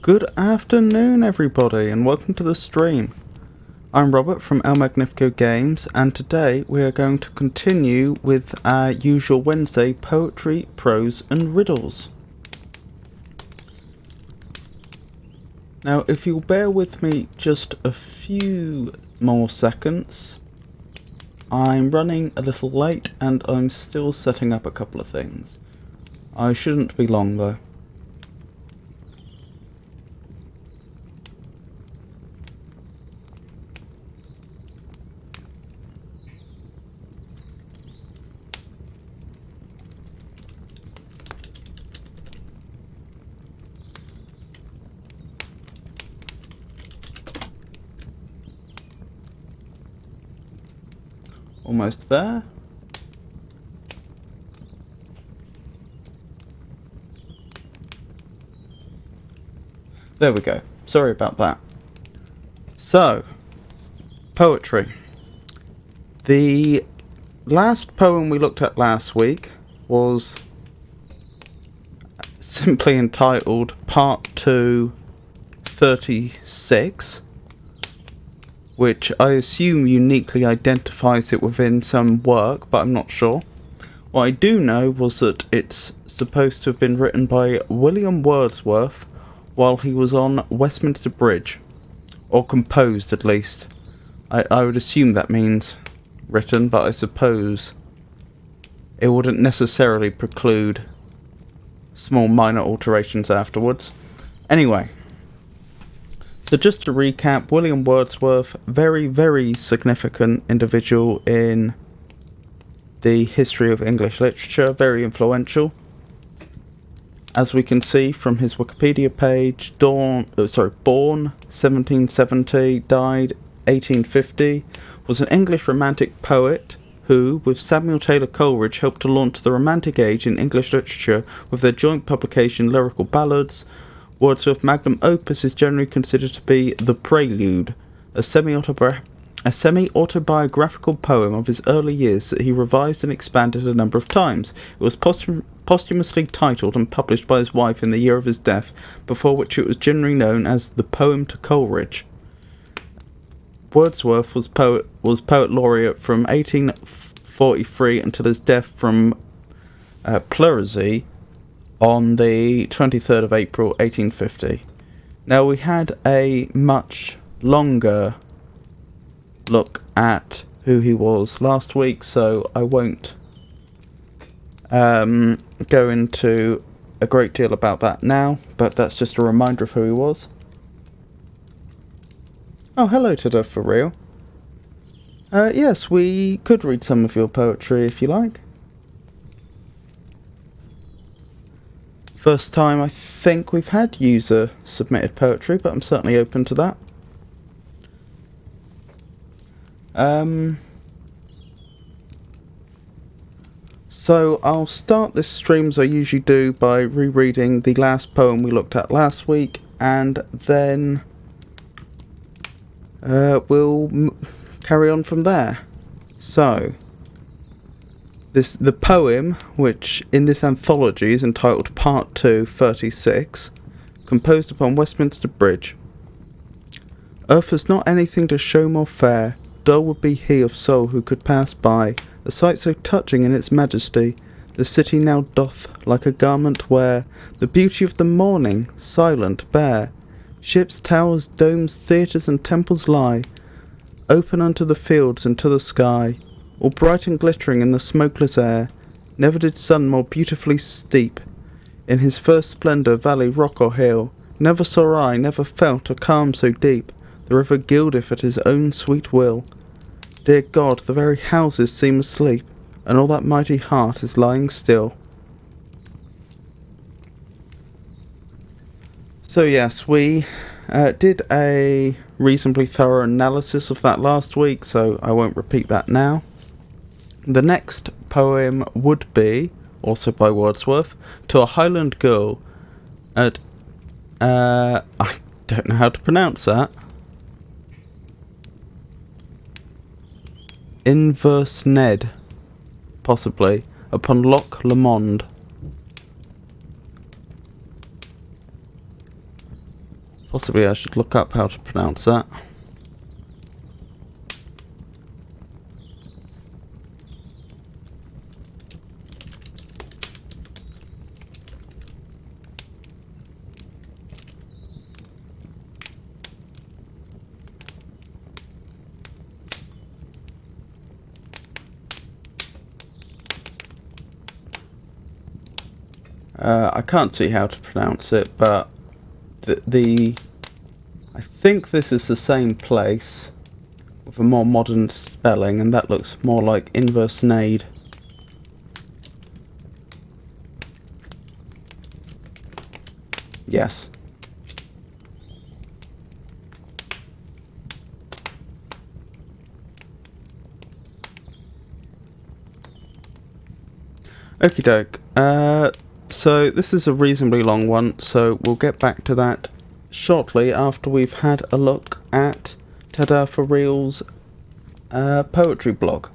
Good afternoon everybody and welcome to the stream. I'm Robert from El Magnifico Games and today we are going to continue with our usual Wednesday poetry, prose and riddles. Now if you'll bear with me just a few more seconds, I'm running a little late and I'm still setting up a couple of things. I shouldn't be long though. Almost there. There we go. Sorry about that. So, poetry. The last poem we looked at last week was simply entitled Part 2, 36. Which I assume uniquely identifies it within some work, but I'm not sure. What I do know was that it's supposed to have been written by William Wordsworth while he was on Westminster Bridge, Or composed, at least. I would assume that means written, but I suppose it wouldn't necessarily preclude small minor alterations afterwards. Anyway, so just to recap, William Wordsworth, very, very significant individual in the history of English literature, very influential. As we can see from his Wikipedia page, born 1770, died 1850, was an English romantic poet who, with Samuel Taylor Coleridge, helped to launch the Romantic Age in English literature with their joint publication Lyrical Ballads. Wordsworth's magnum opus is generally considered to be The Prelude, a semi-autobiographical poem of his early years that he revised and expanded a number of times. It was posthumously titled and published by his wife in the year of his death, before which it was generally known as The Poem to Coleridge. Wordsworth was poet laureate from 1843 until his death from pleurisy on the 23rd of April 1850. Now, we had a much longer look at who he was last week, so I won't go into a great deal about that now, but that's just a reminder of who he was. Oh, hello to the For Real. Yes, we could read some of your poetry if you like. First time I think we've had user submitted poetry, but I'm certainly open to that. So I'll start this stream as I usually do by rereading the last poem we looked at last week, and then we'll carry on from there. So, the poem, which in this anthology is entitled Part 2, 36, composed upon Westminster Bridge. Earth has not anything to show more fair, dull would be he of soul who could pass by, a sight so touching in its majesty, the city now doth like a garment wear, the beauty of the morning, silent, bare. Ships, towers, domes, theatres, and temples lie, open unto the fields and to the sky, all bright and glittering in the smokeless air. Never did sun more beautifully steep in his first splendour valley, rock, or hill. Never saw I, never felt a calm so deep. The river gildeth at his own sweet will. Dear God, the very houses seem asleep, and all that mighty heart is lying still. So yes, we did a reasonably thorough analysis of that last week, so I won't repeat that now. The next poem would be, also by Wordsworth, To a Highland Girl at, I don't know how to pronounce that. Inverse Ned, possibly, upon Loch Lomond. Possibly I should look up how to pronounce that. I can't see how to pronounce it, but I think this is the same place with a more modern spelling, and that looks more like Inverse Nade. Yes. Okie doke. So this is a reasonably long one, so we'll get back to that shortly after we've had a look at Tada For Real's poetry blog.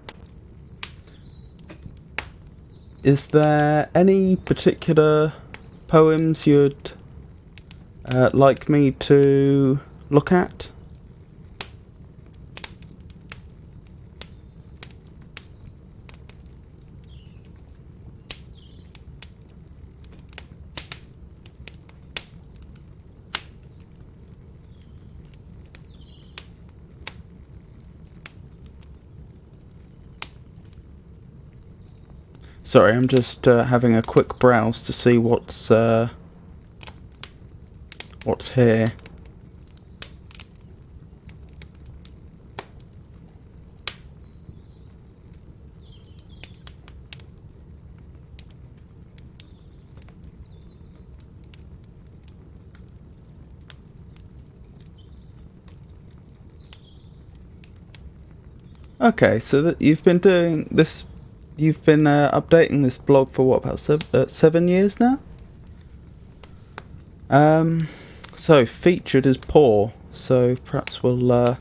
Is there any particular poems you'd like me to look at? Sorry, I'm just having a quick browse to see what's here. Okay, so that you've been doing this, you've been updating this blog for what, about 7 years now? So featured is poor, so perhaps we'll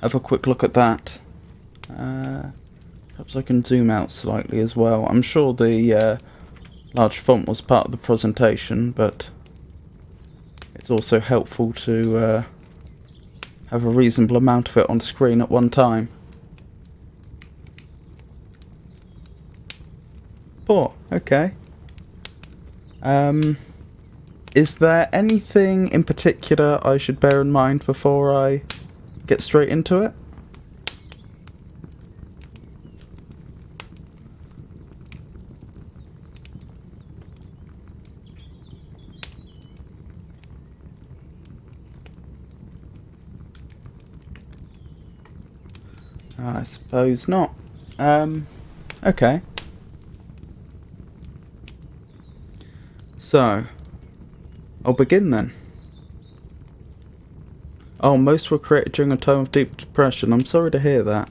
have a quick look at that. Perhaps I can zoom out slightly as well. I'm sure the large font was part of the presentation, but it's also helpful to have a reasonable amount of it on screen at one time. Poor, okay. Is there anything in particular I should bear in mind before I get straight into it? I suppose not. Okay. So, I'll begin then. Oh, most were created during a time of deep depression. I'm sorry to hear that.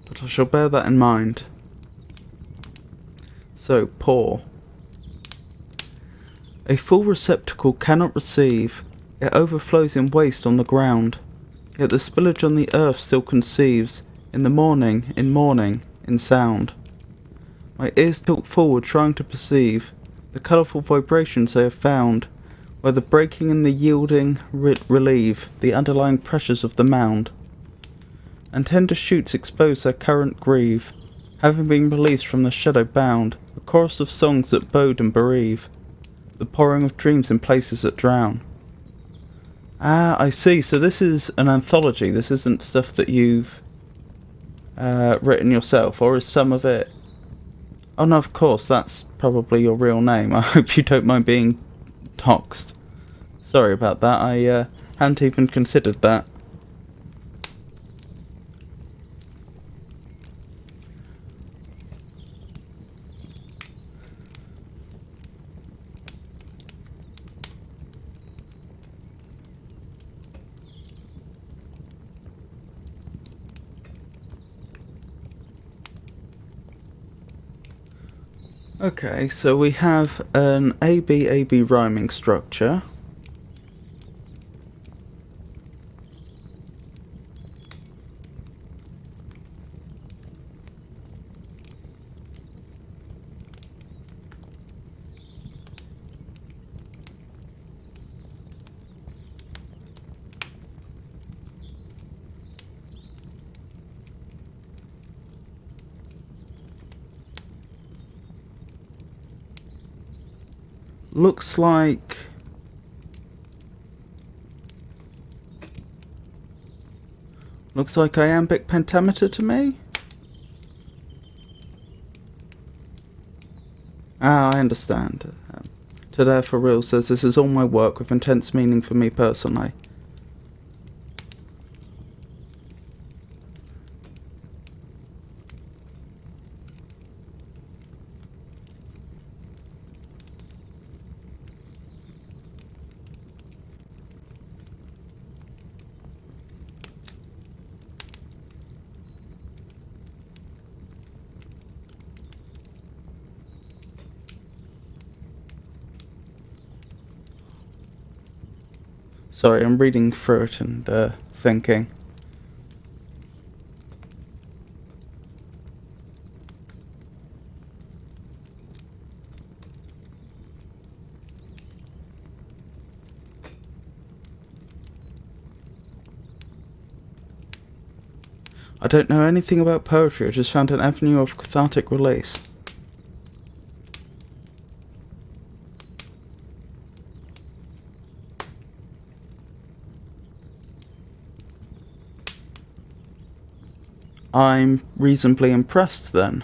But I shall bear that in mind. So, poor. A full receptacle cannot receive. It overflows in waste on the ground. Yet the spillage on the earth still conceives. In the morning, in sound. My ears tilt forward, trying to perceive the colourful vibrations they have found, where the breaking and the yielding relieve the underlying pressures of the mound. And tender shoots expose their current grieve, having been released from the shadow bound, a chorus of songs that bode and bereave, the pouring of dreams in places that drown. Ah, I see. So this is an anthology. This isn't stuff that you've written yourself, or is some of it? Oh no, of course, that's probably your real name. I hope you don't mind being doxed. Sorry about that, I hadn't even considered that. Okay, so we have an AB rhyming structure. Looks like iambic pentameter to me. Ah, I understand. Today for Real says this is all my work with intense meaning for me personally. Sorry, I'm reading through it and thinking. I don't know anything about poetry, I just found an avenue of cathartic release. I'm reasonably impressed then.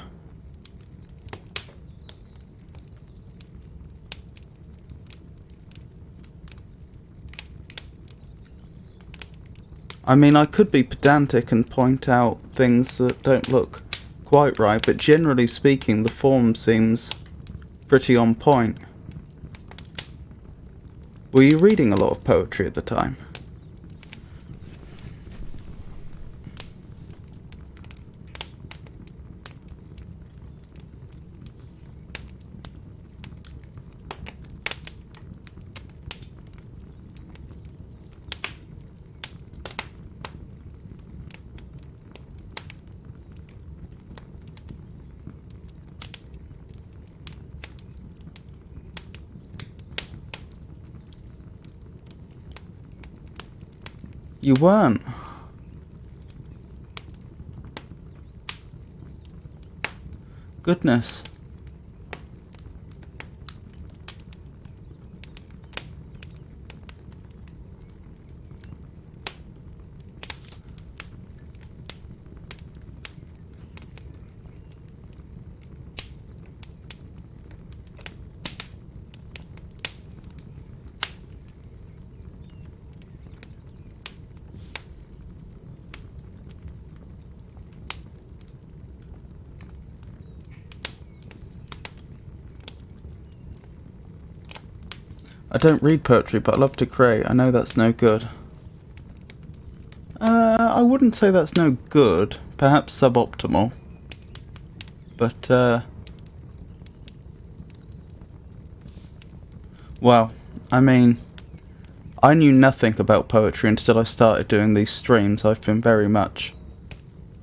I mean, I could be pedantic and point out things that don't look quite right, but generally speaking, the form seems pretty on point. Were you reading a lot of poetry at the time? You weren't. Goodness. I don't read poetry, but I love to create. I know that's no good. I wouldn't say that's no good. Perhaps suboptimal. But, well, I mean, I knew nothing about poetry until I started doing these streams. I've been very much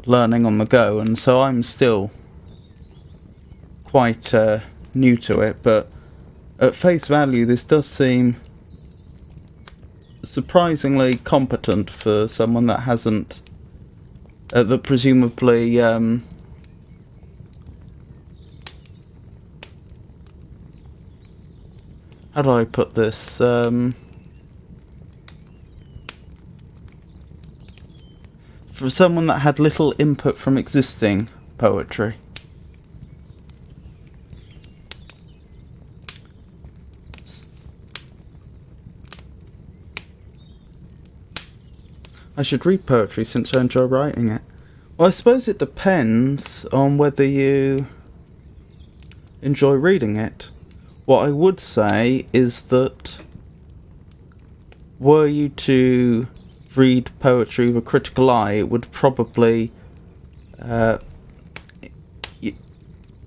learning on the go, and so I'm still quite new to it, but at face value this does seem surprisingly competent for someone that hasn't, that presumably how do I put this, for someone that had little input from existing poetry. I should read poetry since I enjoy writing it. Well, I suppose it depends on whether you enjoy reading it. What I would say is that were you to read poetry with a critical eye, it would probably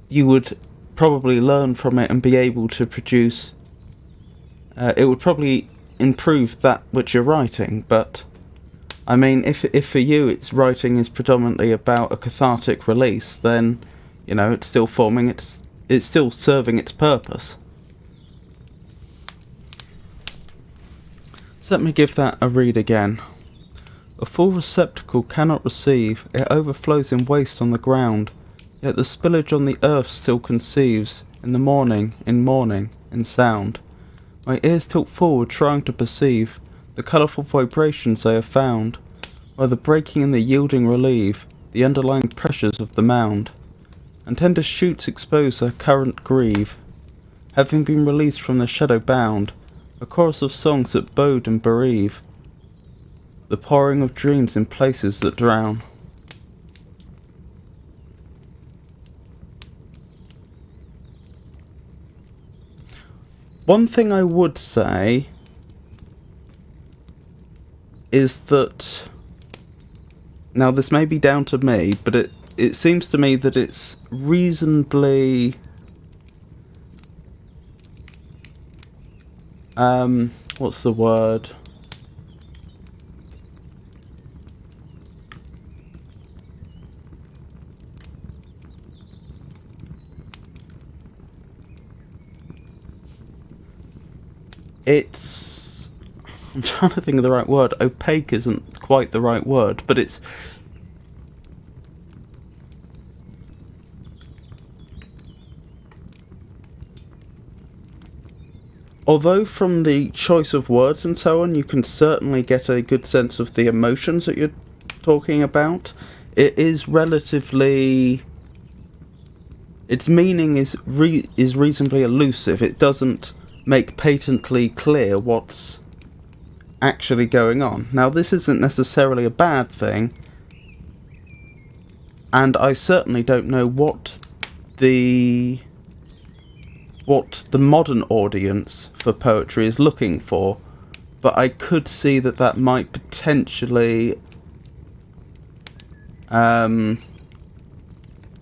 you would probably learn from it and be able to produce, it would probably improve that which you're writing. But I mean, if for you it's writing is predominantly about a cathartic release, then you know it's still forming it's still serving its purpose. So let me give that a read again. A full receptacle cannot receive, it overflows in waste on the ground, yet the spillage on the earth still conceives, in the morning, in sound. My ears tilt forward trying to perceive the colourful vibrations they have found, where the breaking and the yielding relieve the underlying pressures of the mound, and tender shoots expose their current grieve, having been released from their shadow bound, a chorus of songs that bode and bereave, the pouring of dreams in places that drown. One thing I would say is that, now this may be down to me, but it seems to me that it's reasonably what's the word? It's, I'm trying to think of the right word. Opaque isn't quite the right word, but it's, although from the choice of words and so on you can certainly get a good sense of the emotions that you're talking about, it is relatively... its meaning is reasonably elusive. It doesn't make patently clear what's actually going on. Now, this isn't necessarily a bad thing, and I certainly don't know what the modern audience for poetry is looking for, but I could see that might potentially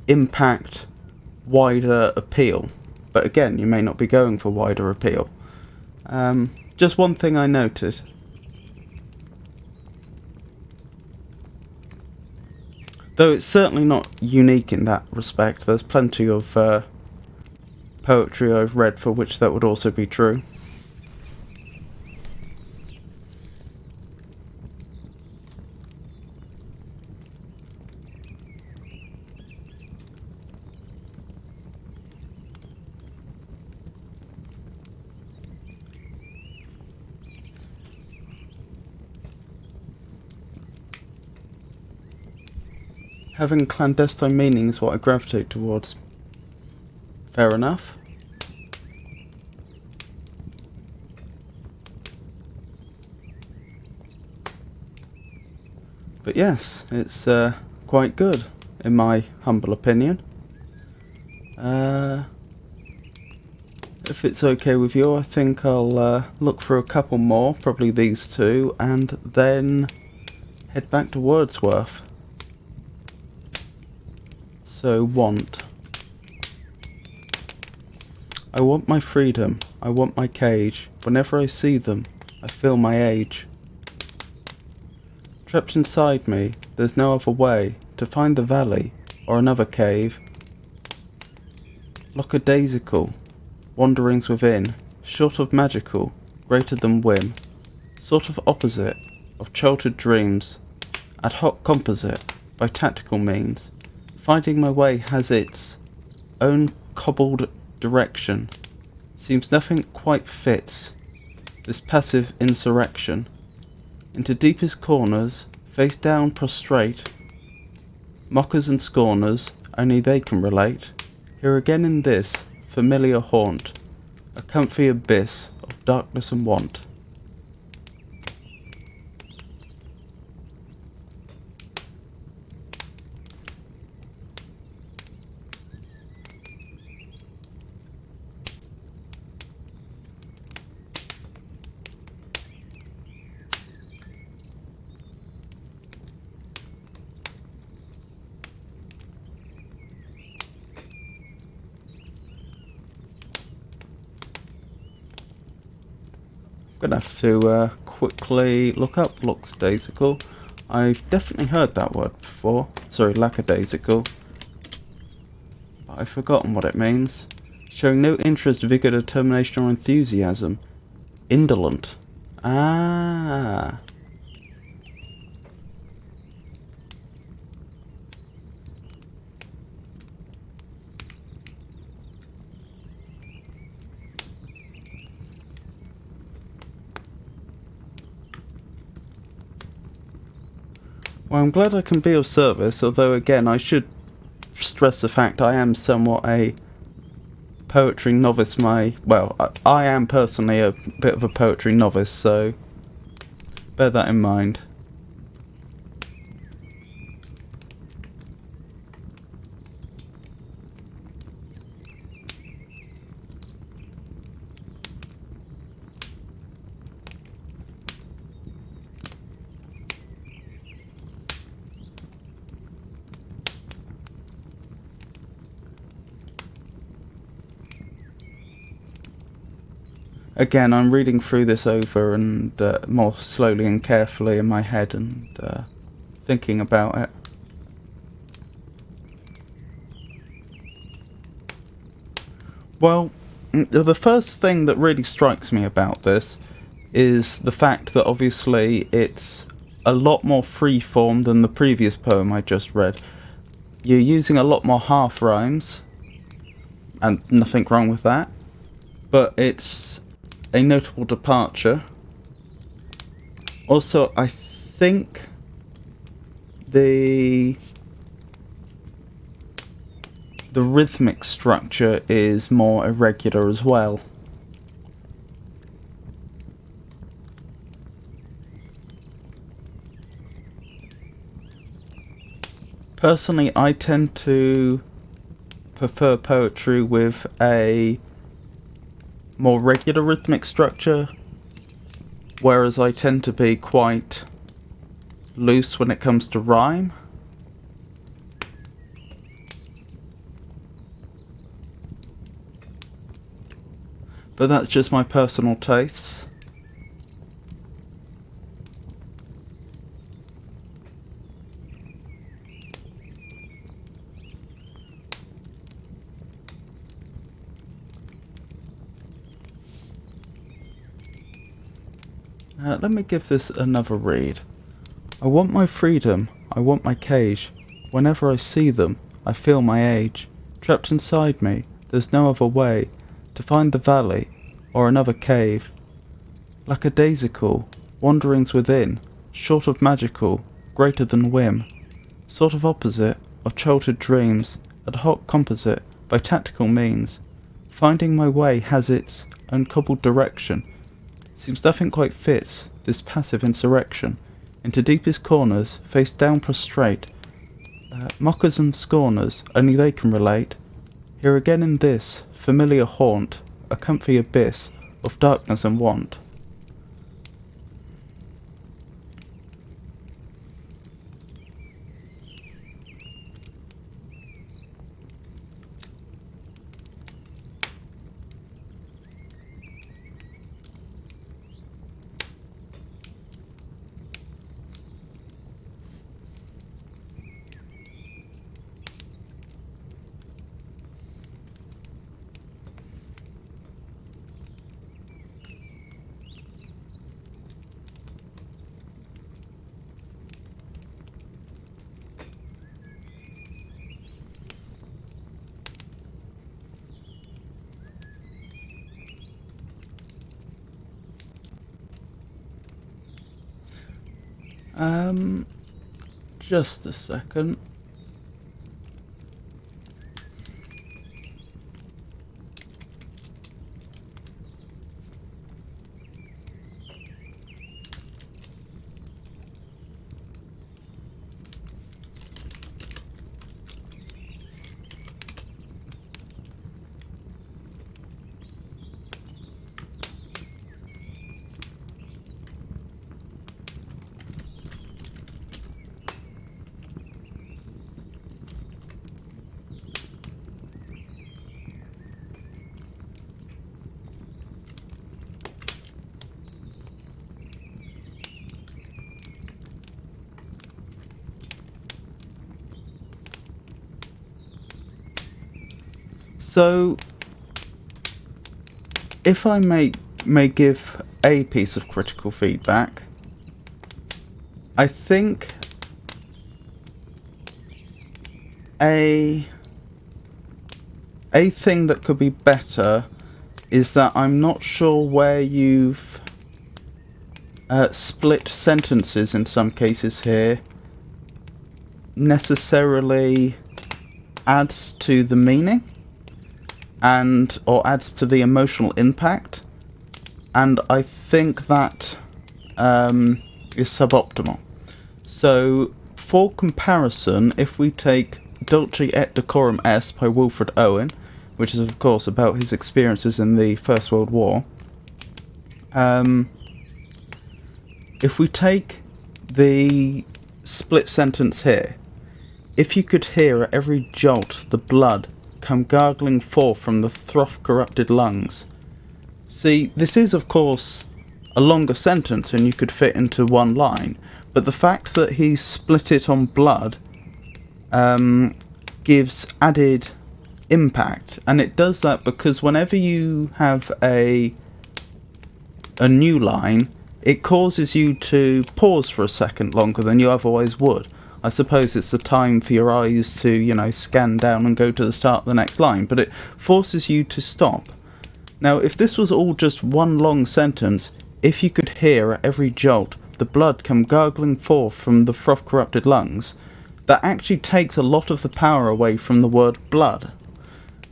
impact wider appeal. But again, you may not be going for wider appeal. Just one thing I noted. Though it's certainly not unique in that respect, there's plenty of poetry I've read for which that would also be true. Having clandestine meaning is what I gravitate towards. Fair enough. But yes, it's quite good, in my humble opinion. If it's okay with you, I think I'll look for a couple more, probably these two, and then head back to Wordsworth. So, want. I want my freedom, I want my cage. Whenever I see them, I feel my age. Trapped inside me, there's no other way to find the valley or another cave. Lackadaisical, wanderings within, short of magical, greater than whim, sort of opposite of childhood dreams, ad hoc composite by tactical means. Finding my way has its own cobbled direction. Seems nothing quite fits this passive insurrection. Into deepest corners, face down prostrate, mockers and scorners, only they can relate. Here again in this familiar haunt, a comfy abyss of darkness and want. Gonna have to quickly look up lackadaisical. I've definitely heard that word before. Sorry, lackadaisical. But I've forgotten what it means. Showing no interest, vigour, determination or enthusiasm. Indolent. Ah. Well, I'm glad I can be of service, although again I should stress the fact I am somewhat a poetry novice. I am personally a bit of a poetry novice, so bear that in mind. Again, I'm reading through this over and more slowly and carefully in my head and thinking about it. Well, the first thing that really strikes me about this is the fact that obviously it's a lot more free-form than the previous poem I just read. You're using a lot more half rhymes, and nothing wrong with that, but it's a notable departure. Also, I think the the rhythmic structure is more irregular as well. Personally, I tend to prefer poetry with a more regular rhythmic structure, whereas I tend to be quite loose when it comes to rhyme. But that's just my personal tastes. Let me give this another read. I want my freedom, I want my cage. Whenever I see them, I feel my age. Trapped inside me, there's no other way to find the valley or another cave. Lackadaisical, wanderings within, short of magical, greater than whim. Sort of opposite of childhood dreams, ad hoc composite by tactical means. Finding my way has its own cobbled direction. Seems nothing quite fits this passive insurrection. Into deepest corners, face down prostrate. Mockers and scorners, only they can relate. Here again in this familiar haunt, a comfy abyss of darkness and want. Just a second. So, if I may give a piece of critical feedback, I think a thing that could be better is that I'm not sure where you've split sentences in some cases here necessarily adds to the meaning or adds to the emotional impact, and I think that is suboptimal. So for comparison, if we take Dulce et Decorum Est by Wilfred Owen, which is of course about his experiences in the First World War, if we take the split sentence here, if you could hear at every jolt the blood come gargling forth from the froth-corrupted lungs. See, this is of course a longer sentence and you could fit into one line, but the fact that he's split it on blood gives added impact, and it does that because whenever you have a new line, it causes you to pause for a second longer than you otherwise would. I suppose it's the time for your eyes to, scan down and go to the start of the next line, but it forces you to stop. Now, if this was all just one long sentence, if you could hear at every jolt the blood come gargling forth from the froth-corrupted lungs, that actually takes a lot of the power away from the word blood.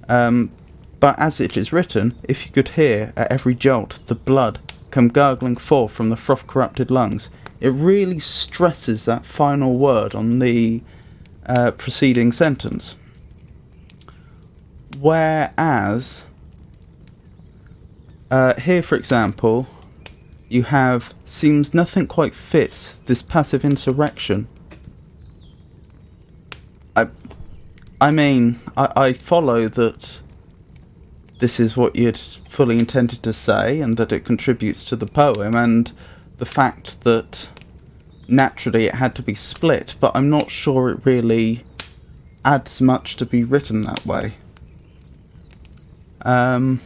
But as it is written, if you could hear at every jolt the blood come gurgling forth from the froth-corrupted lungs, it really stresses that final word on the preceding sentence. Whereas, here for example, you have, seems nothing quite fits this passive insurrection. I follow that this is what you'd fully intended to say and that it contributes to the poem, and the fact that naturally it had to be split, but I'm not sure it really adds much to be written that way. I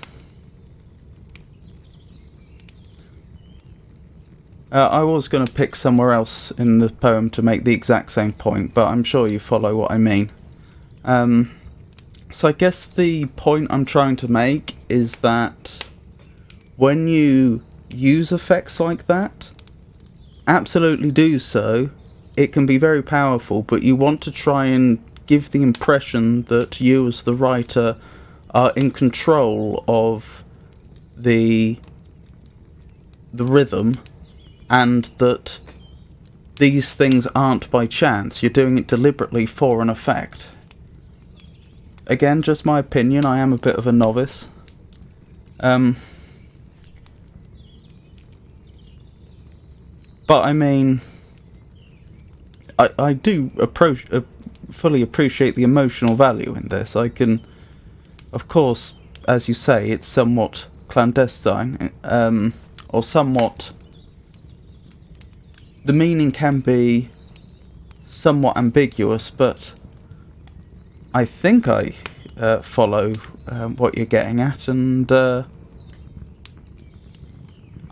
was going to pick somewhere else in the poem to make the exact same point, but I'm sure you follow what I mean. So I guess the point I'm trying to make is that when you use effects like that, absolutely do so. It can be very powerful, but you want to try and give the impression that you as the writer are in control of the rhythm, and that these things aren't by chance. You're doing it deliberately for an effect. Again, just my opinion, I am a bit of a novice. But I mean, I do fully appreciate the emotional value in this. I can, of course, as you say, it's somewhat clandestine, or somewhat. The meaning can be somewhat ambiguous, but I think I follow what you're getting at, and I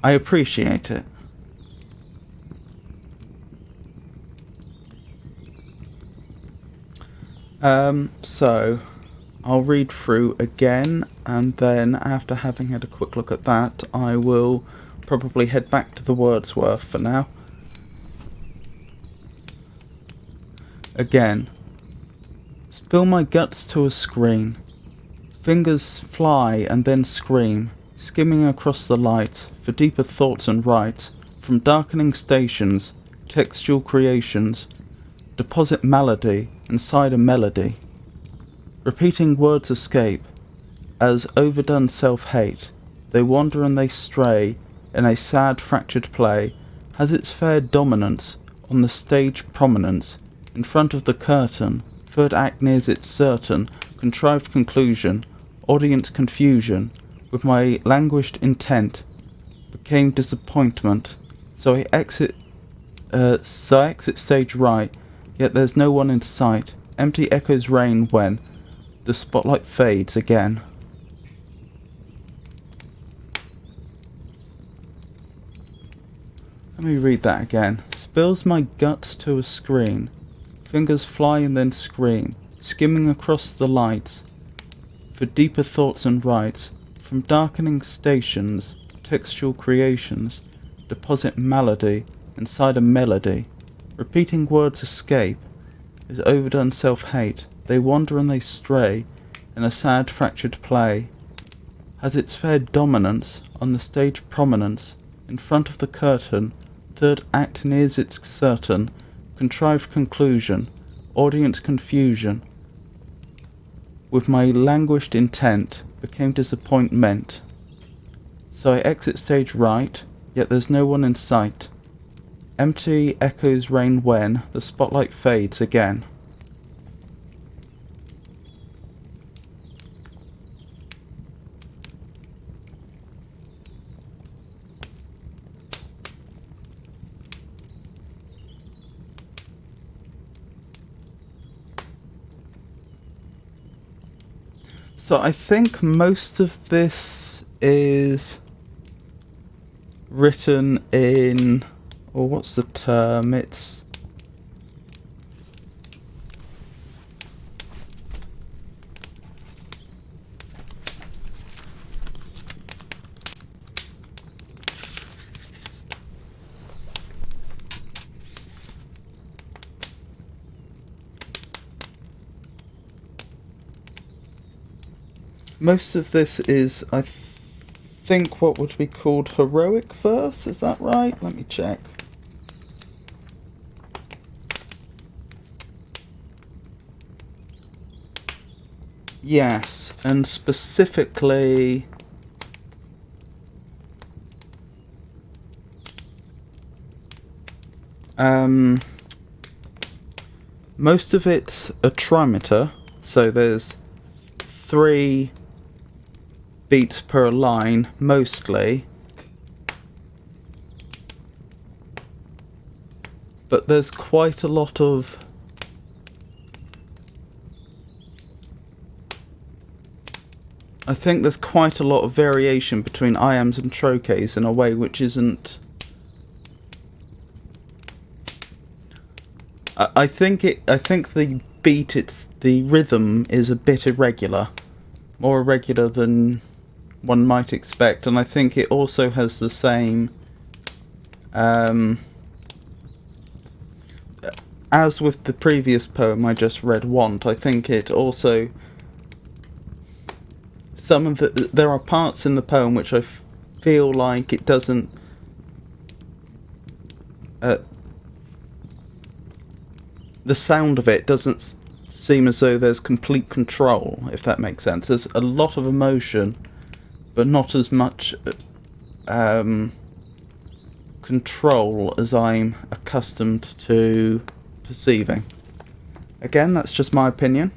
appreciate it. So I'll read through again, and then after having had a quick look at that, I will probably head back to the Wordsworth for now. Again. Spill my guts to a screen. Fingers fly and then scream, skimming across the light for deeper thoughts and rights, from darkening stations, textual creations, deposit malady inside a melody. Repeating words escape, as overdone self-hate, they wander and they stray, in a sad fractured play, has its fair dominance on the stage prominence, in front of the curtain, third act nears its certain, contrived conclusion, audience confusion, with my languished intent, became disappointment, so I exit stage right, yet there's no one in sight, empty echoes reign when the spotlight fades again. Let me read that again. Spills my guts to a screen. Fingers fly and then scream, skimming across the lights, for deeper thoughts and rights, from darkening stations, textual creations, deposit malady inside a melody, repeating words escape, is overdone self-hate, they wander and they stray, in a sad fractured play, has its fair dominance on the stage prominence, in front of the curtain, third act nears its certain, contrived conclusion, audience confusion, with my languished intent, became disappointment. So I exit stage right, yet there's no one in sight. Empty echoes reign when the spotlight fades again. So I think most of this is written in, or what's the term? It's Most of this is, I think, what would be called heroic verse, is that right? Let me check. Yes, and specifically most of it's a trimeter, so there's 3 beats per line, mostly. But there's quite a lot of I think there's quite a lot of variation between iams and trochees in a way which isn't... I think the beat, the rhythm is a bit irregular. More irregular than one might expect, and I think it also has the same... as with the previous poem I just read, Want, I think it also... there are parts in the poem which I feel like it doesn't... the sound of it doesn't seem as though there's complete control, if that makes sense. There's a lot of emotion, but not as much control as I'm accustomed to perceiving. Again, that's just my opinion.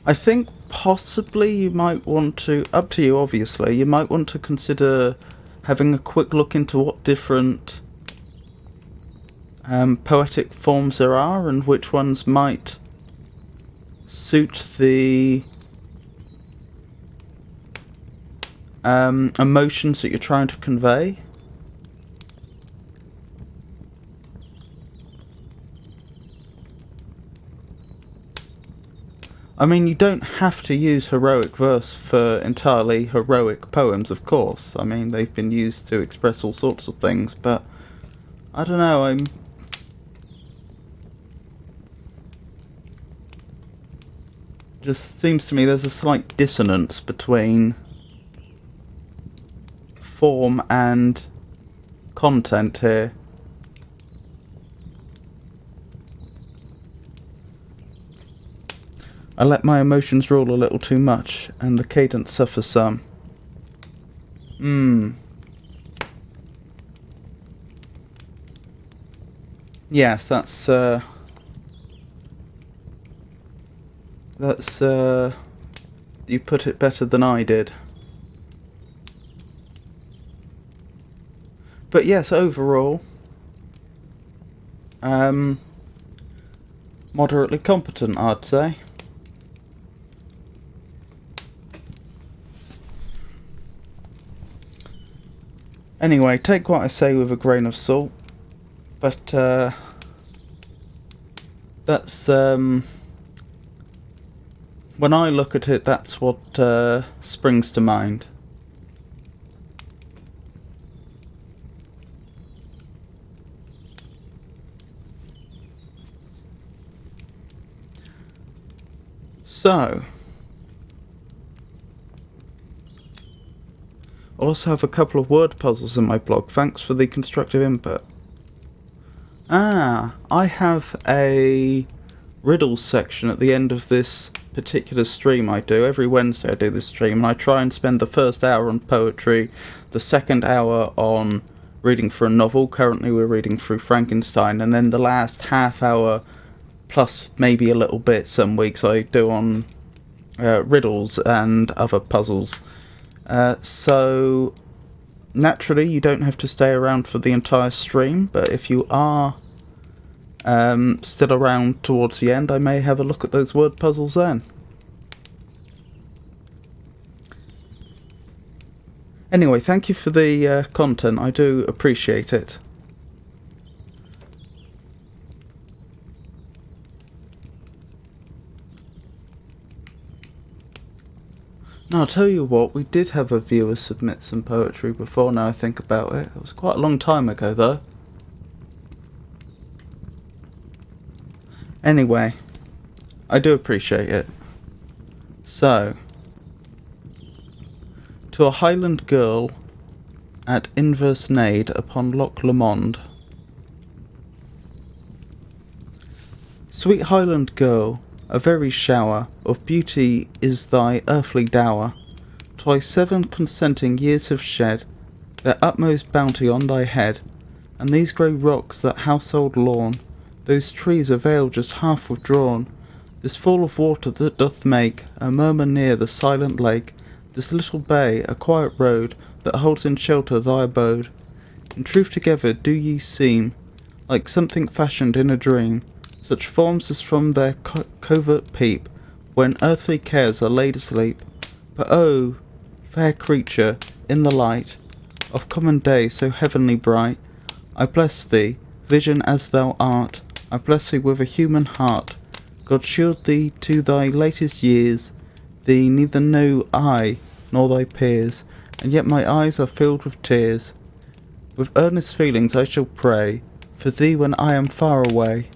I think possibly you might want to, up to you obviously, you might want to consider having a quick look into what different poetic forms there are and which ones might suit the emotions that you're trying to convey. I mean, you don't have to use heroic verse for entirely heroic poems, of course. I mean, they've been used to express all sorts of things, but I don't know, just seems to me there's a slight dissonance between form and content here. I let my emotions rule a little too much, and the cadence suffers some. Yes, that's you put it better than I did. But yes, overall, moderately competent, I'd say. Anyway, take what I say with a grain of salt, but that's when I look at it, that's what springs to mind. So, I also have a couple of word puzzles in my blog. Thanks for the constructive input. I have a riddles section at the end of this particular stream I do. Every Wednesday I do this stream, and I try and spend the first hour on poetry, the second hour on reading through a novel. Currently we're reading through Frankenstein, and then the last half hour, plus maybe a little bit some weeks, I do on riddles and other puzzles. So naturally you don't have to stay around for the entire stream, but if you are still around towards the end, I may have a look at those word puzzles then. Anyway, thank you for the content. I do appreciate it. Now, I'll tell you what, we did have a viewer submit some poetry before, now I think about it. It was quite a long time ago, though. Anyway, I do appreciate it. So, to a Highland girl at Inversnaid upon Loch Lomond. Sweet Highland girl, a very shower of beauty is thy earthly dower. Twice 7 consenting years have shed their utmost bounty on thy head, and these grey rocks, that household lawn, those trees, a veil just half withdrawn, this fall of water that doth make a murmur near the silent lake, this little bay, a quiet road that holds in shelter thy abode. In truth together do ye seem like something fashioned in a dream, such forms as from their covert peep when earthly cares are laid asleep. But oh, fair creature, in the light of common day so heavenly bright, I bless thee, vision as thou art, I bless thee with a human heart. God shield thee to thy latest years, thee neither know I nor thy peers, and yet my eyes are filled with tears. With earnest feelings I shall pray for thee when I am far away.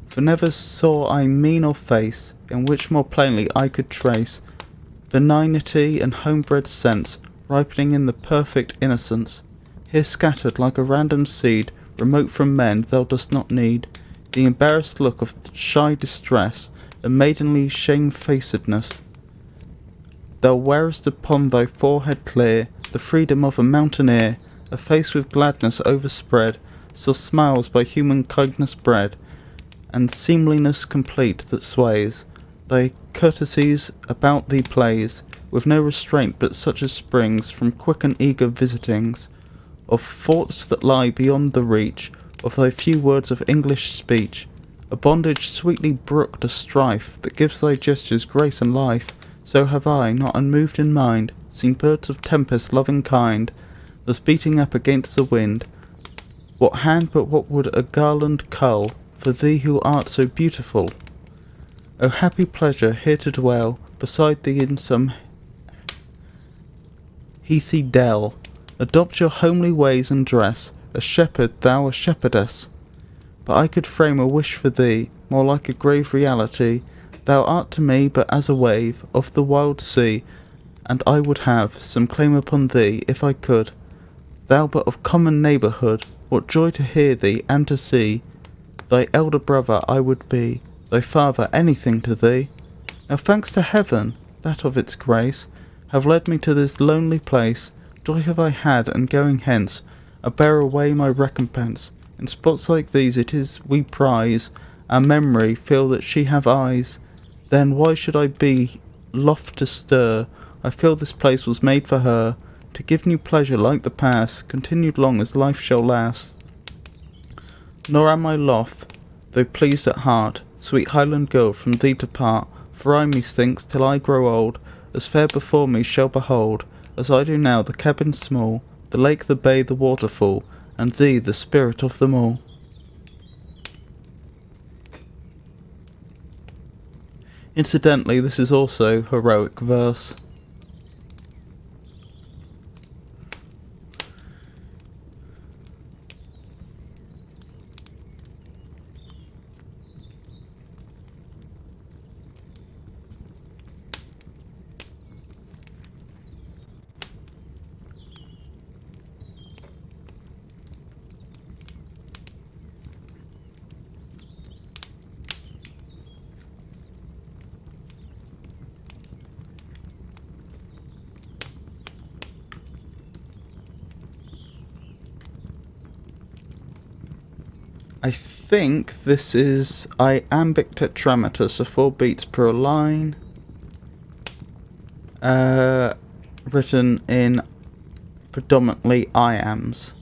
For never saw I mien or face in which more plainly I could trace benignity and homebred sense ripening in the perfect innocence. Here scattered like a random seed, remote from men, thou dost not need the embarrassed look of shy distress and maidenly shamefacedness. Thou wearest upon thy forehead clear the freedom of a mountaineer, a face with gladness overspread, still smiles by human kindness bred, and seemliness complete that sways. Thy courtesies about thee plays, with no restraint but such as springs from quick and eager visitings of thoughts that lie beyond the reach of thy few words of English speech, a bondage sweetly brooked, a strife that gives thy gestures grace and life. So have I, not unmoved in mind, seen birds of tempest loving kind, thus beating up against the wind. What hand but what would a garland cull for thee who art so beautiful? O happy pleasure here to dwell beside thee in some heathy dell. Adopt your homely ways and dress, a shepherd thou a shepherdess. But I could frame a wish for thee, more like a grave reality. Thou art to me but as a wave of the wild sea, and I would have some claim upon thee if I could. Thou but of common neighbourhood, what joy to hear thee and to see. Thy elder brother I would be, thy father anything to thee. Now thanks to heaven, that of its grace, have led me to this lonely place. Joy have I had, and going hence, I bear away my recompense. In spots like these it is we prize our memory, feel that she have eyes. Then why should I be loth to stir? I feel this place was made for her, to give new pleasure like the past, continued long as life shall last. Nor am I loth, though pleased at heart, sweet Highland girl, from thee to part. For I methinks, till I grow old, as fair before me shall behold, as I do now, the cabin small, the lake, the bay, the waterfall, and thee, the spirit of them all. Incidentally, this is also heroic verse. I think this is iambic tetrameter, so 4 beats per line. Written in predominantly iams.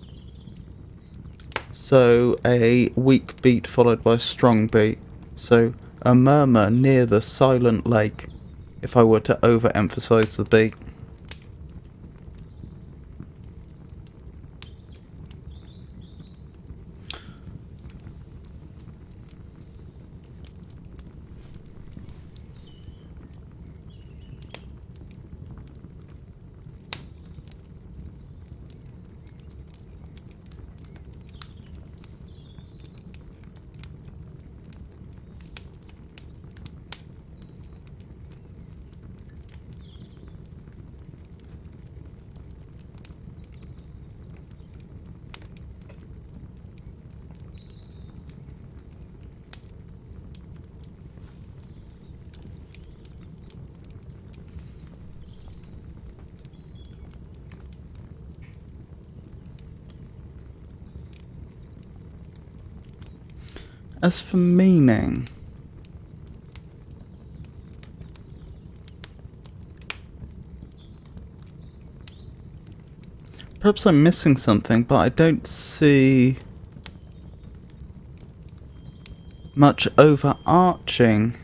So a weak beat followed by a strong beat. So a murmur near the silent lake, if I were to overemphasize the beat. As for meaning, perhaps I'm missing something, but I don't see much overarching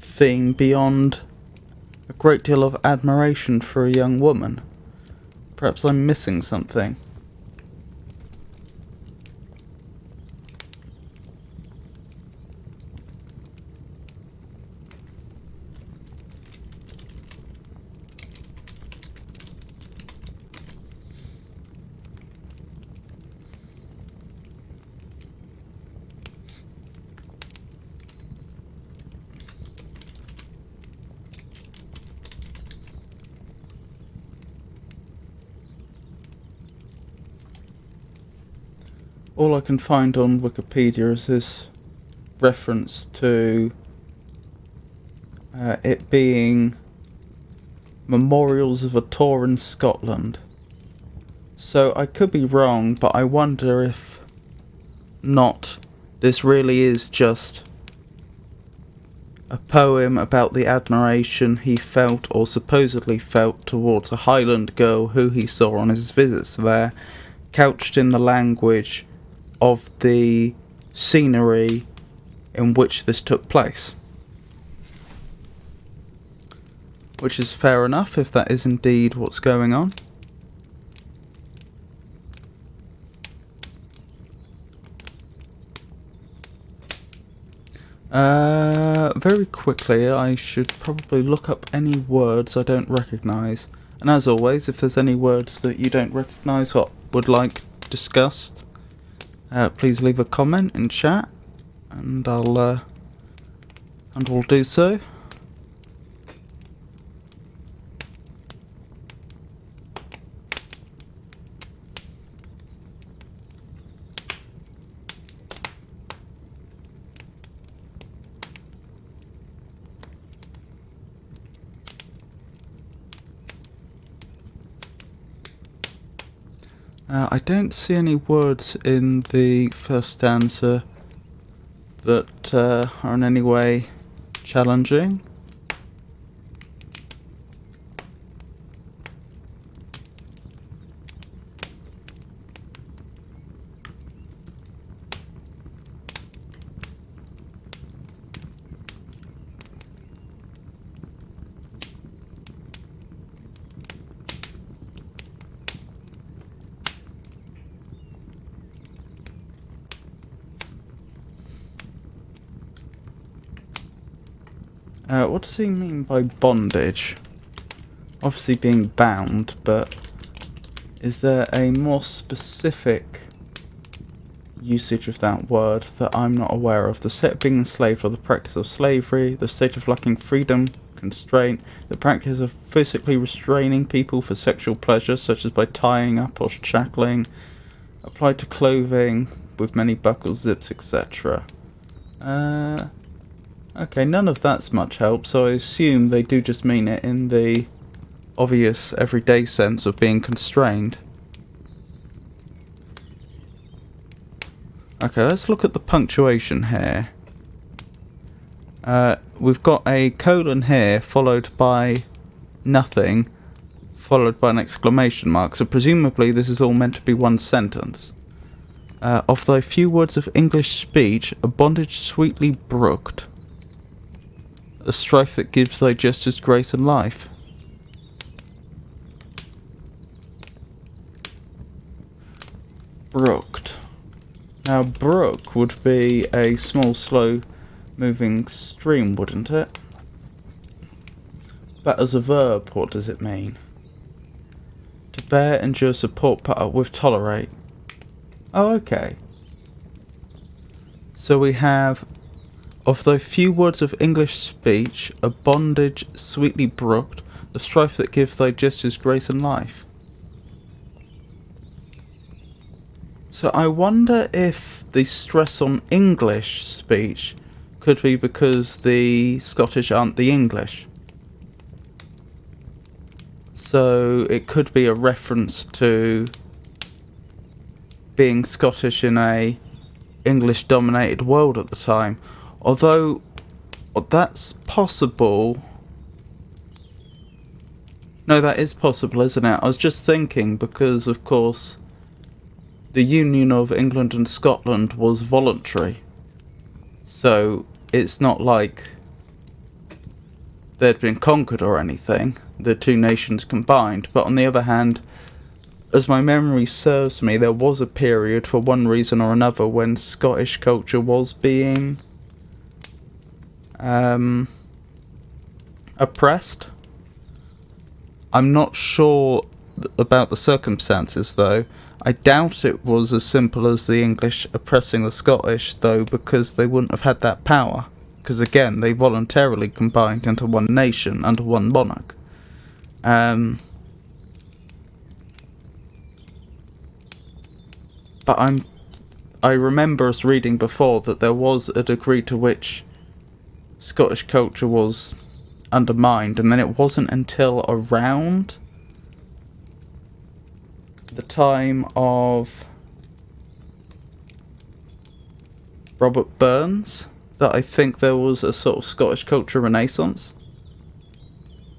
theme beyond a great deal of admiration for a young woman. Perhaps I'm missing something. All I can find on Wikipedia is this reference to it being memorials of a tour in Scotland. So I could be wrong, but I wonder if not, this really is just a poem about the admiration he felt or supposedly felt towards a Highland girl who he saw on his visits there, couched in the language of the scenery in which this took place. Which is fair enough if that is indeed what's going on. Very quickly, I should probably look up any words I don't recognise. And as always, if there's any words that you don't recognise or would like discussed, please leave a comment in chat, and we'll do so. I don't see any words in the first stanza that are in any way challenging. What does he mean by bondage? Obviously being bound, but is there a more specific usage of that word that I'm not aware of? The state of being enslaved or the practice of slavery, the state of lacking freedom, constraint, the practice of physically restraining people for sexual pleasure, such as by tying up or shackling, applied to clothing with many buckles, zips, etc. Okay, none of that's much help, so I assume they do just mean it in the obvious everyday sense of being constrained. Okay, let's look at the punctuation here. we've got a colon here, followed by nothing, followed by an exclamation mark. So presumably this is all meant to be one sentence. Of thy few words of English speech, a bondage sweetly brooked, a strife that gives thy gestures grace and life. Brooked. Now, brook would be a small, slow-moving stream, wouldn't it? But as a verb, what does it mean? To bear, endure, support, put up with, tolerate. Oh, okay. So we have, of thy few words of English speech, a bondage sweetly brooked, a strife that gives thy gestures grace and life. So I wonder if the stress on English speech could be because the Scottish aren't the English. So it could be a reference to being Scottish in a English-dominated world at the time. Although that's possible. No, that is possible, isn't it? I was just thinking because, of course, the Union of England and Scotland was voluntary. So it's not like they'd been conquered or anything, the two nations combined. But on the other hand, as my memory serves me, there was a period, for one reason or another, when Scottish culture was being oppressed. I'm not sure about the circumstances, though. I doubt it was as simple as the English oppressing the Scottish, though, because they wouldn't have had that power. Because, again, they voluntarily combined into one nation under one monarch. But I remember us reading before that there was a degree to which Scottish culture was undermined, and then it wasn't until around the time of Robert Burns that I think there was a sort of Scottish culture renaissance.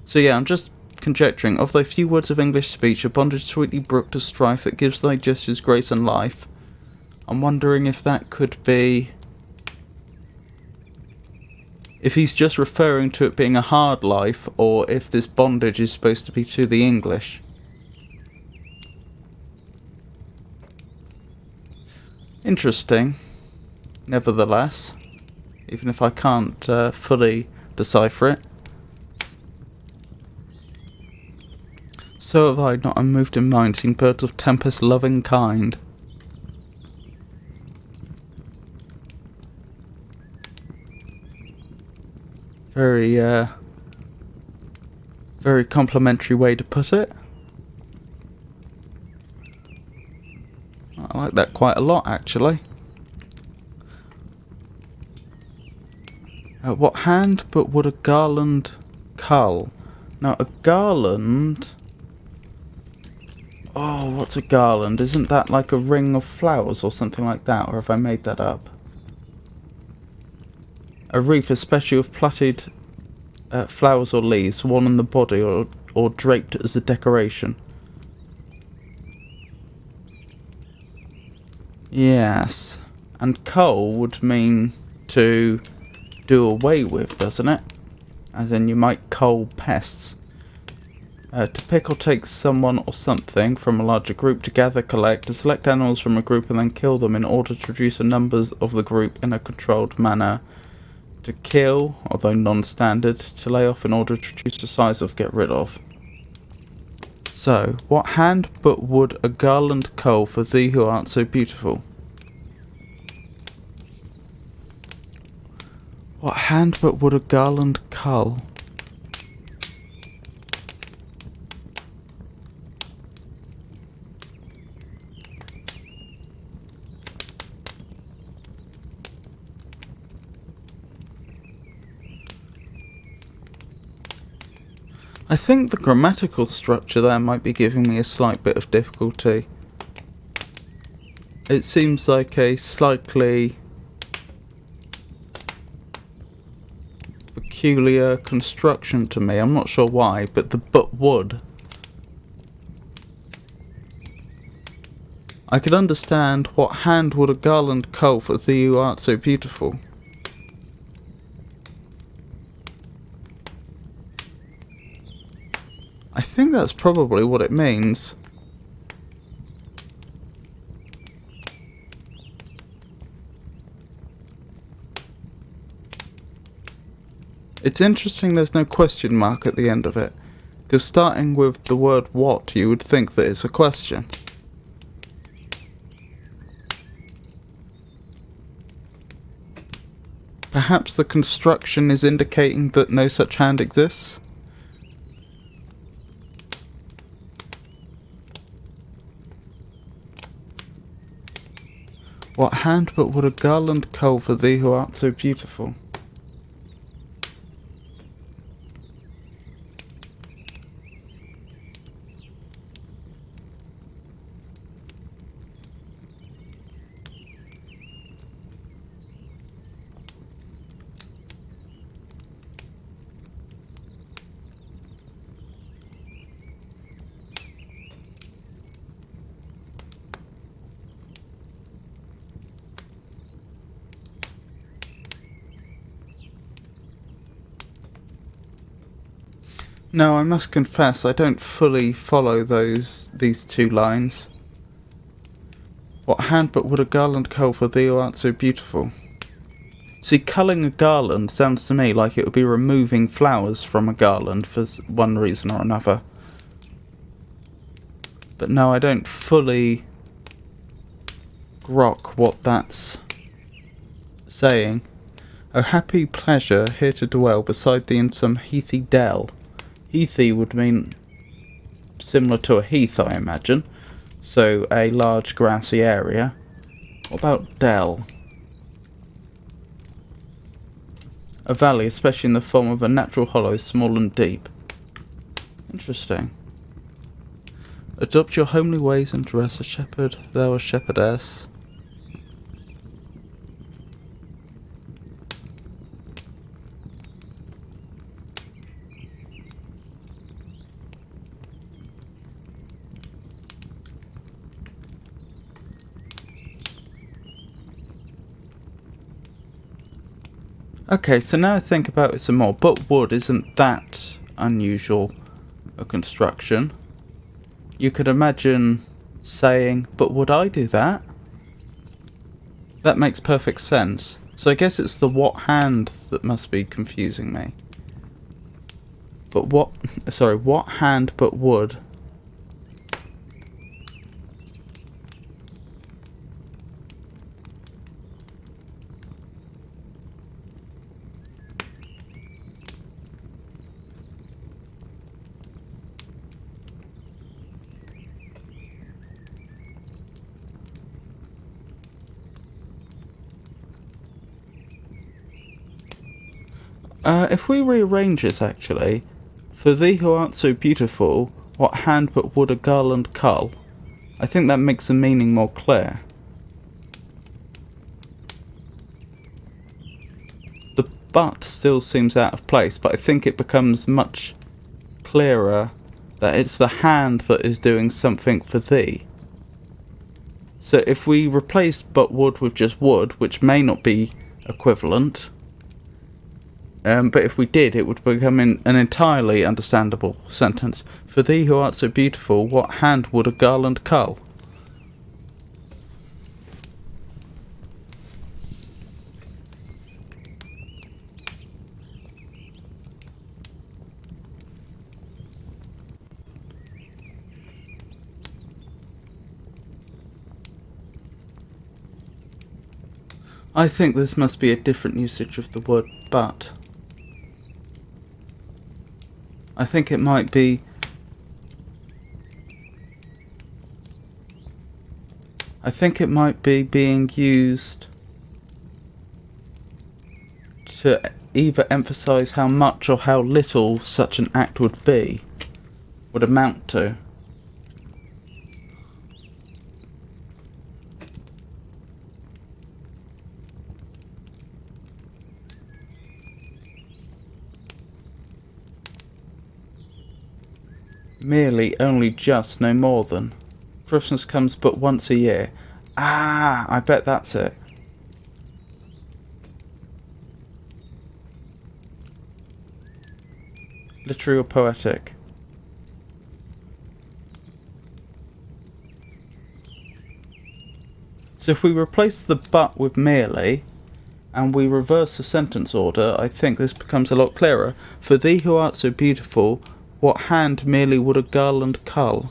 So yeah, I'm just conjecturing. Of thy few words of English speech, a bondage sweetly brooked, a strife that gives thy gestures grace and life. I'm wondering if that could be, if he's just referring to it being a hard life, or if this bondage is supposed to be to the English. Interesting, nevertheless, even if I can't fully decipher it. So have I not unmoved in mind, seen birds of tempest loving kind. Very complimentary way to put it. I like that quite a lot, actually. What hand but would a garland cull? Now, a garland... Oh, what's a garland? Isn't that like a ring of flowers or something like that? Or have I made that up? A wreath, especially of plaited flowers or leaves, worn on the body or draped as a decoration. Yes. And cull would mean to do away with, doesn't it? As in, you might cull pests. To pick or take someone or something from a larger group, to gather, collect, to select animals from a group and then kill them in order to reduce the numbers of the group in a controlled manner. To kill, although non-standard, to lay off in order to reduce the size of, get rid of. So, what hand but would a garland cull for thee who art so beautiful? What hand but would a garland cull? I think the grammatical structure there might be giving me a slight bit of difficulty. It seems like a slightly peculiar construction to me. I'm not sure why, but the but would. I could understand what hand would a garland cull for thee who art so beautiful. I think that's probably what it means. It's interesting there's no question mark at the end of it, because starting with the word what, you would think that it's a question. Perhaps the construction is indicating that no such hand exists? What hand but would a garland cull for thee who art so beautiful? No, I must confess I don't fully follow these two lines. What hand but would a garland cull for thee who art so beautiful? See, culling a garland sounds to me like it would be removing flowers from a garland for one reason or another. But no, I don't fully grok what that's saying. O happy pleasure here to dwell beside thee in some heathy dell. Heathy would mean similar to a heath, I imagine. So a large grassy area. What about dell? A valley, especially in the form of a natural hollow, small and deep. Interesting. Adopt your homely ways and dress a shepherd, thou a shepherdess. Okay, so now I think about it some more. But wood isn't that unusual a construction. You could imagine saying, but would I do that? That makes perfect sense. So I guess it's the what hand that must be confusing me. But what... Sorry, what hand but would... if we rearrange this actually, for thee who art so beautiful, what hand but would a garland cull? I think that makes the meaning more clear. The but still seems out of place, but I think it becomes much clearer that it's the hand that is doing something for thee. So if we replace but would with just would, which may not be equivalent, but if we did, it would become an entirely understandable sentence. For thee who art so beautiful, what hand would a garland cull? I think this must be a different usage of the word but. I think it might be... I think it might be being used to either emphasise how much or how little such an act would be, would amount to. Merely, only, just, no more than. Christmas comes but once a year. Ah, I bet that's it. Literary or poetic? So if we replace the but with merely, and we reverse the sentence order, I think this becomes a lot clearer. For thee who art so beautiful, what hand merely would a garland cull?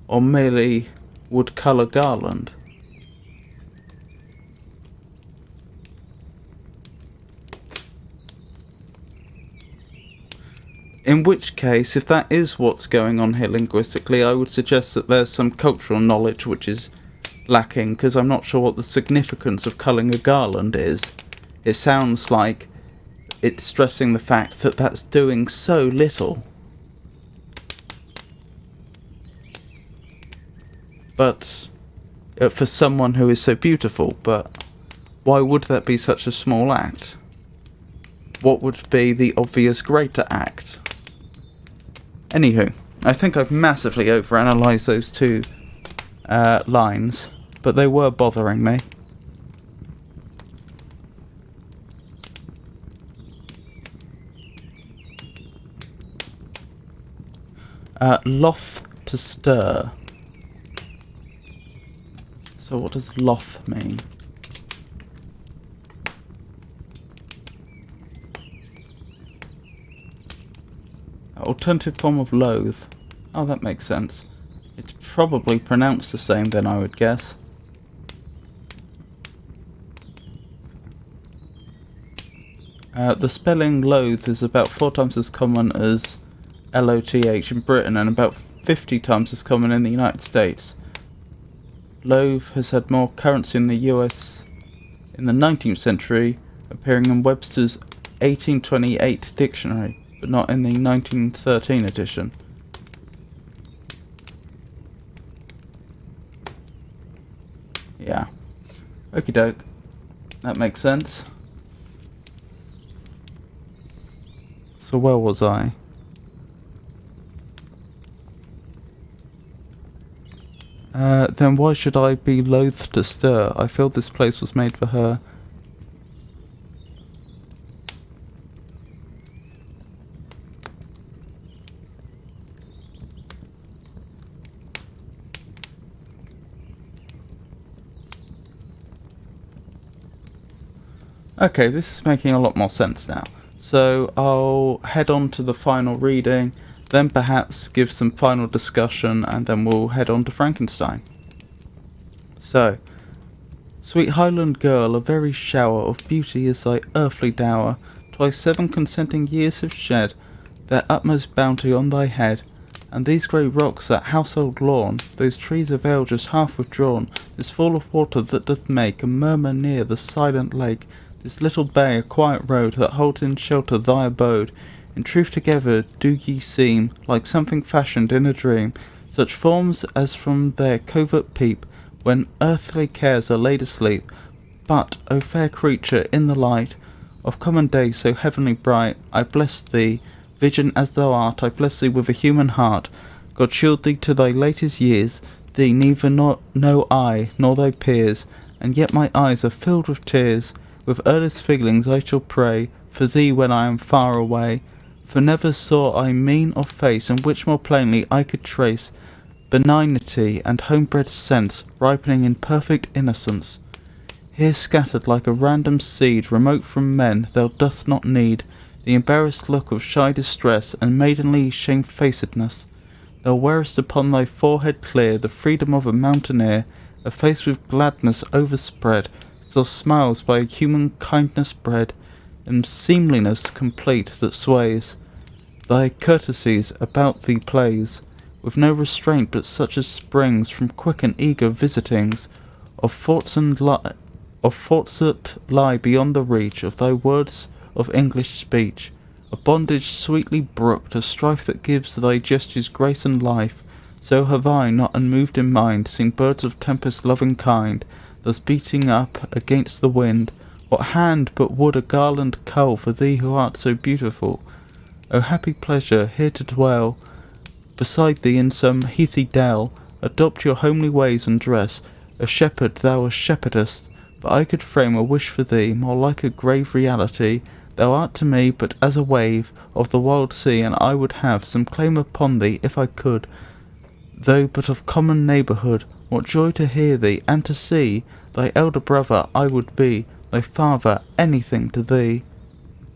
Or merely would cull a garland? In which case, if that is what's going on here linguistically, I would suggest that there's some cultural knowledge which is lacking, because I'm not sure what the significance of culling a garland is. It sounds like it's stressing the fact that that's doing so little. But for someone who is so beautiful, but why would that be such a small act? What would be the obvious greater act? Anywho, I think I've massively overanalyzed those two lines, but they were bothering me. Loth to stir. So what does loth mean? Alternative form of loathe. Oh, that makes sense. It's probably pronounced the same then, I would guess. The spelling loathe is about 4 times as common as LOTH in Britain and about 50 times as common in the United States. Loathe has had more currency in the US in the 19th century, appearing in Webster's 1828 dictionary, but not in the 1913 edition. Yeah. Okie doke. That makes sense. So where was I? Then why should I be loath to stir? I feel this place was made for her. Okay, this is making a lot more sense now. So I'll head on to the final reading, then perhaps give some final discussion, and then we'll head on to Frankenstein. So, sweet Highland girl, a very shower of beauty is thy earthly dower. Twice 7 consenting years have shed their utmost bounty on thy head. And these grey rocks, that household lawn, those trees of ale just half withdrawn, this fall of water that doth make a murmur near the silent lake, this little bay, a quiet road that holds in shelter thy abode. In truth together do ye seem like something fashioned in a dream, such forms as from their covert peep when earthly cares are laid asleep. But, O fair creature, in the light of common day so heavenly bright, I bless thee, vision as thou art, I bless thee with a human heart. God shield thee to thy latest years, thee neither know I nor thy peers, and yet my eyes are filled with tears. With earnest feelings I shall pray for thee when I am far away. For never saw I mien or face in which more plainly I could trace benignity and homebred sense ripening in perfect innocence. Here scattered like a random seed, remote from men, thou dost not need the embarrassed look of shy distress and maidenly shamefacedness. Thou wearest upon thy forehead clear the freedom of a mountaineer, a face with gladness overspread, still smiles by human kindness bred, and seemliness complete that sways. Thy courtesies about thee plays, with no restraint but such as springs from quick and eager visitings of thoughts that lie beyond the reach of thy words of English speech, a bondage sweetly brooked, a strife that gives thy gestures grace and life. So have I, not unmoved in mind, seen birds of tempest loving kind, thus beating up against the wind. What hand but would a garland cull for thee who art so beautiful? O happy pleasure, here to dwell beside thee in some heathy dell, adopt your homely ways and dress, a shepherd thou a shepherdess, but I could frame a wish for thee, more like a grave reality. Thou art to me but as a wave of the wild sea, and I would have some claim upon thee if I could, though but of common neighbourhood. What joy to hear thee, and to see thy elder brother I would be, thy father, anything to thee.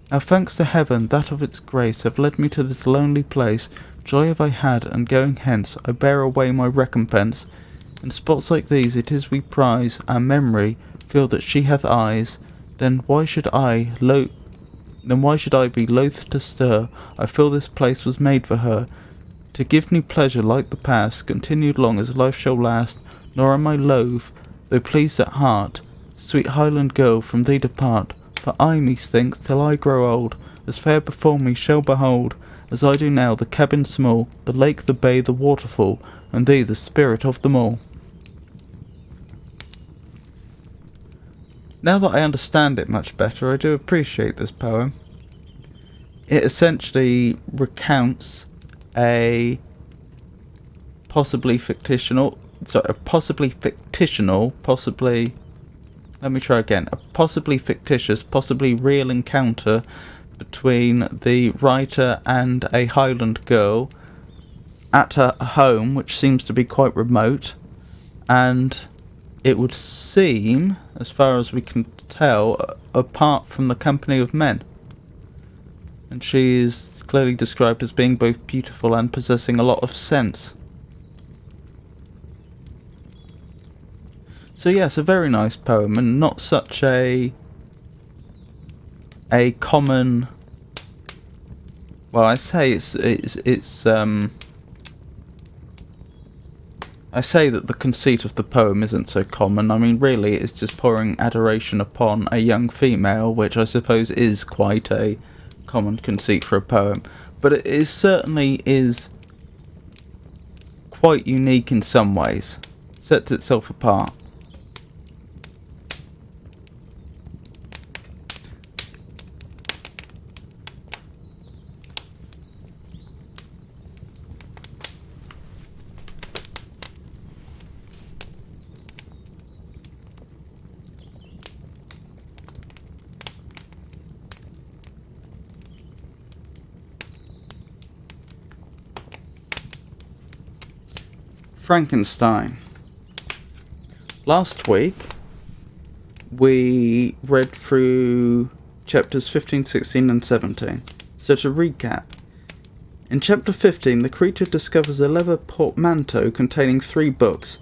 Now thanks to heaven, that of its grace have led me to this lonely place. Joy have I had, and going hence I bear away my recompense. In spots like these it is we prize our memory, feel that she hath eyes. Then why should I be loath to stir? I feel this place was made for her, to give me pleasure like the past, continued long as life shall last. Nor am I loath, though pleased at heart, sweet Highland girl, from thee depart. For I, methinks, till I grow old, as fair before me shall behold, as I do now, the cabin small, the lake, the bay, the waterfall, and thee, the spirit of them all. Now that I understand it much better, I do appreciate this poem. It essentially recounts a possibly fictional, a possibly fictitious, possibly real encounter between the writer and a Highland girl at a home which seems to be quite remote, and it would seem, as far as we can tell, apart from the company of men. And she is clearly described as being both beautiful and possessing a lot of sense. So yes, a very nice poem, and not such a common. Well, I say I say that the conceit of the poem isn't so common. I mean, really, it's just pouring adoration upon a young female, which I suppose is quite a common conceit for a poem. But it certainly is quite unique in some ways. Sets itself apart. Frankenstein. Last week we read through chapters 15, 16 and 17. So to recap, in chapter 15 the creature discovers a leather portmanteau containing 3 books,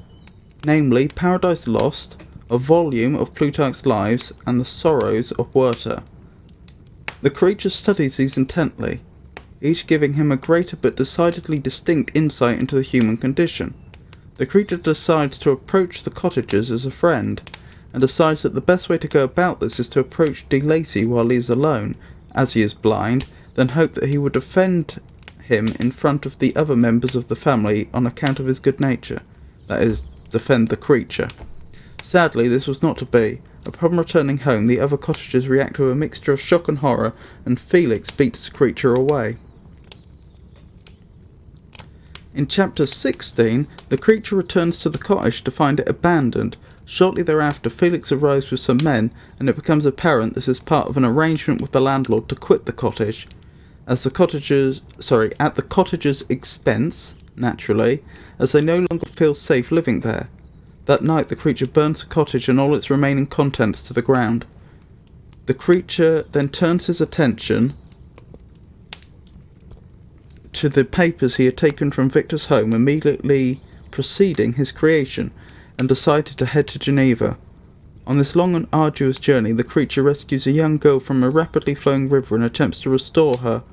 namely Paradise Lost, a volume of Plutarch's Lives, and the Sorrows of Werther. The creature studies these intently, each giving him a greater but decidedly distinct insight into the human condition. The creature decides to approach the cottagers as a friend, and decides that the best way to go about this is to approach De Lacy while he is alone, as he is blind, then hope that he would defend him in front of the other members of the family on account of his good nature, that is, defend the creature. Sadly, this was not to be. Upon returning home, the other cottagers react with a mixture of shock and horror, and Felix beats the creature away. In chapter 16, the creature returns to the cottage to find it abandoned. Shortly thereafter, Felix arrives with some men, and it becomes apparent this is part of an arrangement with the landlord to quit the cottage, at the cottagers' expense, naturally, as they no longer feel safe living there. That night, the creature burns the cottage and all its remaining contents to the ground. The creature then turns his attention to the papers he had taken from Victor's home immediately preceding his creation, and decided to head to Geneva. On this long and arduous journey, the creature rescues a young girl from a rapidly flowing river and attempts to restore her.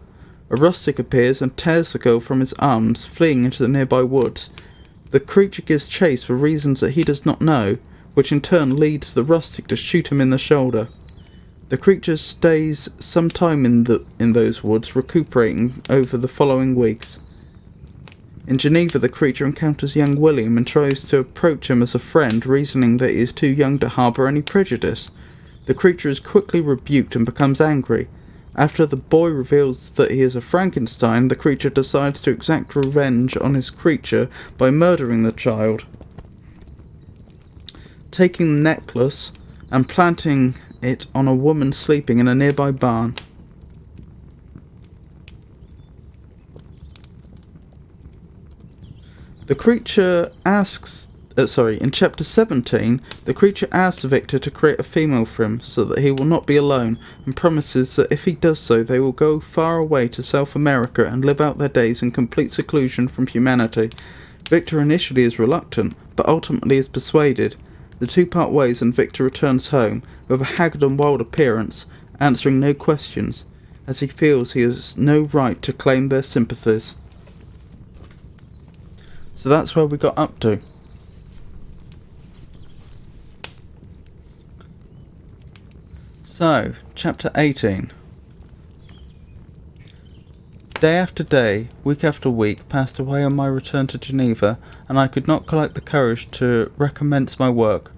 A rustic appears and tears the girl from his arms, fleeing into the nearby woods. The creature gives chase for reasons that he does not know, which in turn leads the rustic to shoot him in the shoulder. The creature stays some time in those woods, recuperating over the following weeks. In Geneva, the creature encounters young William and tries to approach him as a friend, reasoning that he is too young to harbour any prejudice. The creature is quickly rebuked and becomes angry. After the boy reveals that he is a Frankenstein, the creature decides to exact revenge on his creature by murdering the child, taking the necklace and planting it on a woman sleeping in a nearby barn. The creature asks... in chapter 17, the creature asks Victor to create a female for him so that he will not be alone, and promises that if he does so, they will go far away to South America and live out their days in complete seclusion from humanity. Victor initially is reluctant, but ultimately is persuaded. The two part ways and Victor returns home, with a haggard and wild appearance, answering no questions, as he feels he has no right to claim their sympathies. So that's where we got up to. So, chapter 18. Day after day, week after week, passed away on my return to Geneva, and I could not collect the courage to recommence my work.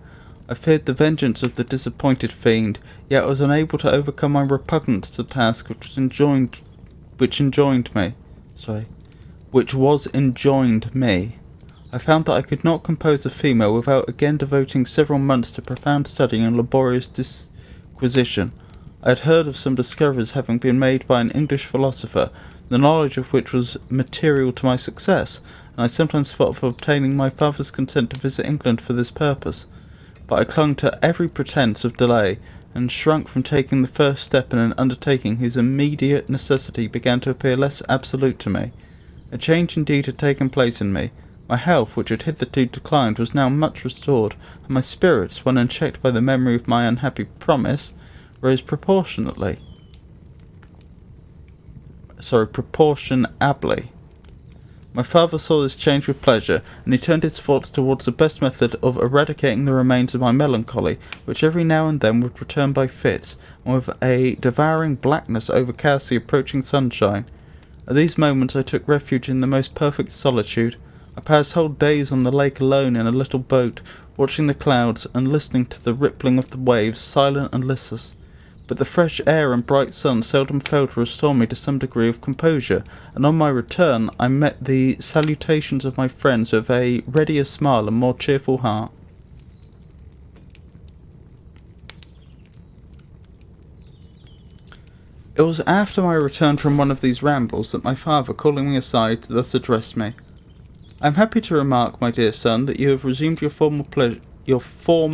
I feared the vengeance of the disappointed fiend, yet was unable to overcome my repugnance to the task which was enjoined me. I found that I could not compose a female without again devoting several months to profound study and laborious disquisition. I had heard of some discoveries having been made by an English philosopher, the knowledge of which was material to my success, and I sometimes thought of obtaining my father's consent to visit England for this purpose. But I clung to every pretence of delay, and shrunk from taking the first step in an undertaking whose immediate necessity began to appear less absolute to me. A change indeed had taken place in me. My health, which had hitherto declined, was now much restored, and my spirits, when unchecked by the memory of my unhappy promise, rose proportionably. My father saw this change with pleasure, and he turned his thoughts towards the best method of eradicating the remains of my melancholy, which every now and then would return by fits, and with a devouring blackness overcast the approaching sunshine. At these moments I took refuge in the most perfect solitude. I passed whole days on the lake alone in a little boat, watching the clouds and listening to the rippling of the waves, silent and listless. But the fresh air and bright sun seldom failed to restore me to some degree of composure, and on my return I met the salutations of my friends with a readier smile and more cheerful heart. It was after my return from one of these rambles that my father, calling me aside, thus addressed me. I am happy to remark, my dear son, that you have resumed your former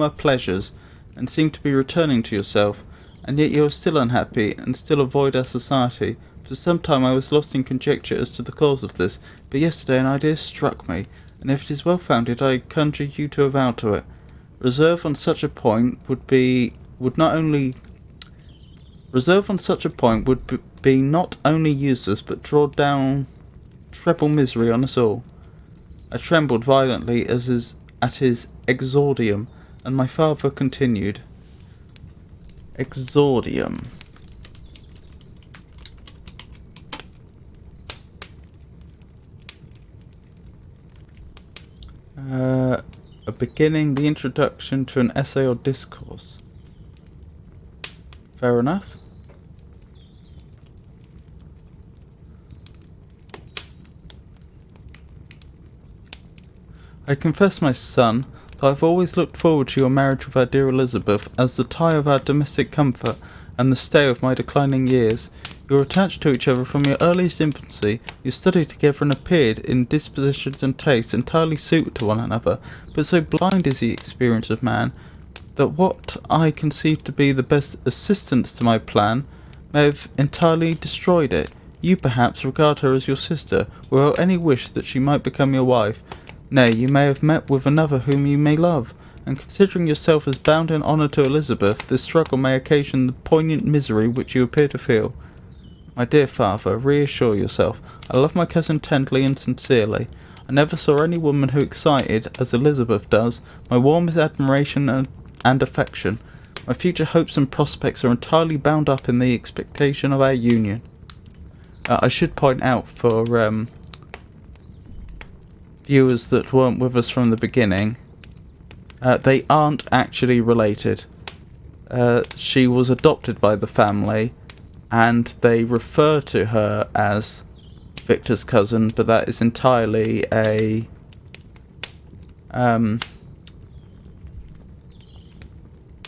pleasures, and seem to be returning to yourself, and yet you are still unhappy, and still avoid our society. For some time I was lost in conjecture as to the cause of this, but yesterday an idea struck me, and if it is well founded, I conjure you to avow to it. Reserve on such a point would be not only useless, but draw down treble misery on us all. I trembled violently at his exordium, and my father continued. Exordium. A beginning, the introduction to an essay or discourse. Fair enough. I confess, my son, that I have always looked forward to your marriage with our dear Elizabeth as the tie of our domestic comfort and the stay of my declining years. You were attached to each other from your earliest infancy. You studied together and appeared, in dispositions and tastes, entirely suited to one another. But so blind is the experience of man, that what I conceived to be the best assistance to my plan may have entirely destroyed it. You, perhaps, regard her as your sister, without any wish that she might become your wife. Nay, you may have met with another whom you may love, and considering yourself as bound in honour to Elizabeth, this struggle may occasion the poignant misery which you appear to feel. My dear father, reassure yourself. I love my cousin tenderly and sincerely. I never saw any woman who excited, as Elizabeth does, my warmest admiration and affection. My future hopes and prospects are entirely bound up in the expectation of our union. I should point out for viewers that weren't with us from the beginning, they aren't actually related. She was adopted by the family, and they refer to her as Victor's cousin, but that is entirely a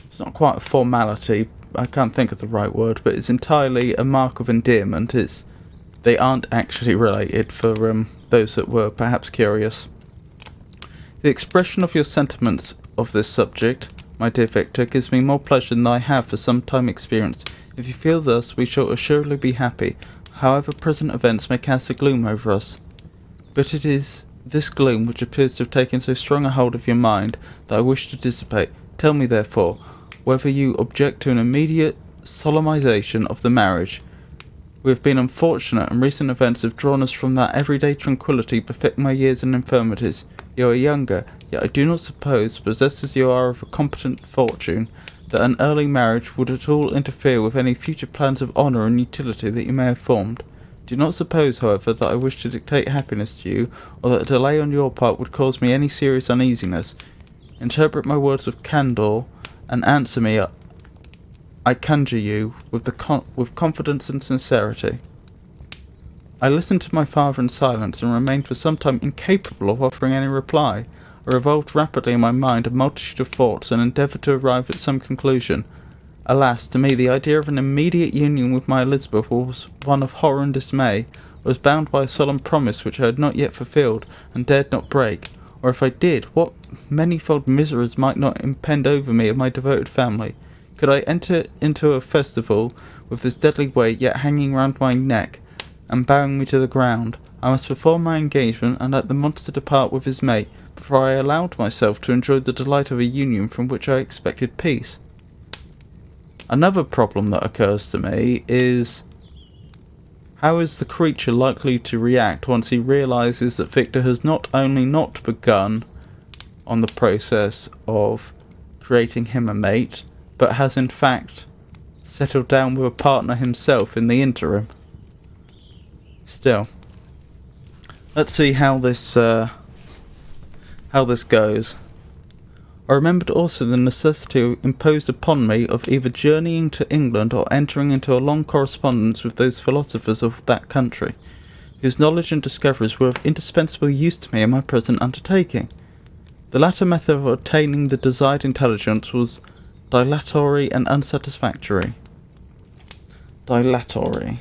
it's not quite a formality, I can't think of the right word, but it's entirely a mark of endearment. They aren't actually related, for those that were perhaps curious. The expression of your sentiments of this subject, my dear Victor, gives me more pleasure than I have for some time experienced. If you feel thus, we shall assuredly be happy, however present events may cast a gloom over us. But it is this gloom which appears to have taken so strong a hold of your mind that I wish to dissipate. Tell me, therefore, whether you object to an immediate solemnization of the marriage. We have been unfortunate, and recent events have drawn us from that everyday tranquillity befitting my years and infirmities. You are younger, yet I do not suppose, possessed as you are of a competent fortune, that an early marriage would at all interfere with any future plans of honour and utility that you may have formed. Do not suppose, however, that I wish to dictate happiness to you, or that a delay on your part would cause me any serious uneasiness. Interpret my words with candour, and answer me, I conjure you, with confidence and sincerity. I listened to my father in silence, and remained for some time incapable of offering any reply. I revolved rapidly in my mind a multitude of thoughts, and endeavoured to arrive at some conclusion. Alas, to me the idea of an immediate union with my Elizabeth was one of horror and dismay. I was bound by a solemn promise which I had not yet fulfilled, and dared not break. Or if I did, what manifold miseries might not impend over me and my devoted family? Could I enter into a festival with this deadly weight yet hanging round my neck, and bowing me to the ground? I must perform my engagement, and let the monster depart with his mate, before I allowed myself to enjoy the delight of a union from which I expected peace. Another problem that occurs to me is, how is the creature likely to react once he realises that Victor has not only not begun on the process of creating him a mate, but has in fact settled down with a partner himself in the interim? Still, let's see how this goes. I remembered also the necessity imposed upon me of either journeying to England or entering into a long correspondence with those philosophers of that country, whose knowledge and discoveries were of indispensable use to me in my present undertaking. The latter method of obtaining the desired intelligence was dilatory and unsatisfactory. Dilatory.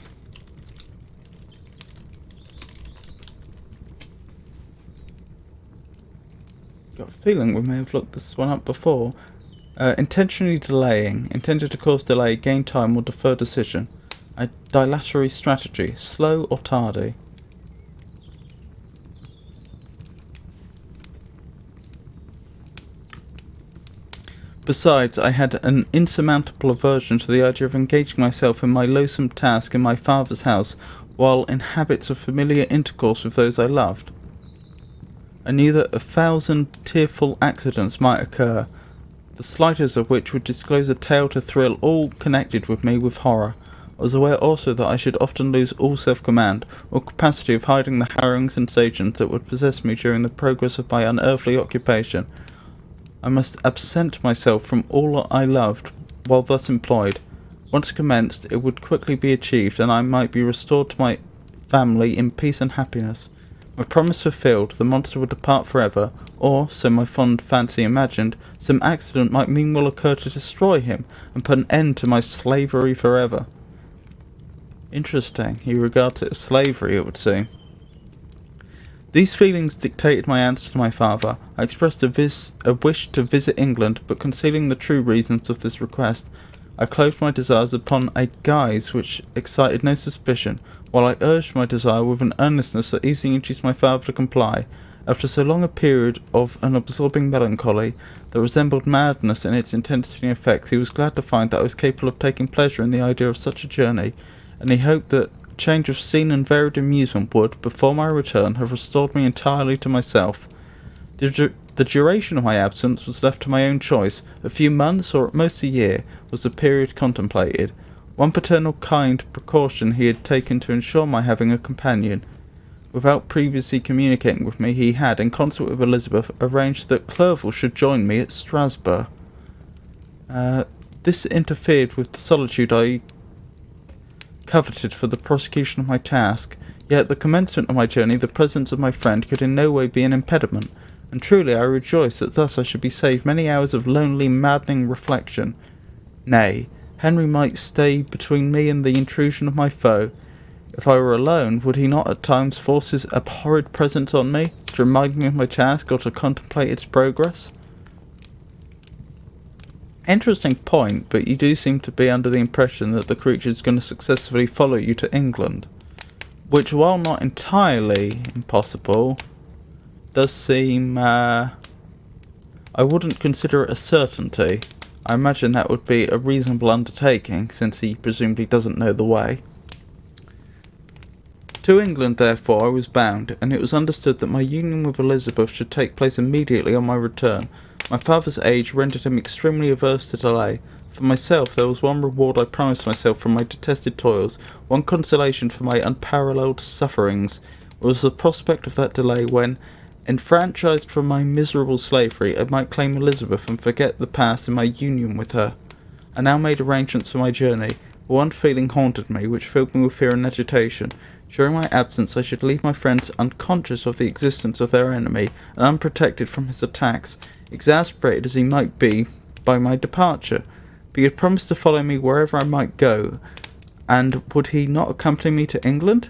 Got a feeling we may have looked this one up before. Intentionally delaying. Intended to cause delay, gain time, or defer decision. A dilatory strategy. Slow or tardy. Besides, I had an insurmountable aversion to the idea of engaging myself in my loathsome task in my father's house, while in habits of familiar intercourse with those I loved. I knew that 1,000 tearful accidents might occur, the slightest of which would disclose a tale to thrill all connected with me with horror. I was aware also that I should often lose all self-command, or capacity of hiding the harrowing sensations that would possess me during the progress of my unearthly occupation. I must absent myself from all I loved while thus employed. Once commenced, it would quickly be achieved, and I might be restored to my family in peace and happiness. My promise fulfilled, the monster would depart forever, or, so my fond fancy imagined, some accident might meanwhile occur to destroy him, and put an end to my slavery forever. Interesting. He regards it as slavery, it would seem. These feelings dictated my answer to my father. I expressed a wish to visit England, but concealing the true reasons of this request, I clothed my desires upon a guise which excited no suspicion, while I urged my desire with an earnestness that easily induced my father to comply. After so long a period of an absorbing melancholy that resembled madness in its intensity and effects, he was glad to find that I was capable of taking pleasure in the idea of such a journey, and he hoped that change of scene and varied amusement would, before my return, have restored me entirely to myself. The duration of my absence was left to my own choice. A few months, or at most a year, was the period contemplated. One paternal kind precaution he had taken to ensure my having a companion. Without previously communicating with me, he had, in concert with Elizabeth, arranged that Clerval should join me at Strasbourg. This interfered with the solitude I coveted for the prosecution of my task, yet at the commencement of my journey the presence of my friend could in no way be an impediment, and truly I rejoiced that thus I should be saved many hours of lonely, maddening reflection. Nay, Henry might stay between me and the intrusion of my foe. If I were alone, would he not at times force his abhorred presence on me, to remind me of my task or to contemplate its progress? Interesting point, but you do seem to be under the impression that the creature is going to successfully follow you to England, which, while not entirely impossible, does seem, I wouldn't consider it a certainty. I imagine that would be a reasonable undertaking, since he presumably doesn't know the way. To England, therefore, I was bound, and it was understood that my union with Elizabeth should take place immediately on my return. My father's age rendered him extremely averse to delay. For myself, there was one reward I promised myself from my detested toils, one consolation for my unparalleled sufferings, was the prospect of that delay when, enfranchised from my miserable slavery, I might claim Elizabeth and forget the past in my union with her. I now made arrangements for my journey, but one feeling haunted me, which filled me with fear and agitation. During my absence I should leave my friends unconscious of the existence of their enemy, and unprotected from his attacks, exasperated as he might be by my departure. But he had promised to follow me wherever I might go, and would he not accompany me to England?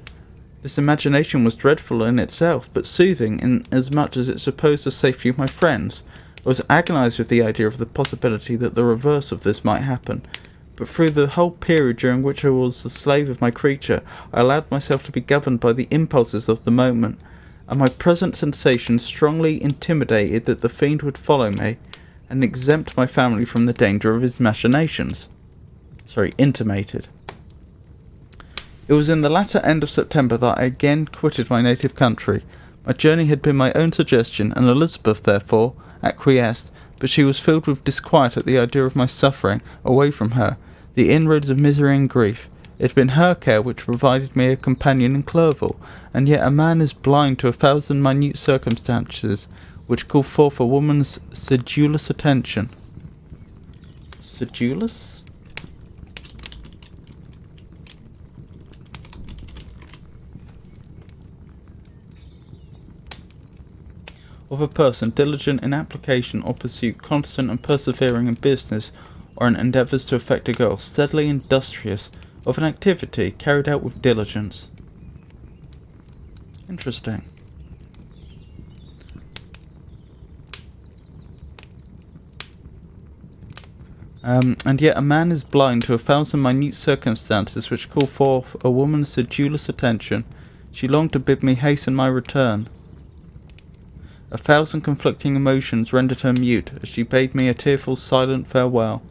This imagination was dreadful in itself, but soothing inasmuch as it supposed the safety of my friends. I was agonized with the idea of the possibility that the reverse of this might happen. But through the whole period during which I was the slave of my creature, I allowed myself to be governed by the impulses of the moment, and my present sensations strongly intimidated that the fiend would follow me, and exempt my family from the danger of his machinations. Intimated. It was in the latter end of September that I again quitted my native country. My journey had been my own suggestion, and Elizabeth, therefore, acquiesced, but she was filled with disquiet at the idea of my suffering away from her, the inroads of misery and grief. It had been her care which provided me a companion in Clerval, and yet a man is blind to 1,000 minute circumstances which call forth a woman's sedulous attention. Sedulous? Of a person diligent in application or pursuit, constant and persevering in business or in endeavours to effect a goal, steadily industrious, of an activity carried out with diligence. Interesting. And yet a man is blind to 1,000 minute circumstances which call forth a woman's sedulous attention. She longed to bid me hasten my return. 1,000 conflicting emotions rendered her mute, as she bade me a tearful, silent farewell.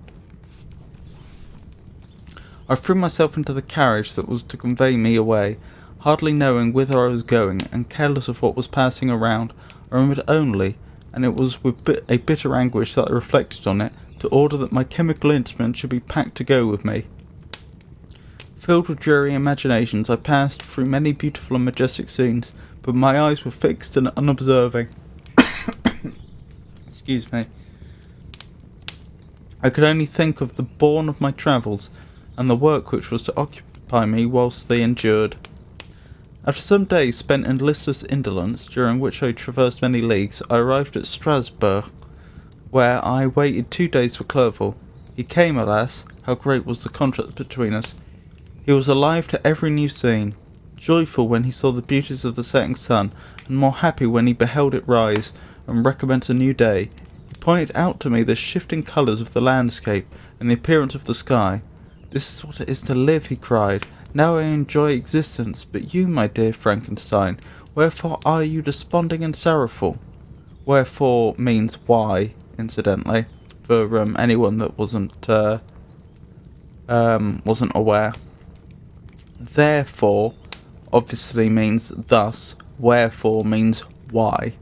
I threw myself into the carriage that was to convey me away, hardly knowing whither I was going, and careless of what was passing around. I remembered only, and it was with a bitter anguish that I reflected on it, to order that my chemical instruments should be packed to go with me. Filled with dreary imaginations, I passed through many beautiful and majestic scenes, but my eyes were fixed and unobserving. Excuse me. I could only think of the bourne of my travels, and the work which was to occupy me whilst they endured. After some days spent in listless indolence, during which I traversed many leagues, I arrived at Strasbourg, where I waited 2 days for Clerval. He came, alas, how great was the contrast between us! He was alive to every new scene, joyful when he saw the beauties of the setting sun, and more happy when he beheld it rise and recommence a new day. He pointed out to me the shifting colours of the landscape and the appearance of the sky. "This is what it is to live," he cried. "Now I enjoy existence, but you, my dear Frankenstein, wherefore are you desponding and sorrowful?" Wherefore means why, incidentally, for anyone that wasn't aware. Therefore obviously means thus, wherefore means why.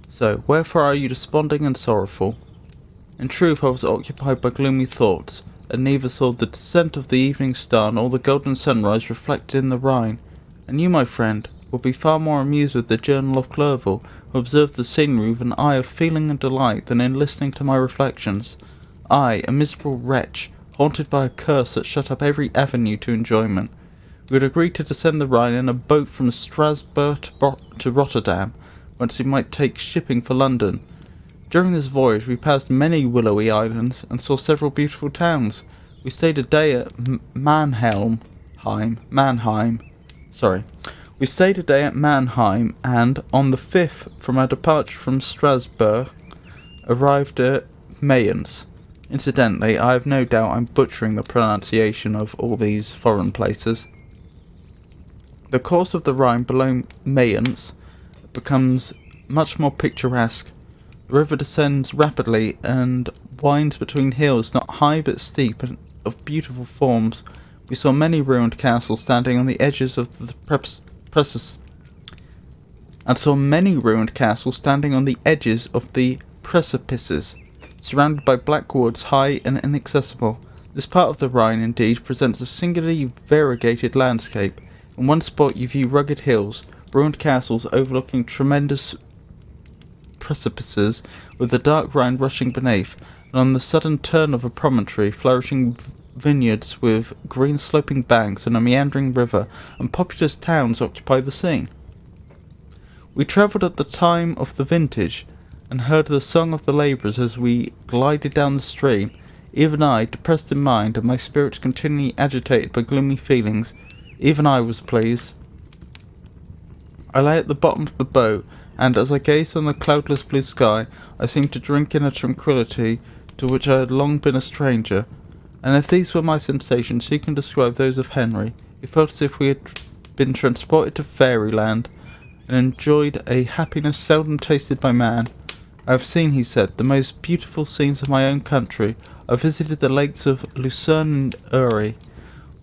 So, wherefore are you desponding and sorrowful? In truth, I was occupied by gloomy thoughts, and neither saw the descent of the evening star nor the golden sunrise reflected in the Rhine. And you, my friend, will be far more amused with the Journal of Clerval, who observed the scenery with an eye of feeling and delight, than in listening to my reflections. I, a miserable wretch, haunted by a curse that shut up every avenue to enjoyment. We had agreed to descend the Rhine in a boat from Strasbourg to Rotterdam, whence we might take shipping for London. During this voyage we passed many willowy islands, and saw several beautiful towns. We stayed a day at Mannheim, We stayed a day at Mannheim, and on the 5th, from our departure from Strasbourg, arrived at Mayence. Incidentally, I have no doubt I'm butchering the pronunciation of all these foreign places. The course of the Rhine below Mayence becomes much more picturesque. The river descends rapidly and winds between hills not high but steep and of beautiful forms. We saw many ruined castles standing on the edges of the precipices, surrounded by black woods high and inaccessible. This part of the Rhine, indeed, presents a singularly variegated landscape. In one spot you view rugged hills, ruined castles overlooking tremendous precipices, with the dark Rhine rushing beneath, and on the sudden turn of a promontory, flourishing vineyards with green sloping banks and a meandering river, and populous towns occupy the scene. We travelled at the time of the vintage, and heard the song of the labourers as we glided down the stream. Even I, depressed in mind, and my spirits continually agitated by gloomy feelings, even I was pleased. I lay at the bottom of the boat, and as I gazed on the cloudless blue sky, I seemed to drink in a tranquillity to which I had long been a stranger. And if these were my sensations, who can describe those of Henry? He felt as if we had been transported to fairyland, and enjoyed a happiness seldom tasted by man. I have seen, he said, the most beautiful scenes of my own country. I visited the lakes of Lucerne and Uri,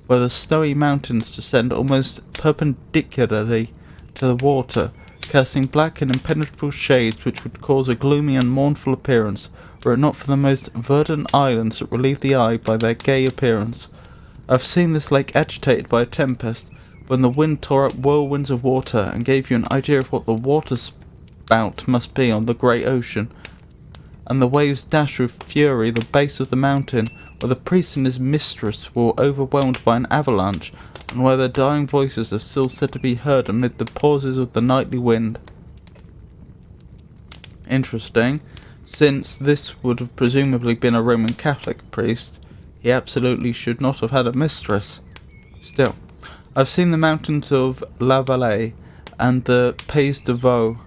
where the snowy mountains descend almost perpendicularly to the water, casting black and impenetrable shades which would cause a gloomy and mournful appearance, were it not for the most verdant islands that relieve the eye by their gay appearance. I have seen this lake agitated by a tempest, when the wind tore up whirlwinds of water, and gave you an idea of what the water spout must be on the great ocean, and the waves dashed with fury the base of the mountain, where the priest and his mistress were overwhelmed by an avalanche, and where their dying voices are still said to be heard amid the pauses of the nightly wind. Interesting, since this would have presumably been a Roman Catholic priest. He absolutely should not have had a mistress. Still, I've seen the mountains of La Valais and the Pays de Vaud.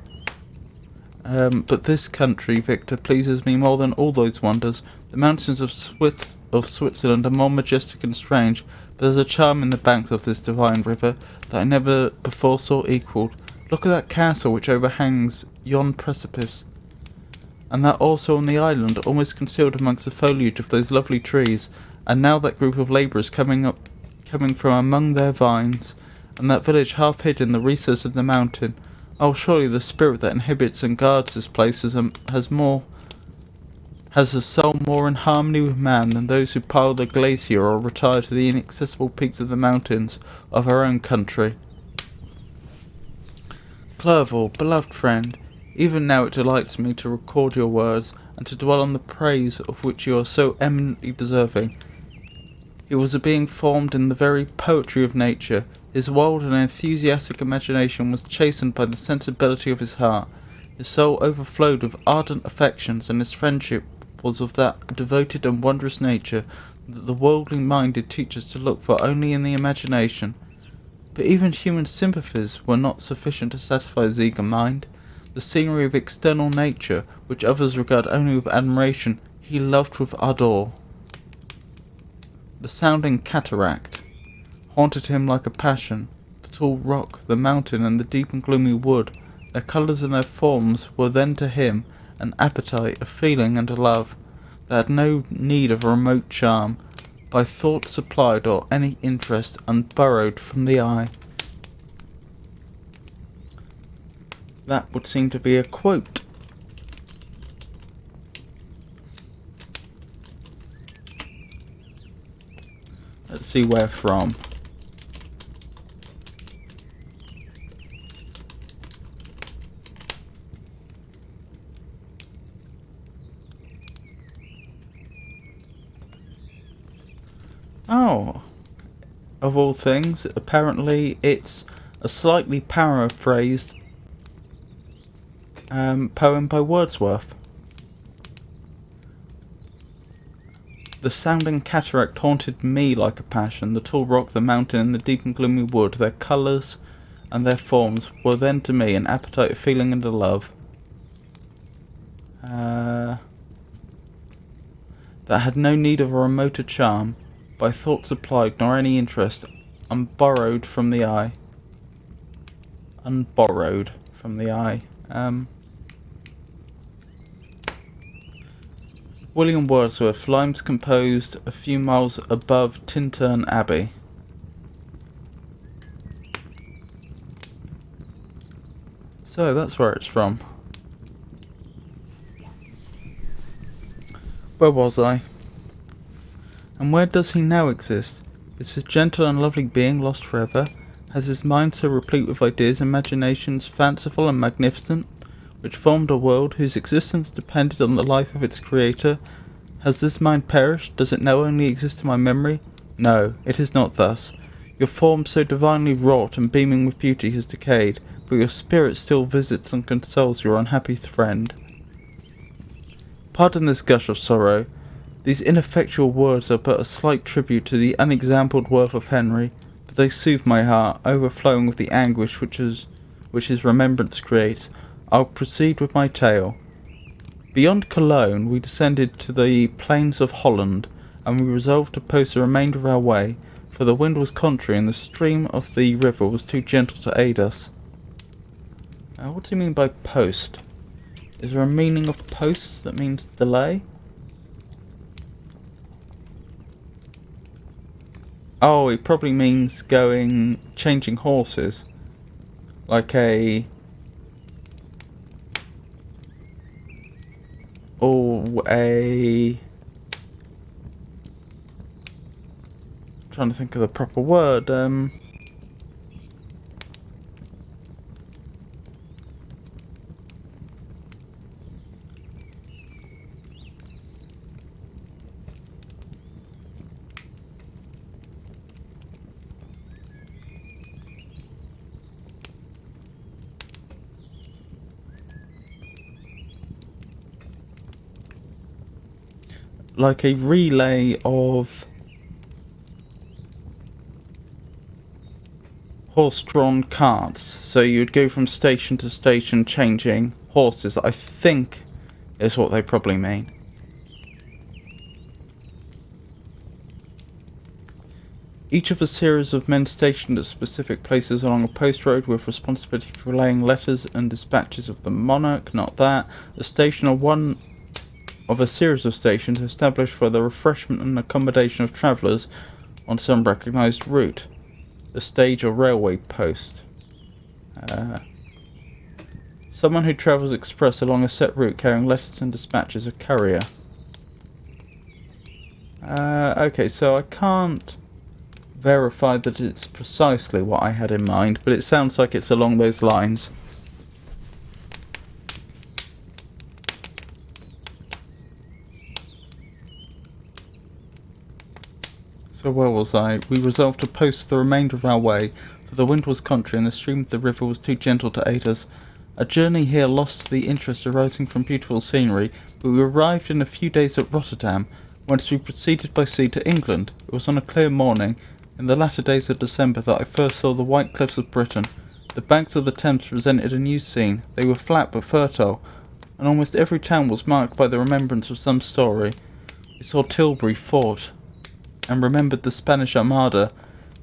But this country, Victor, pleases me more than all those wonders. The mountains of Switzerland are more majestic and strange, but there's a charm in the banks of this divine river that I never before saw equalled. Look at that castle which overhangs yon precipice, and that also on the island, almost concealed amongst the foliage of those lovely trees, and now that group of labourers coming from among their vines, and that village half hid in the recess of the mountain. Oh, surely the spirit that inhabits and guards this place has a soul more in harmony with man than those who pile the glacier or retire to the inaccessible peaks of the mountains of our own country. Clerval, beloved friend, even now it delights me to record your words, and to dwell on the praise of which you are so eminently deserving. He was a being formed in the very poetry of nature. His wild and enthusiastic imagination was chastened by the sensibility of his heart. His soul overflowed with ardent affections, and his friendship was of that devoted and wondrous nature that the worldly minded teach us to look for only in the imagination. But even human sympathies were not sufficient to satisfy his eager mind. The scenery of external nature, which others regard only with admiration, he loved with ardour. The sounding cataract haunted him like a passion. The tall rock, the mountain, and the deep and gloomy wood, their colours and their forms were then to him an appetite, a feeling, and a love, that had no need of a remote charm, by thought supplied, or any interest unburrowed from the eye. That would seem to be a quote. Let's see where from. Oh, of all things, apparently it's a slightly paraphrased poem by Wordsworth. The sounding cataract haunted me like a passion. The tall rock, the mountain, and the deep and gloomy wood, their colours and their forms were then to me an appetite, a feeling, and a love. That had no need of a remoter charm, by thought supplied, nor any interest, unborrowed from the eye. Unborrowed from the eye. William Wordsworth, Limes composed a few miles above Tintern Abbey. So that's where it's from. Where was I? And where does he now exist? Is his gentle and lovely being lost forever? Has his mind so replete with ideas, imaginations fanciful and magnificent, which formed a world whose existence depended on the life of its creator? Has this mind perished? Does it now only exist in my memory? No, it is not thus. Your form so divinely wrought and beaming with beauty has decayed, but your spirit still visits and consoles your unhappy friend. Pardon this gush of sorrow. These ineffectual words are but a slight tribute to the unexampled worth of Henry, but they soothe my heart, overflowing with the anguish which his remembrance creates. I'll proceed with my tale. Beyond Cologne we descended to the plains of Holland, and we resolved to post the remainder of our way, for the wind was contrary and the stream of the river was too gentle to aid us. What do you mean by post? Is there a meaning of post that means delay? Oh, it probably means changing horses. Like a... trying to think of the proper word, like a relay of horse-drawn carts. So you'd go from station to station changing horses, I think is what they probably mean. Each of a series of men stationed at specific places along a post road with responsibility for relaying letters and dispatches of the monarch, not that. A station or one of a series of stations established for the refreshment and accommodation of travellers on some recognised route. The stage or railway post. Someone who travels express along a set route carrying letters and dispatches, a courier. Okay, so I can't verify that it's precisely what I had in mind, but it sounds like it's along those lines. So where was I? We resolved to post the remainder of our way, for the wind was contrary and the stream of the river was too gentle to aid us. Our journey here lost the interest arising from beautiful scenery, but we arrived in a few days at Rotterdam, whence we proceeded by sea to England. It was on a clear morning, in the latter days of December, that I first saw the white cliffs of Britain. The banks of the Thames presented a new scene. They were flat but fertile, and almost every town was marked by the remembrance of some story. We saw Tilbury Fort, and remembered the Spanish Armada,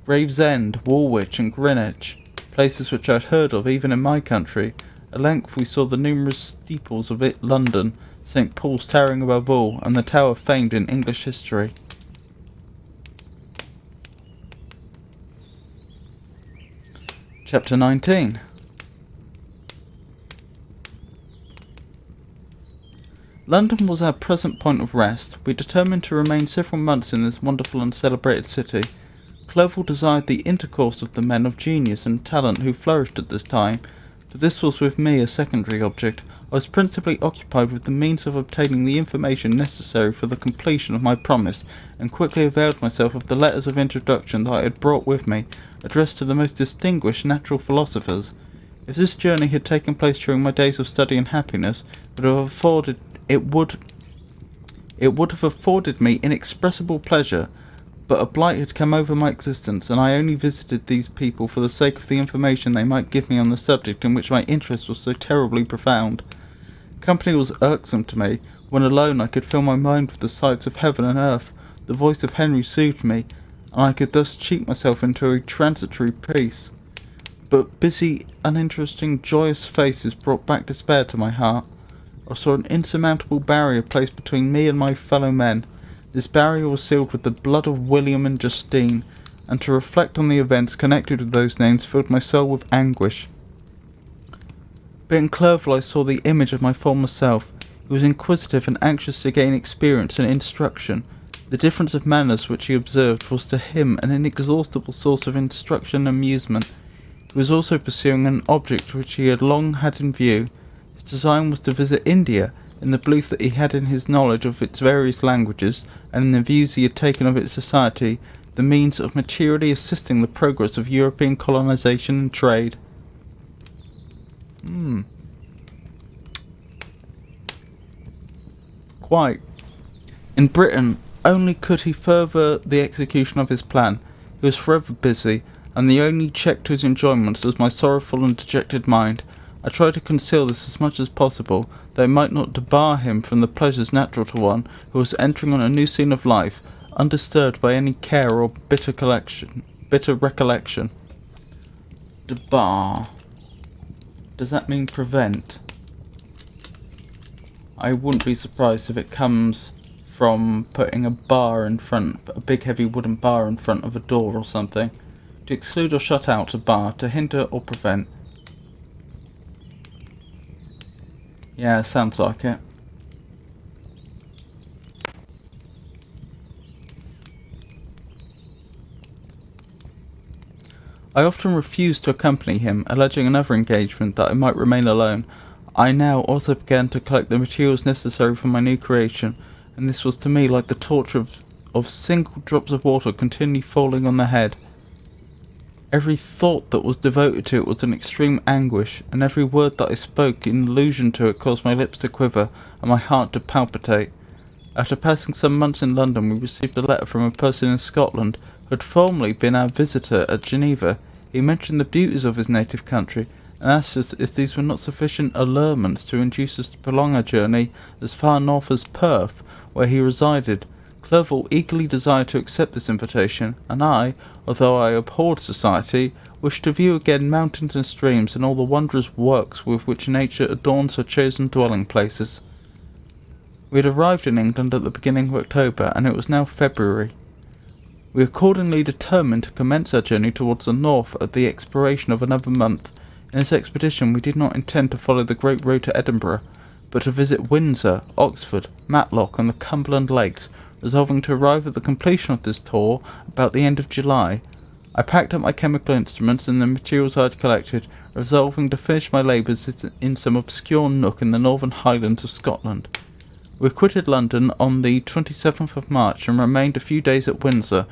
Gravesend, Woolwich, and Greenwich, places which I had heard of even in my country. At length we saw the numerous steeples of London, St. Paul's towering above all, and the tower famed in English history. Chapter 19. London was our present point of rest. We determined to remain several months in this wonderful and celebrated city. Clerval desired the intercourse of the men of genius and talent who flourished at this time, for this was with me a secondary object. I was principally occupied with the means of obtaining the information necessary for the completion of my promise, and quickly availed myself of the letters of introduction that I had brought with me, addressed to the most distinguished natural philosophers. If this journey had taken place during my days of study and happiness, it would have afforded me inexpressible pleasure, but a blight had come over my existence, and I only visited these people for the sake of the information they might give me on the subject in which my interest was so terribly profound. Company was irksome to me. When alone I could fill my mind with the sights of heaven and earth. The voice of Henry soothed me, and I could thus cheat myself into a transitory peace. But busy, uninteresting, joyous faces brought back despair to my heart. I saw an insurmountable barrier placed between me and my fellow men. This barrier was sealed with the blood of William and Justine, and to reflect on the events connected with those names filled my soul with anguish. But in Clerval I saw the image of my former self. He was inquisitive and anxious to gain experience and instruction. The difference of manners which he observed was to him an inexhaustible source of instruction and amusement. He was also pursuing an object which he had long had in view. His design was to visit India, in the belief that he had in his knowledge of its various languages, and in the views he had taken of its society, the means of materially assisting the progress of European colonization and trade. Quite. In Britain, only could he further the execution of his plan. He was forever busy, and the only check to his enjoyments was my sorrowful and dejected mind. I tried to conceal this as much as possible, that it might not debar him from the pleasures natural to one who was entering on a new scene of life, undisturbed by any care or bitter recollection. Debar. Does that mean prevent? I wouldn't be surprised if it comes from putting a big heavy wooden bar in front of a door or something. To exclude or shut out, to bar, to hinder or prevent. Yeah, sounds like it. I often refused to accompany him, alleging another engagement that I might remain alone. I now also began to collect the materials necessary for my new creation, and this was to me like the torture of single drops of water continually falling on the head. Every thought that was devoted to it was an extreme anguish, and every word that I spoke in allusion to it caused my lips to quiver and my heart to palpitate. After passing some months in London, we received a letter from a person in Scotland who had formerly been our visitor at Geneva. He mentioned the beauties of his native country, and asked us if these were not sufficient allurements to induce us to prolong our journey as far north as Perth, where he resided. Clerval eagerly desired to accept this invitation, and I, although I abhorred society, wished to view again mountains and streams and all the wondrous works with which nature adorns her chosen dwelling places. We had arrived in England at the beginning of October, and it was now February. We accordingly determined to commence our journey towards the north at the expiration of another month. In this expedition we did not intend to follow the great road to Edinburgh, but to visit Windsor, Oxford, Matlock, and the Cumberland Lakes, resolving to arrive at the completion of this tour about the end of July. I packed up my chemical instruments and the materials I had collected, resolving to finish my labours in some obscure nook in the northern highlands of Scotland. We quitted London on the 27th of March and remained a few days at Windsor,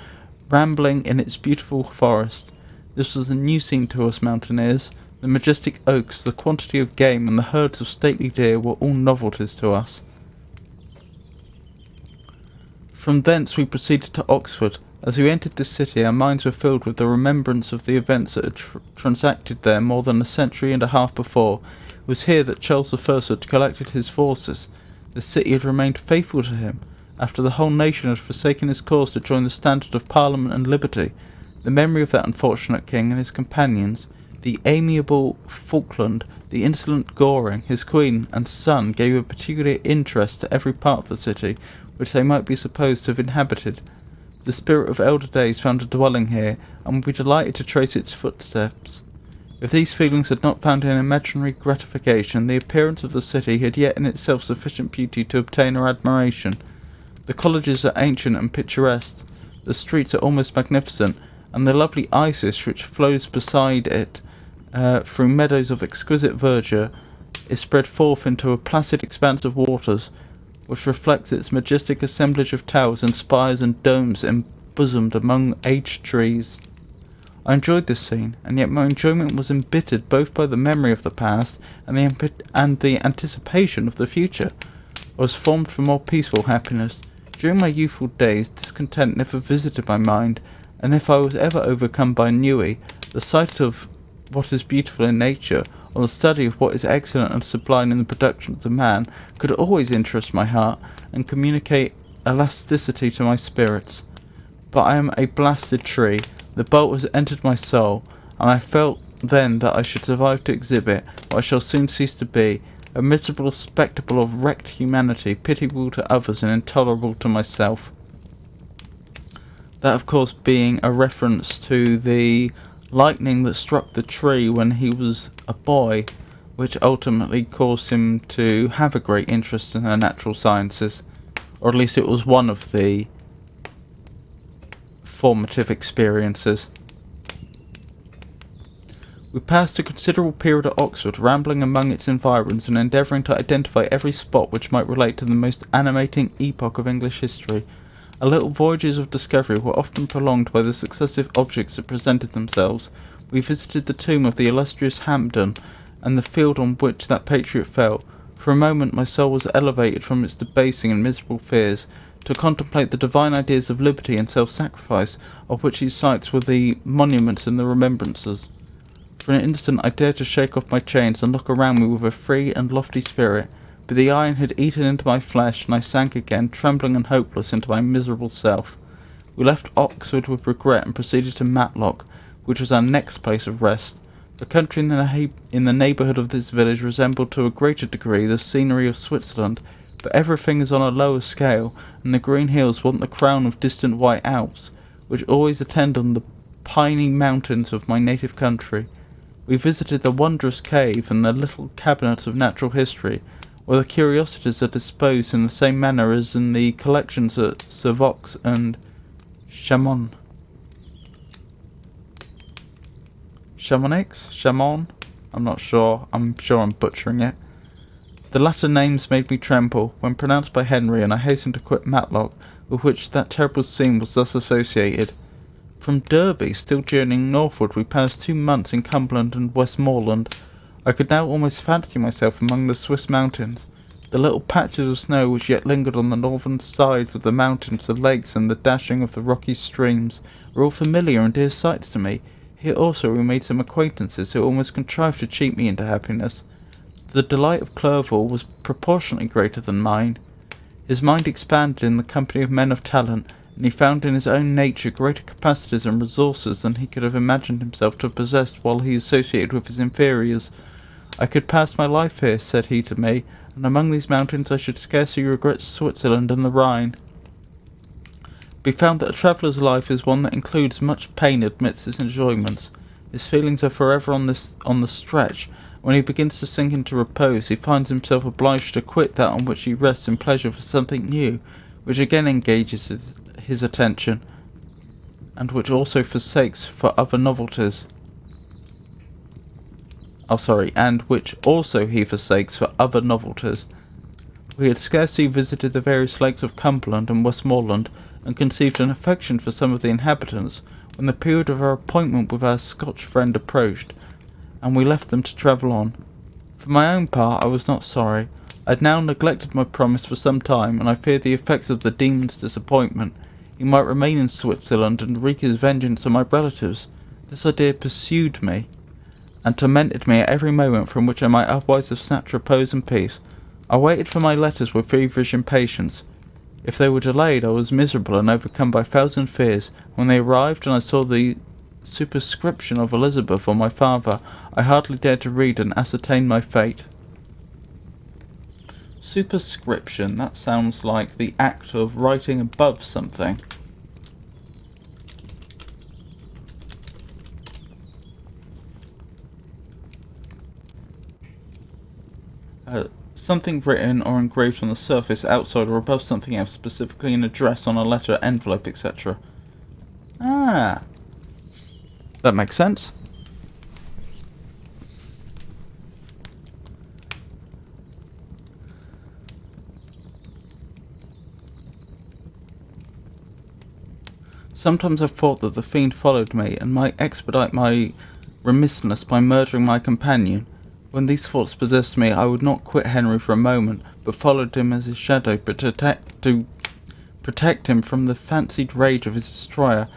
rambling in its beautiful forest. This was a new scene to us mountaineers. The majestic oaks, the quantity of game, and the herds of stately deer were all novelties to us. From thence we proceeded to Oxford. As we entered this city, our minds were filled with the remembrance of the events that had transacted there more than a century and a half before. It was here that Charles I had collected his forces. The city had remained faithful to him, after the whole nation had forsaken his cause to join the standard of Parliament and liberty. The memory of that unfortunate king and his companions, the amiable Falkland, the insolent Goring, his queen and son, gave a peculiar interest to every part of the city which they might be supposed to have inhabited. The spirit of elder days found a dwelling here, and would be delighted to trace its footsteps. If these feelings had not found an imaginary gratification, the appearance of the city had yet in itself sufficient beauty to obtain our admiration. The colleges are ancient and picturesque, the streets are almost magnificent, and the lovely Isis which flows beside it, through meadows of exquisite verdure, is spread forth into a placid expanse of waters, which reflects its majestic assemblage of towers and spires and domes embosomed among aged trees. I enjoyed this scene, and yet my enjoyment was embittered both by the memory of the past and the anticipation of the future. I was formed for more peaceful happiness. During my youthful days, discontent never visited my mind, and if I was ever overcome by ennui, the sight of what is beautiful in nature, or the study of what is excellent and sublime in the productions of man, could always interest my heart and communicate elasticity to my spirits. But I am a blasted tree. The bolt has entered my soul, and I felt then that I should survive to exhibit what I shall soon cease to be, a miserable spectacle of wrecked humanity, pitiable to others and intolerable to myself. That, of course, being a reference to the lightning that struck the tree when he was a boy, which ultimately caused him to have a great interest in the natural sciences, or at least it was one of the formative experiences. We passed a considerable period at Oxford, rambling among its environs and endeavouring to identify every spot which might relate to the most animating epoch of English history. Our little voyages of discovery were often prolonged by the successive objects that presented themselves. We visited the tomb of the illustrious Hampden, and the field on which that patriot fell. For a moment my soul was elevated from its debasing and miserable fears, to contemplate the divine ideas of liberty and self-sacrifice, of which these sites were the monuments and the remembrances. For an instant I dared to shake off my chains and look around me with a free and lofty spirit, but the iron had eaten into my flesh, and I sank again, trembling and hopeless, into my miserable self. We left Oxford with regret and proceeded to Matlock, which was our next place of rest. The country in the neighbourhood of this village resembled to a greater degree the scenery of Switzerland, but everything is on a lower scale, and the green hills want the crown of distant white Alps, which always attend on the piney mountains of my native country. We visited the wondrous cave and the little cabinets of natural history, where the curiosities are disposed in the same manner as in the collections at Servox and Chamonix. Chamon? I'm not sure. I'm sure I'm butchering it. The latter names made me tremble when pronounced by Henry, and I hastened to quit Matlock, with which that terrible scene was thus associated. From Derby, still journeying northward, we passed 2 months in Cumberland and Westmoreland. I could now almost fancy myself among the Swiss mountains. The little patches of snow which yet lingered on the northern sides of the mountains, the lakes, and the dashing of the rocky streams, were all familiar and dear sights to me. Here also we made some acquaintances who almost contrived to cheat me into happiness. The delight of Clerval was proportionately greater than mine. His mind expanded in the company of men of talent, and he found in his own nature greater capacities and resources than he could have imagined himself to have possessed while he associated with his inferiors. I could pass my life here, said he to me, and among these mountains I should scarcely regret Switzerland and the Rhine. We found that a traveller's life is one that includes much pain amidst its enjoyments. His feelings are forever on the stretch. When he begins to sink into repose, he finds himself obliged to quit that on which he rests in pleasure for something new, which again engages his attention, and which also forsakes for other novelties. And which also he forsakes for other novelties. We had scarcely visited the various lakes of Cumberland and Westmoreland, and conceived an affection for some of the inhabitants, when the period of our appointment with our Scotch friend approached, and we left them to travel on. For my own part, I was not sorry. I had now neglected my promise for some time, and I feared the effects of the demon's disappointment. He might remain in Switzerland and wreak his vengeance on my relatives. This idea pursued me, and tormented me at every moment from which I might otherwise have snatched repose and peace. I waited for my letters with feverish impatience. If they were delayed, I was miserable and overcome by 1,000 fears. When they arrived and I saw the superscription of Elizabeth or my father, I hardly dared to read and ascertain my fate. Superscription, that sounds like the act of writing above something. Something written or engraved on the surface, outside or above something else, specifically an address on a letter, envelope, etc. Ah, that makes sense. Sometimes I've thought that the fiend followed me and might expedite my remissness by murdering my companion. When these thoughts possessed me, I would not quit Henry for a moment, but followed him as his shadow to protect him from the fancied rage of his destroyer.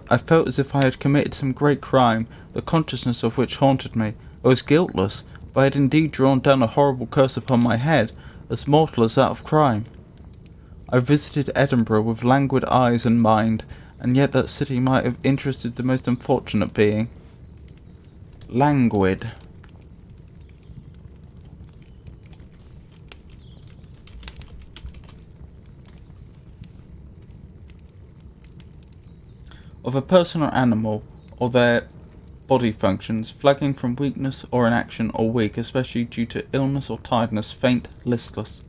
I felt as if I had committed some great crime, the consciousness of which haunted me. I was guiltless, but I had indeed drawn down a horrible curse upon my head, as mortal as that of crime. I visited Edinburgh with languid eyes and mind, and yet that city might have interested the most unfortunate being. Languid. Of a person or animal, or their body functions, flagging from weakness or inaction, or weak, especially due to illness or tiredness, faint, listless.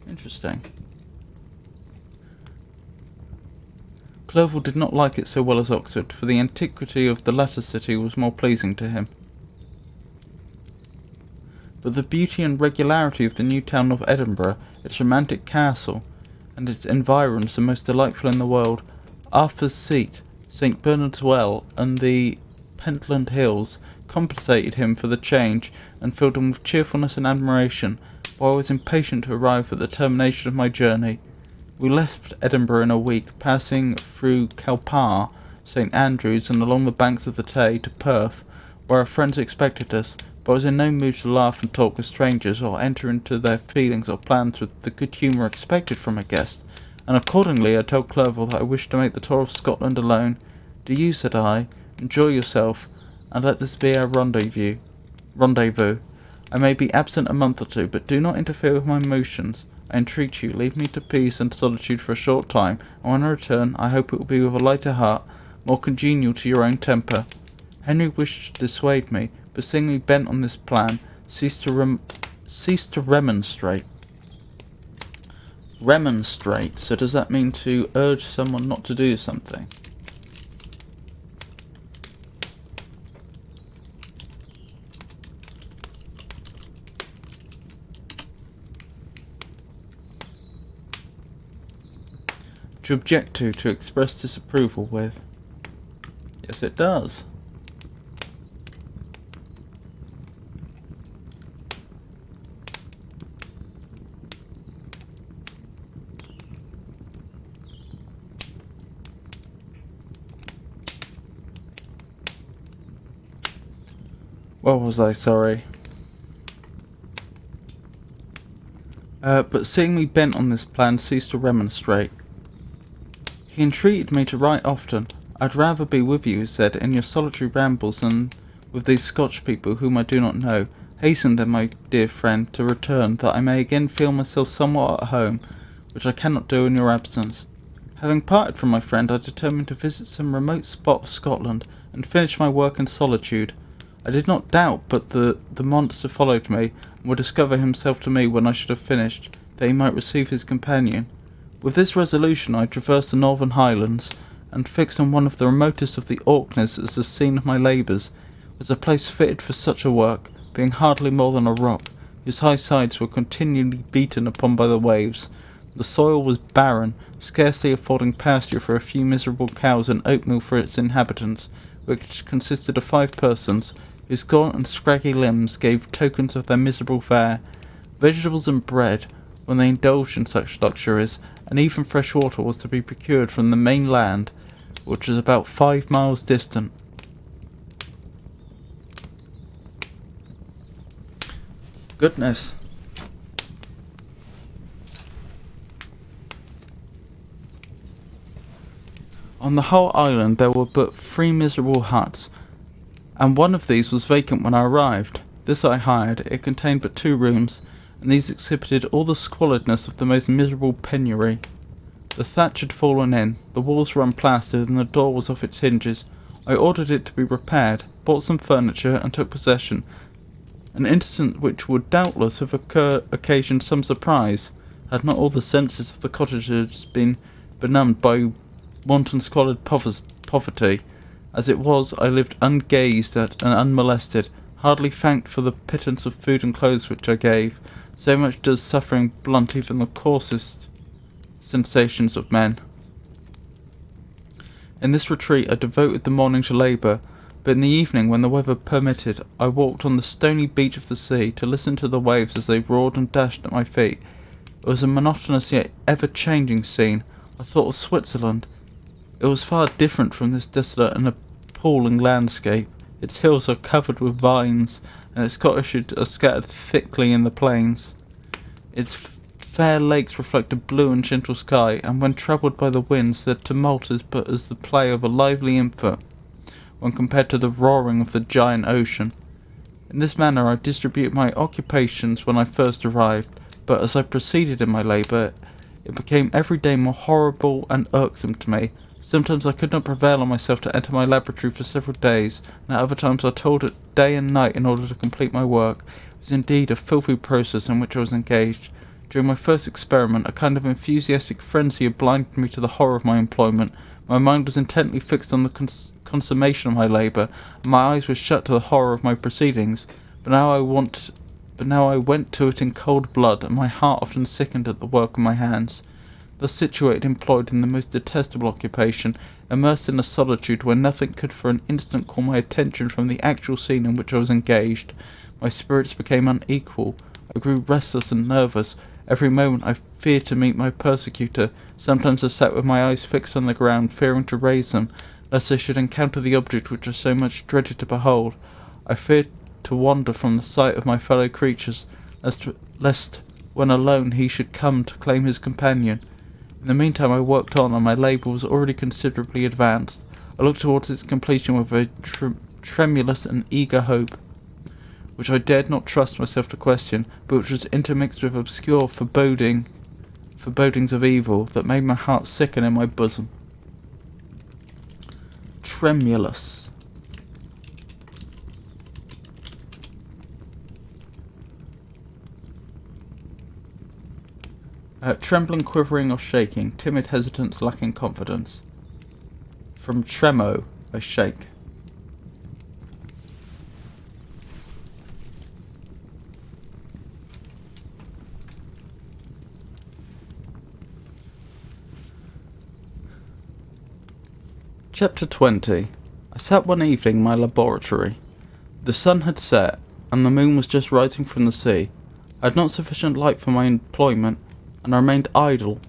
Interesting. Clerval did not like it so well as Oxford, for the antiquity of the latter city was more pleasing to him. But the beauty and regularity of the new town of Edinburgh, its romantic castle, and its environs the most delightful in the world, Arthur's Seat, St. Bernard's Well, and the Pentland Hills, compensated him for the change, and filled him with cheerfulness and admiration, while I was impatient to arrive at the termination of my journey. We left Edinburgh in a week, passing through Calpar, St. Andrews, and along the banks of the Tay to Perth, where our friends expected us, but I was in no mood to laugh and talk with strangers, or enter into their feelings or plans with the good humour expected from a guest, and accordingly I told Clerval that I wished to make the tour of Scotland alone. Do you, said I, enjoy yourself, and let this be our rendezvous. I may be absent a month or two, but do not interfere with my motions. I entreat you, leave me to peace and solitude for a short time, and when I return, I hope it will be with a lighter heart, more congenial to your own temper. Henry wished to dissuade me, but seeing me bent on this plan, ceased to remonstrate. Remonstrate, so does that mean to urge someone not to do something? To object to express disapproval with. Yes, it does. What was I, sorry? But seeing me bent on this plan, ceased to remonstrate. He entreated me to write often. I'd rather be with you, he said, in your solitary rambles than with these Scotch people whom I do not know. Hasten then, my dear friend, to return, that I may again feel myself somewhat at home, which I cannot do in your absence. Having parted from my friend, I determined to visit some remote spot of Scotland, and finish my work in solitude. I did not doubt but the monster followed me, and would discover himself to me when I should have finished, that he might receive his companion. With this resolution I traversed the northern highlands, and fixed on one of the remotest of the Orkneys as the scene of my labours. It was a place fitted for such a work, being hardly more than a rock, whose high sides were continually beaten upon by the waves. The soil was barren, scarcely affording pasture for a few miserable cows and oatmeal for its inhabitants, which consisted of 5 persons, whose gaunt and scraggy limbs gave tokens of their miserable fare. Vegetables and bread, when they indulged in such luxuries, and even fresh water was to be procured from the main land, which was about 5 miles distant. Goodness. On the whole island there were but 3 miserable huts, and one of these was vacant when I arrived. This I hired. It contained but 2 rooms, and these exhibited all the squalidness of the most miserable penury. The thatch had fallen in, the walls were unplastered, and the door was off its hinges. I ordered it to be repaired, bought some furniture, and took possession, an incident which would doubtless have occasioned some surprise, had not all the senses of the cottagers been benumbed by wanton squalid poverty. As it was, I lived ungazed at and unmolested, hardly thanked for the pittance of food and clothes which I gave. So much does suffering blunt even the coarsest sensations of men. In this retreat I devoted the morning to labour, but in the evening, when the weather permitted, I walked on the stony beach of the sea to listen to the waves as they roared and dashed at my feet. It was a monotonous yet ever-changing scene. I thought of Switzerland. It was far different from this desolate and appalling landscape. Its hills are covered with vines, and its cottages are scattered thickly in the plains. Its fair lakes reflect a blue and gentle sky, and when troubled by the winds, their tumult is but as the play of a lively infant, when compared to the roaring of the giant ocean. In this manner I distributed my occupations when I first arrived, but as I proceeded in my labour, it became every day more horrible and irksome to me. Sometimes I could not prevail on myself to enter my laboratory for several days, and at other times I toiled day and night in order to complete my work. It was indeed a filthy process in which I was engaged. During my first experiment, a kind of enthusiastic frenzy had blinded me to the horror of my employment. My mind was intently fixed on the consummation of my labour, and my eyes were shut to the horror of my proceedings. But now I went to it in cold blood, and my heart often sickened at the work of my hands. Thus situated, employed in the most detestable occupation, immersed in a solitude where nothing could for an instant call my attention from the actual scene in which I was engaged, my spirits became unequal. I grew restless and nervous. Every moment I feared to meet my persecutor. Sometimes I sat with my eyes fixed on the ground, fearing to raise them, lest I should encounter the object which I so much dreaded to behold. I feared to wander from the sight of my fellow creatures, lest when alone he should come to claim his companion. In the meantime I worked on, and my labour was already considerably advanced. I looked towards its completion with a tremulous and eager hope, which I dared not trust myself to question, but which was intermixed with obscure forebodings of evil that made my heart sicken in my bosom. Tremulous. Trembling, quivering, or shaking, timid hesitance, lacking confidence. From tremo, I shake. Chapter 20. I sat one evening in my laboratory. The sun had set, and the moon was just rising from the sea. I had not sufficient light for my employment, and I remained idle,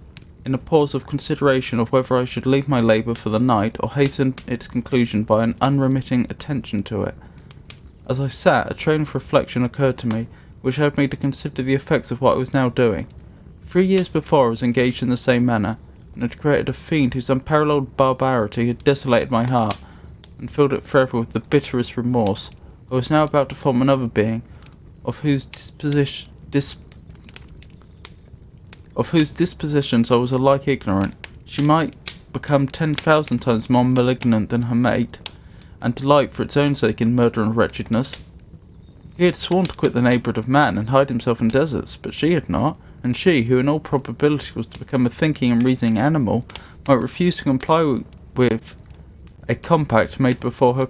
in a pause of consideration of whether I should leave my labour for the night, or hasten its conclusion by an unremitting attention to it. As I sat, a train of reflection occurred to me, which had me to consider the effects of what I was now doing. 3 years before I was engaged in the same manner, and had created a fiend whose unparalleled barbarity had desolated my heart, and filled it forever with the bitterest remorse. I was now about to form another being, of whose dispositions I was alike ignorant. She might become 10,000 times more malignant than her mate, and delight for its own sake in murder and wretchedness. He had sworn to quit the neighbourhood of man and hide himself in deserts, but she had not, and she, who in all probability was to become a thinking and reasoning animal, might refuse to comply with a compact made before her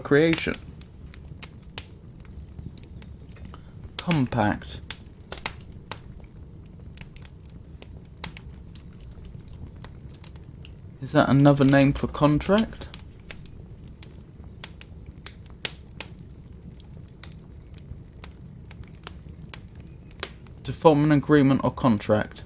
creation. Compact. Is that another name for contract? To form an agreement or contract.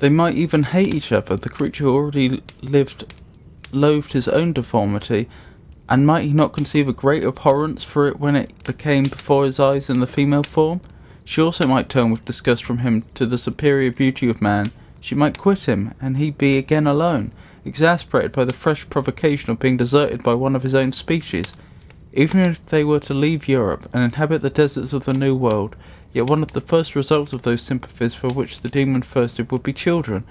They might even hate each other. The creature who already loathed his own deformity, and might he not conceive a great abhorrence for it when it became before his eyes in the female form? She also might turn with disgust from him to the superior beauty of man. She might quit him, and he be again alone, exasperated by the fresh provocation of being deserted by one of his own species. Even if they were to leave Europe and inhabit the deserts of the New World, yet one of the first results of those sympathies for which the demon thirsted would be children,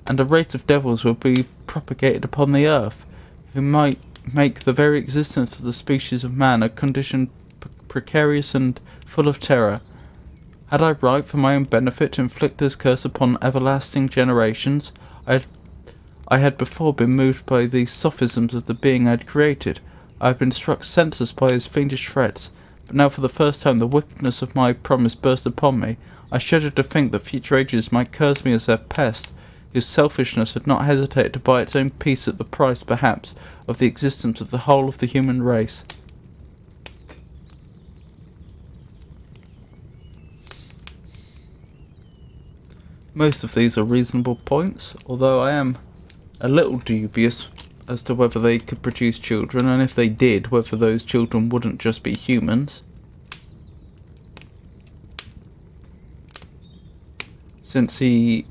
and a race of devils would be propagated upon the earth, who might make the very existence of the species of man a condition precarious and full of terror. Had I right for my own benefit to inflict this curse upon everlasting generations? I had before been moved by the sophisms of the being I had created. I had been struck senseless by his fiendish threats, but now for the first time the wickedness of my promise burst upon me. I shuddered to think that future ages might curse me as their pest, whose selfishness had not hesitated to buy its own peace at the price, perhaps, of the existence of the whole of the human race. Most of these are reasonable points, although I am a little dubious as to whether they could produce children, and if they did, whether those children wouldn't just be humans. Since he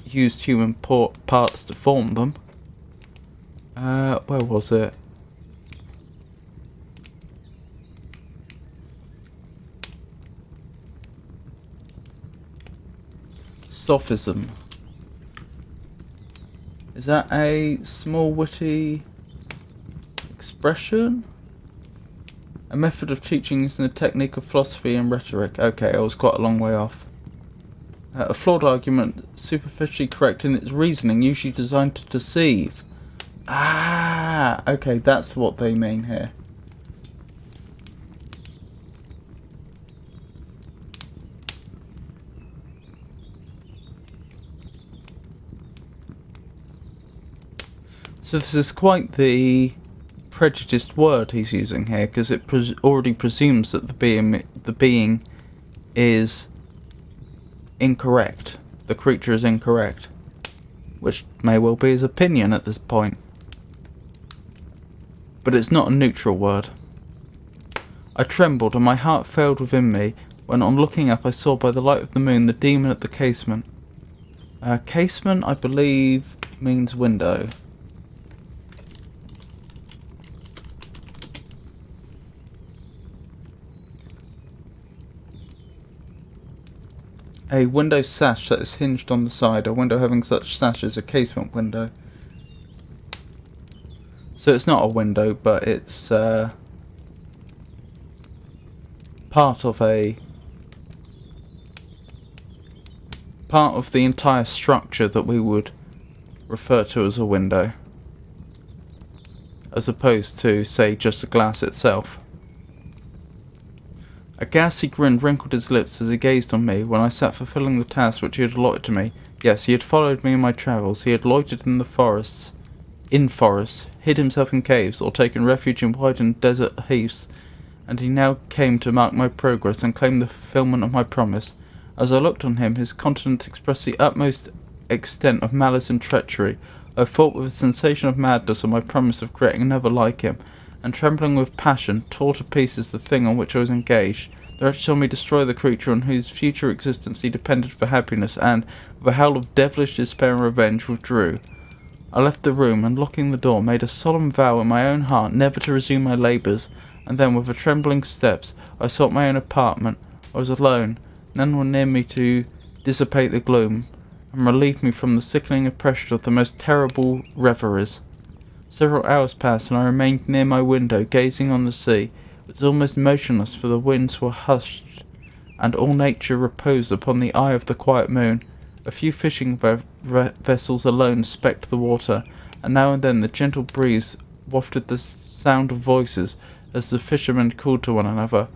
used human parts to form them. Where was it? Sophism. Is that a small witty expression? A method of teaching using the technique of philosophy and rhetoric. Okay, I was quite a long way off. A flawed argument, superficially correct in its reasoning, usually designed to deceive. Ah, okay, that's what they mean here. So this is quite the prejudiced word he's using here, because it already presumes that the being is incorrect. The creature is incorrect, which may well be his opinion at this point. But it's not a neutral word. I trembled and my heart failed within me when, on looking up, I saw by the light of the moon the demon at the casement. Casement, I believe, means window. A window sash that is hinged on the side. A window having such sash is a casement window. So it's not a window, but it's part of the entire structure that we would refer to as a window, as opposed to, say, just the glass itself. A ghastly grin wrinkled his lips as he gazed on me when I sat fulfilling the task which he had allotted to me. Yes, he had followed me in my travels. He had loitered in forests, hid himself in caves, or taken refuge in wide and desert heaths, and he now came to mark my progress and claim the fulfilment of my promise. As I looked on him, his countenance expressed the utmost extent of malice and treachery. I fought with a sensation of madness on my promise of creating another like him, and trembling with passion, tore to pieces the thing on which I was engaged. The wretch saw me destroy the creature on whose future existence he depended for happiness, and, with a howl of devilish despair and revenge, withdrew. I left the room, and locking the door, made a solemn vow in my own heart never to resume my labours, and then, with trembling steps, I sought my own apartment. I was alone, none were near me to dissipate the gloom, and relieve me from the sickening oppression of the most terrible reveries. Several hours passed, and I remained near my window, gazing on the sea. It was almost motionless, for the winds were hushed, and all nature reposed upon the eye of the quiet moon. A few fishing vessels alone specked the water, and now and then the gentle breeze wafted the sound of voices as the fishermen called to one another.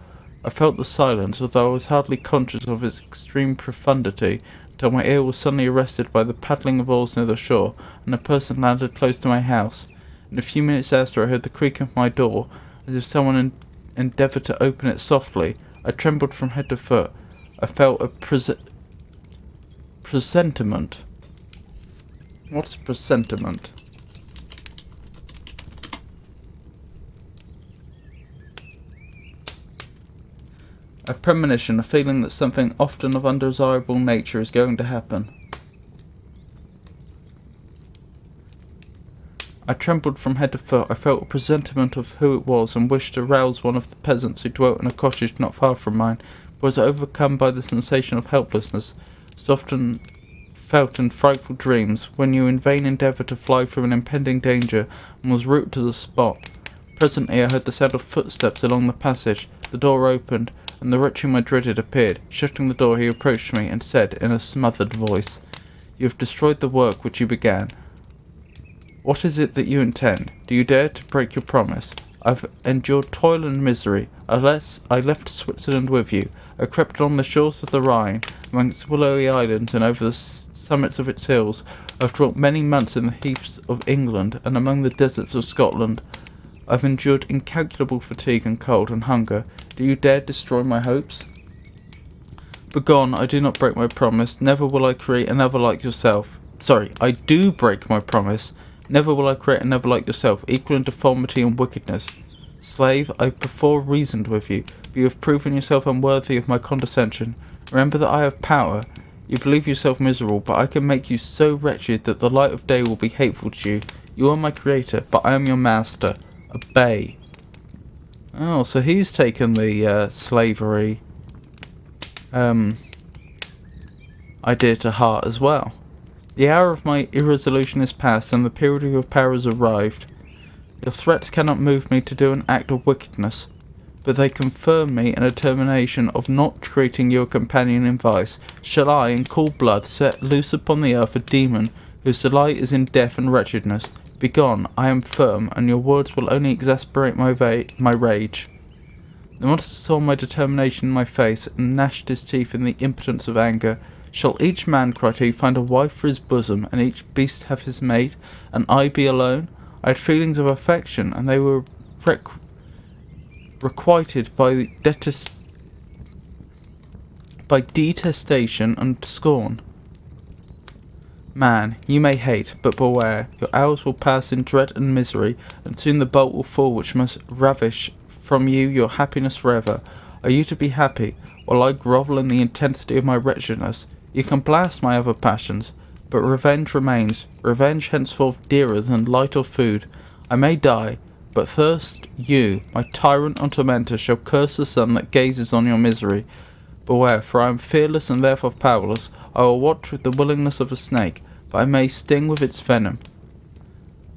I felt the silence, although I was hardly conscious of its extreme profundity, until my ear was suddenly arrested by the paddling of oars near the shore, and a person landed close to my house. In a few minutes after, I heard the creak of my door, as if someone endeavoured to open it softly. I trembled from head to foot. I felt a presentiment. What's presentiment? A premonition, a feeling that something often of undesirable nature is going to happen. I trembled from head to foot. I felt a presentiment of who it was, and wished to rouse one of the peasants who dwelt in a cottage not far from mine, but was overcome by the sensation of helplessness, so often felt in frightful dreams, when you in vain endeavour to fly from an impending danger, and was rooted to the spot. Presently I heard the sound of footsteps along the passage. The door opened, and the wretch whom I dreaded appeared. Shutting the door, he approached me, and said, in a smothered voice, "You have destroyed the work which you began. What is it that you intend? Do you dare to break your promise?" I've endured toil and misery. I left Switzerland with you. I crept along the shores of the Rhine, among its willowy islands and over the summits of its hills. I've dwelt many months in the heaths of England and among the deserts of Scotland. I've endured incalculable fatigue and cold and hunger. Do you dare destroy my hopes? Begone, I do not break my promise. Never will I create another like yourself. Sorry, I do break my promise. Never will I create another like yourself, equal in deformity and wickedness. Slave, I before reasoned with you, but you have proven yourself unworthy of my condescension. Remember that I have power. You believe yourself miserable, but I can make you so wretched that the light of day will be hateful to you. You are my creator, but I am your master. Obey. Oh, so he's taken the slavery idea to heart as well. The hour of my irresolution is past, and the period of your power has arrived. Your threats cannot move me to do an act of wickedness, but they confirm me in a determination of not treating you a companion in vice. Shall I, in cool blood, set loose upon the earth a demon whose delight is in death and wretchedness? Begone, I am firm, and your words will only exasperate my rage. The monster saw my determination in my face, and gnashed his teeth in the impotence of anger. Shall each man, cried he, find a wife for his bosom, and each beast have his mate, and I be alone? I had feelings of affection, and they were requited by detestation and scorn. Man, you may hate, but beware. Your hours will pass in dread and misery, and soon the bolt will fall which must ravish from you your happiness forever. Are you to be happy, while I grovel in the intensity of my wretchedness? You can blast my other passions, but revenge remains. Revenge henceforth dearer than light or food. I may die, but first you, my tyrant and tormentor, shall curse the sun that gazes on your misery. Beware, for I am fearless and therefore powerless. I will watch with the willingness of a snake, but I may sting with its venom.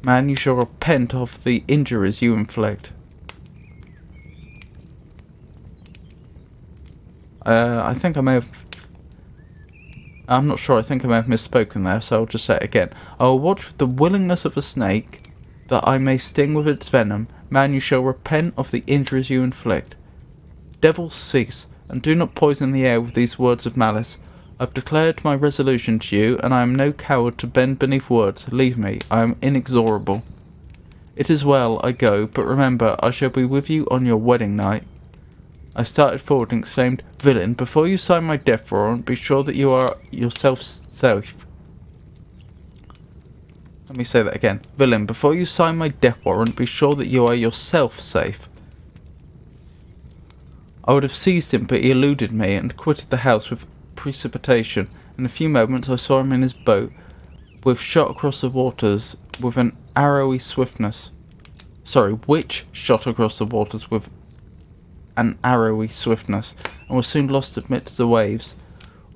Man, you shall repent of the injuries you inflict. I think I may have... I'm not sure, I think I may have misspoken there, so I'll just say it again. I will watch with the willingness of a snake, that I may sting with its venom. Man, you shall repent of the injuries you inflict. Devil, cease, and do not poison the air with these words of malice. I've declared my resolution to you, and I am no coward to bend beneath words. Leave me, I am inexorable. It is well, I go, but remember, I shall be with you on your wedding night. I started forward and exclaimed, Villain, before you sign my death warrant, be sure that you are yourself safe. Let me say that again. Villain, before you sign my death warrant, be sure that you are yourself safe. I would have seized him, but he eluded me and quitted the house with precipitation. In a few moments I saw him in his boat, shot across the waters with an arrowy swiftness. Which shot across the waters with an arrowy swiftness, and was soon lost amidst the waves.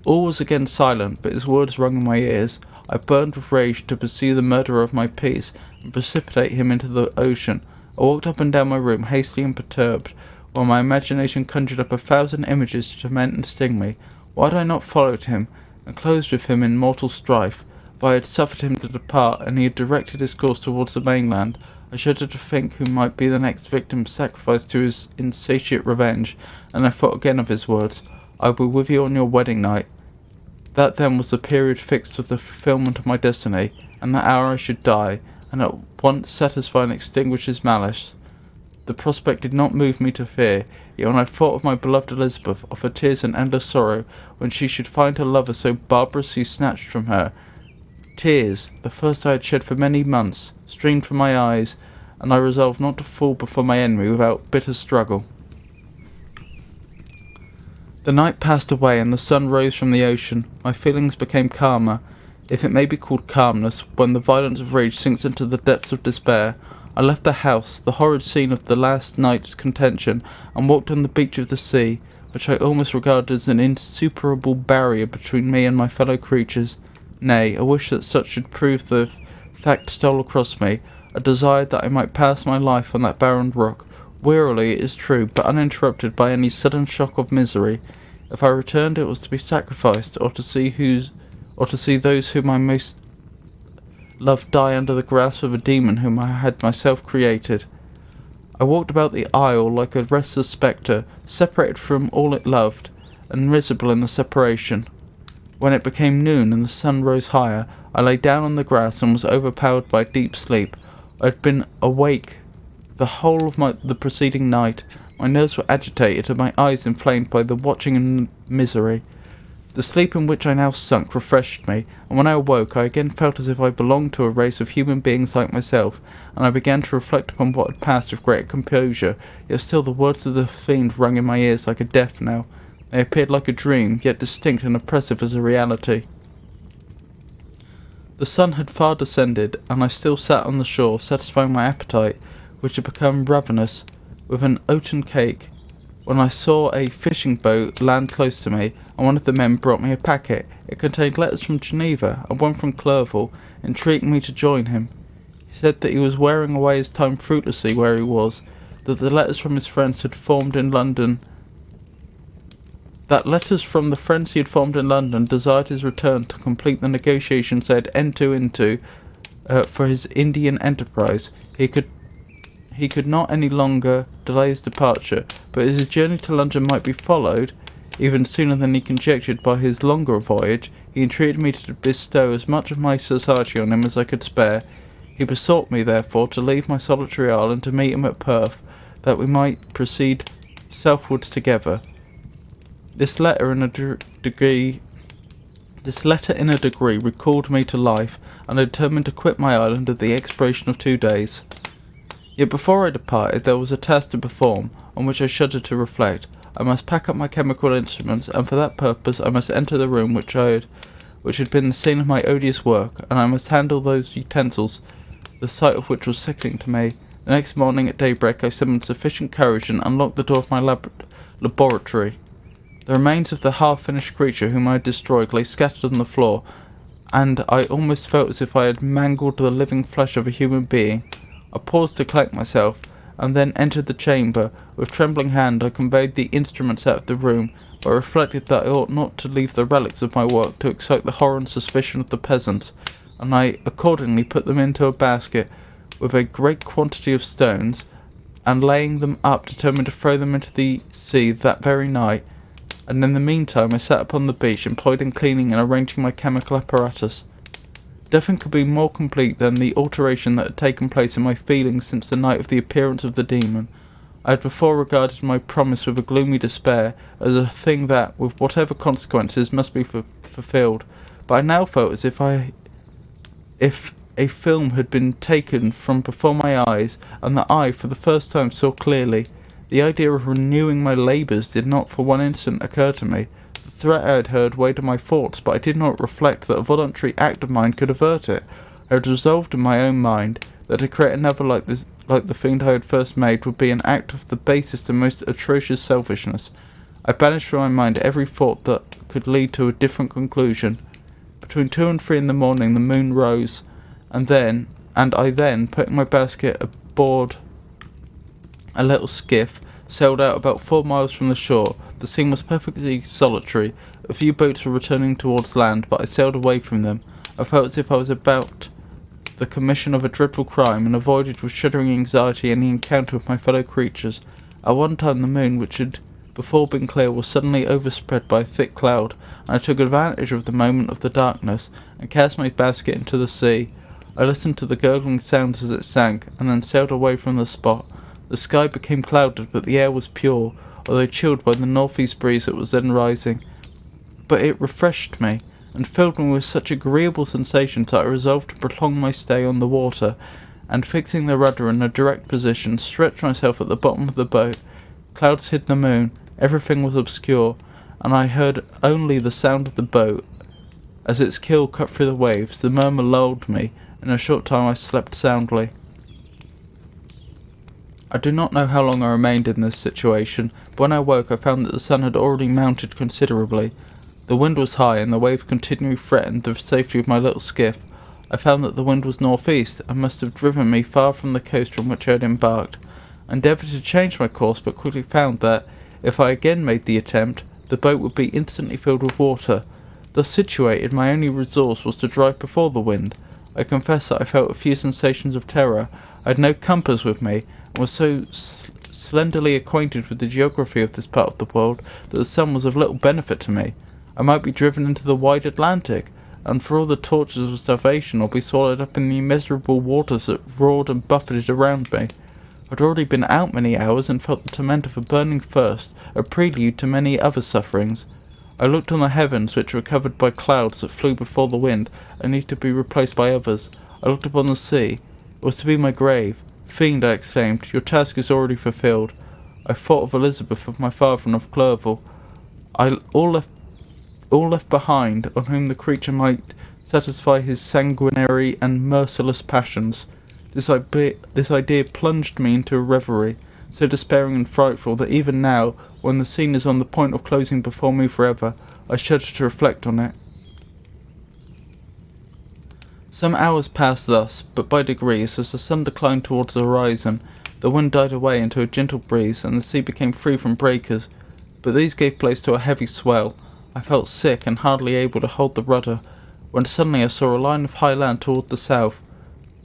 All was again silent, but his words rung in my ears. I burned with rage to pursue the murderer of my peace, and precipitate him into the ocean. I walked up and down my room, hastily and perturbed, while my imagination conjured up 1,000 images to torment and sting me. Why had I not followed him, and closed with him in mortal strife? If I had suffered him to depart, and he had directed his course towards the mainland, I shuddered to think who might be the next victim sacrificed to his insatiate revenge, and I thought again of his words, I will be with you on your wedding night. That then was the period fixed for the fulfilment of my destiny, and that hour I should die, and at once satisfy and extinguish his malice. The prospect did not move me to fear, yet when I thought of my beloved Elizabeth, of her tears and endless sorrow, when she should find her lover so barbarously snatched from her, tears, the first I had shed for many months, streamed from my eyes, and I resolved not to fall before my enemy without bitter struggle. The night passed away, and the sun rose from the ocean. My feelings became calmer, if it may be called calmness, when the violence of rage sinks into the depths of despair. I left the house, the horrid scene of the last night's contention, and walked on the beach of the sea, which I almost regarded as an insuperable barrier between me and my fellow creatures. Nay, a wish that such should prove the fact stole across me, a desire that I might pass my life on that barren rock, wearily it is true, but uninterrupted by any sudden shock of misery. If I returned, it was to be sacrificed, or to see those whom I most loved die under the grasp of a demon whom I had myself created. I walked about the aisle like a restless spectre, separated from all it loved, and miserable in the separation. When it became noon and the sun rose higher, I lay down on the grass and was overpowered by deep sleep. I had been awake the whole of the preceding night. My nerves were agitated and my eyes inflamed by the watching and misery. The sleep in which I now sunk refreshed me, and when I awoke I again felt as if I belonged to a race of human beings like myself, and I began to reflect upon what had passed with great composure, yet still the words of the fiend rung in my ears like a death knell. They appeared like a dream, yet distinct and oppressive as a reality. The sun had far descended, and I still sat on the shore, satisfying my appetite, which had become ravenous, with an oaten cake, when I saw a fishing boat land close to me, and one of the men brought me a packet. It contained letters from Geneva, and one from Clerval, entreating me to join him. He said that he was wearing away his time fruitlessly where he was, that the letters from his friends had formed in London desired his return to complete the negotiations they had entered into for his Indian enterprise. He could not any longer delay his departure, but as his journey to London might be followed even sooner than he conjectured by his longer voyage, he entreated me to bestow as much of my society on him as I could spare. He besought me, therefore, to leave my solitary isle and to meet him at Perth, that we might proceed southwards together. This letter in a degree recalled me to life, and I determined to quit my island at the expiration of 2 days. Yet before I departed there was a task to perform, on which I shuddered to reflect. I must pack up my chemical instruments, and for that purpose I must enter the room which had been the scene of my odious work, and I must handle those utensils, the sight of which was sickening to me. The next morning at daybreak I summoned sufficient courage and unlocked the door of my laboratory. The remains of the half-finished creature whom I had destroyed lay scattered on the floor, and I almost felt as if I had mangled the living flesh of a human being. I paused to collect myself, and then entered the chamber. With trembling hand I conveyed the instruments out of the room, but I reflected that I ought not to leave the relics of my work to excite the horror and suspicion of the peasants, and I accordingly put them into a basket with a great quantity of stones, and laying them up determined to throw them into the sea that very night, and in the meantime I sat upon the beach employed in cleaning and arranging my chemical apparatus. Nothing could be more complete than the alteration that had taken place in my feelings since the night of the appearance of the demon. I had before regarded my promise with a gloomy despair, as a thing that, with whatever consequences, must be fulfilled, but I now felt as if a film had been taken from before my eyes, and that I, for the first time, saw clearly. The idea of renewing my labours did not for one instant occur to me. The threat I had heard weighed on my thoughts, but I did not reflect that a voluntary act of mine could avert it. I had resolved in my own mind that to create another like the fiend I had first made would be an act of the basest and most atrocious selfishness. I banished from my mind every thought that could lead to a different conclusion. Between 2 and 3 in the morning the moon rose, and I then, putting my basket aboard a little skiff, sailed out about 4 miles from the shore. The scene was perfectly solitary. A few boats were returning towards land, but I sailed away from them. I felt as if I was about the commission of a dreadful crime, and avoided with shuddering anxiety any encounter with my fellow creatures. At one time the moon, which had before been clear, was suddenly overspread by a thick cloud, and I took advantage of the moment of the darkness, and cast my basket into the sea. I listened to the gurgling sounds as it sank, and then sailed away from the spot. The sky became clouded, but the air was pure, although chilled by the northeast breeze that was then rising. But it refreshed me, and filled me with such agreeable sensations that I resolved to prolong my stay on the water, and fixing the rudder in a direct position, stretched myself at the bottom of the boat. Clouds hid the moon, everything was obscure, and I heard only the sound of the boat as its keel cut through the waves. The murmur lulled me. In a short time I slept soundly. I do not know how long I remained in this situation, but when I woke I found that the sun had already mounted considerably. The wind was high, and the waves continually threatened the safety of my little skiff. I found that the wind was northeast, and must have driven me far from the coast from which I had embarked. I endeavoured to change my course, but quickly found that, if I again made the attempt, the boat would be instantly filled with water. Thus situated, my only resource was to drive before the wind. I confess that I felt a few sensations of terror. I had no compass with me, and was so slenderly acquainted with the geography of this part of the world that the sun was of little benefit to me. I might be driven into the wide Atlantic, and for all the tortures of starvation, or be swallowed up in the immeasurable waters that roared and buffeted around me. I'd already been out many hours and felt the torment of a burning thirst, a prelude to many other sufferings. I looked on the heavens, which were covered by clouds that flew before the wind and needed to be replaced by others. I looked upon the sea. It was to be my grave. Fiend, I exclaimed, your task is already fulfilled. I thought of Elizabeth, of my father, and of Clerval. All left behind, on whom the creature might satisfy his sanguinary and merciless passions. This idea plunged me into a reverie, so despairing and frightful that even now, when the scene is on the point of closing before me forever, I shudder to reflect on it. Some hours passed thus, but by degrees, as the sun declined towards the horizon, the wind died away into a gentle breeze, and the sea became free from breakers. But these gave place to a heavy swell. I felt sick and hardly able to hold the rudder, when suddenly I saw a line of high land toward the south.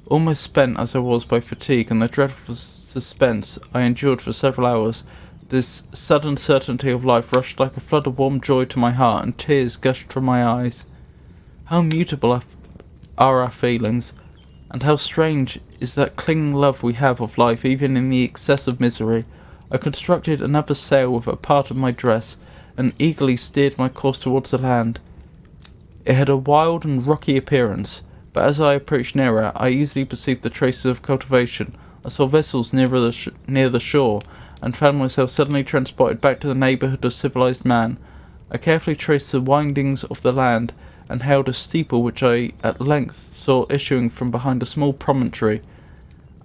Almost spent as I was by fatigue and the dreadful suspense I endured for several hours, this sudden certainty of life rushed like a flood of warm joy to my heart, and tears gushed from my eyes. How mutable are our feelings, and how strange is that clinging love we have of life even in the excess of misery. I constructed another sail with a part of my dress, and eagerly steered my course towards the land. It had a wild and rocky appearance, but as I approached nearer, I easily perceived the traces of cultivation. I saw vessels near the shore, and found myself suddenly transported back to the neighbourhood of civilized man. I carefully traced the windings of the land, and hailed a steeple which I at length saw issuing from behind a small promontory.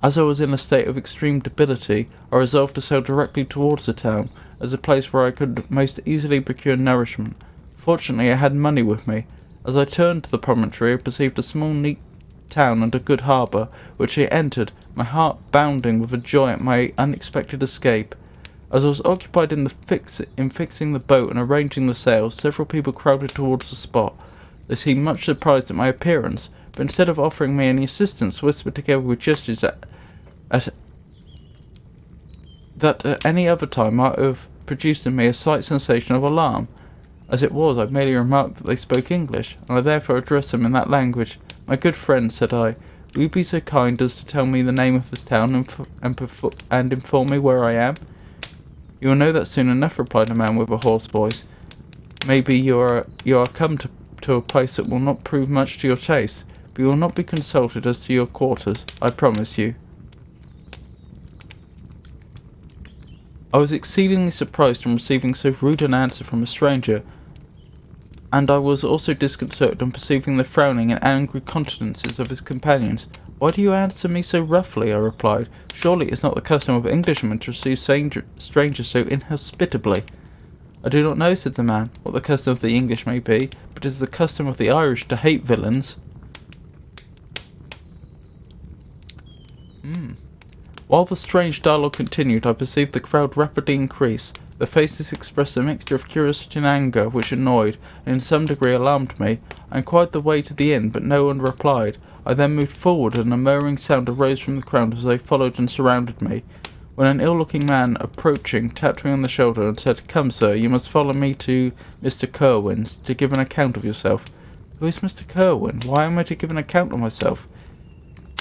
As I was in a state of extreme debility, I resolved to sail directly towards the town, as a place where I could most easily procure nourishment. Fortunately, I had money with me. As I turned to the promontory, I perceived a small neat town and a good harbour, which I entered, my heart bounding with joy at my unexpected escape. As I was occupied in fixing the boat and arranging the sails, several people crowded towards the spot. They seemed much surprised at my appearance, but instead of offering me any assistance, whispered together with gestures that at any other time might have produced in me a slight sensation of alarm. As it was, I merely remarked that they spoke English, and I therefore addressed them in that language. "My good friends," said I, "will you be so kind as to tell me the name of this town and inform me where I am?" "You will know that soon enough," replied a man with a hoarse voice. "Maybe you are come to a place that will not prove much to your taste, but you will not be consulted as to your quarters, I promise you." I was exceedingly surprised on receiving so rude an answer from a stranger, and I was also disconcerted on perceiving the frowning and angry countenances of his companions. "Why do you answer me so roughly?" I replied. "Surely it is not the custom of Englishmen to receive strangers so inhospitably." "I do not know," said the man, "what the custom of the English may be, but it is the custom of the Irish to hate villains." While the strange dialogue continued, I perceived the crowd rapidly increase. The faces expressed a mixture of curiosity and anger, which annoyed, and in some degree alarmed me. I inquired the way to the inn, but no one replied. I then moved forward, and a murmuring sound arose from the crowd as they followed and surrounded me, when an ill-looking man, approaching, tapped me on the shoulder and said, "Come, sir, you must follow me to Mr. Kerwin's, to give an account of yourself." "Who is Mr. Kerwin? Why am I to give an account of myself?"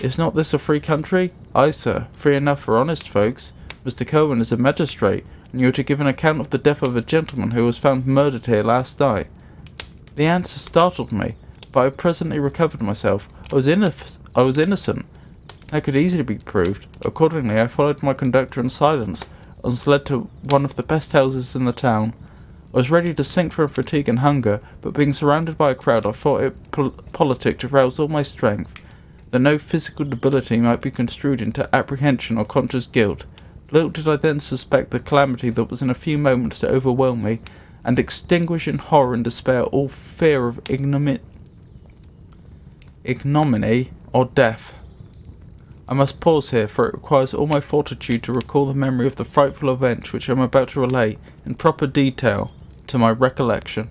"Is not this a free country?" "Aye, sir, free enough for honest folks. Mr. Kerwin is a magistrate, and you are to give an account of the death of a gentleman who was found murdered here last night." The answer startled me, but I presently recovered myself. I was innocent. That could easily be proved. Accordingly, I followed my conductor in silence, and was led to one of the best houses in the town. I was ready to sink from fatigue and hunger, but being surrounded by a crowd, I thought it politic to rouse all my strength, that no physical debility might be construed into apprehension or conscious guilt. Little did I then suspect the calamity that was in a few moments to overwhelm me, and extinguish in horror and despair all fear of ignominy or death. I must pause here, for it requires all my fortitude to recall the memory of the frightful events which I am about to relate, in proper detail, to my recollection.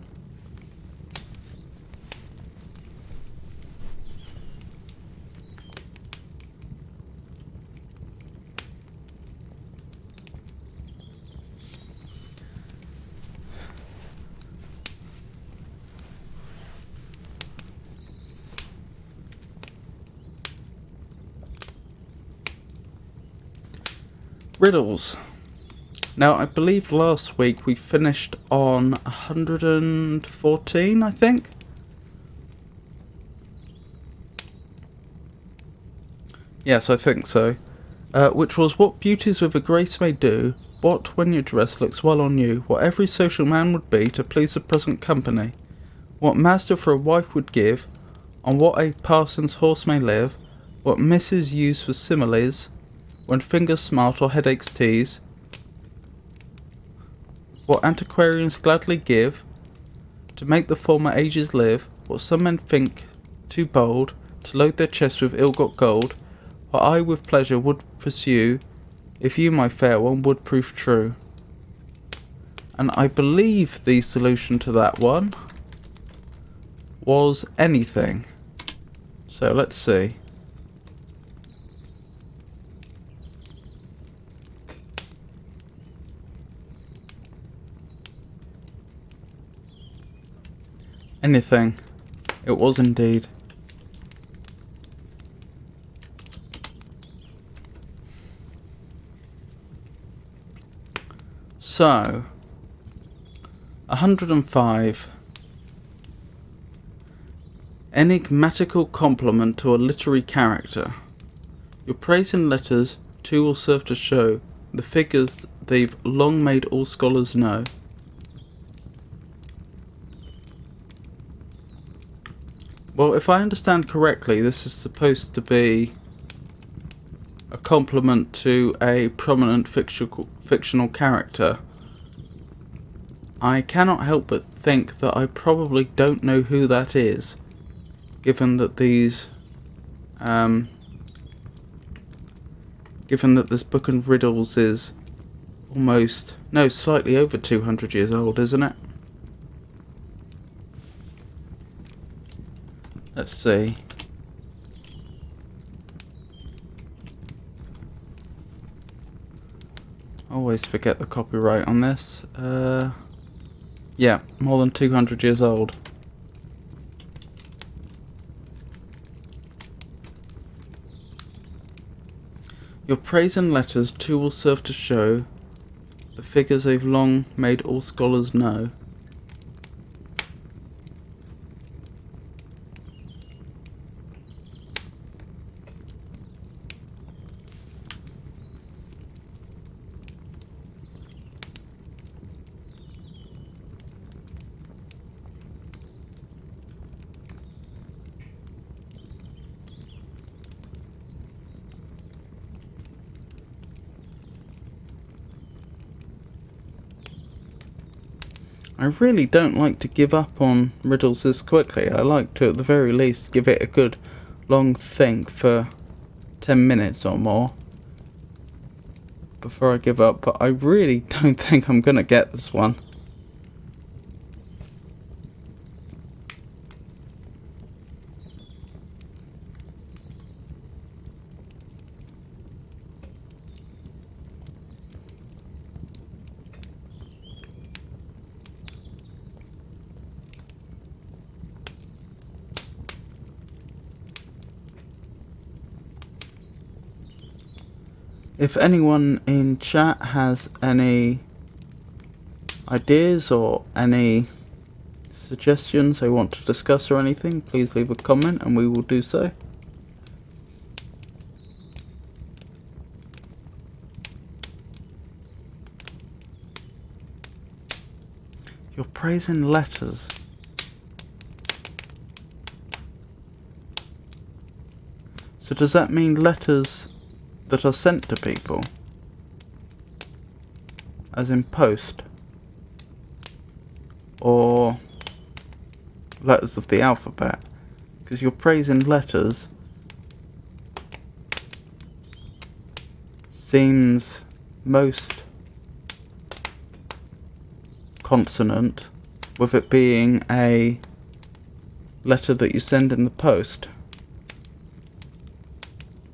Riddles. Now, I believe last week we finished on 114, I think? Yes, I think so. Which was, what beauties with a grace may do, what when your dress looks well on you, what every social man would be to please the present company, what master for a wife would give, on what a parson's horse may live, what misses use for similes, when fingers smart or headaches tease, what antiquarians gladly give, to make the former ages live, what some men think too bold, to load their chests with ill-got gold, what I with pleasure would pursue, if you, my fair one, would prove true. And I believe the solution to that one was anything. So let's see. Anything. It was indeed. So, 105. Enigmatical compliment to a literary character. Your praise in letters too will serve to show the figures they've long made all scholars know. Well, if I understand correctly, this is supposed to be a compliment to a prominent fictional character. I cannot help but think that I probably don't know who that is, given that these, given that this book of riddles is slightly over 200 years old, isn't it? Let's see. Always forget the copyright on this. Yeah, more than 200 years old. Your praise and letters too will serve to show the figures they've long made all scholars know. I really don't like to give up on riddles this quickly. I like to, at the very least, give it a good long think for 10 minutes or more before I give up, but I really don't think I'm gonna get this one. If anyone in chat has any ideas or any suggestions they want to discuss or anything, please leave a comment and we will do so. You're praising letters. So does that mean letters that are sent to people? As in post? Or letters of the alphabet? Because you're praising letters seems most consonant with it being a letter that you send in the post.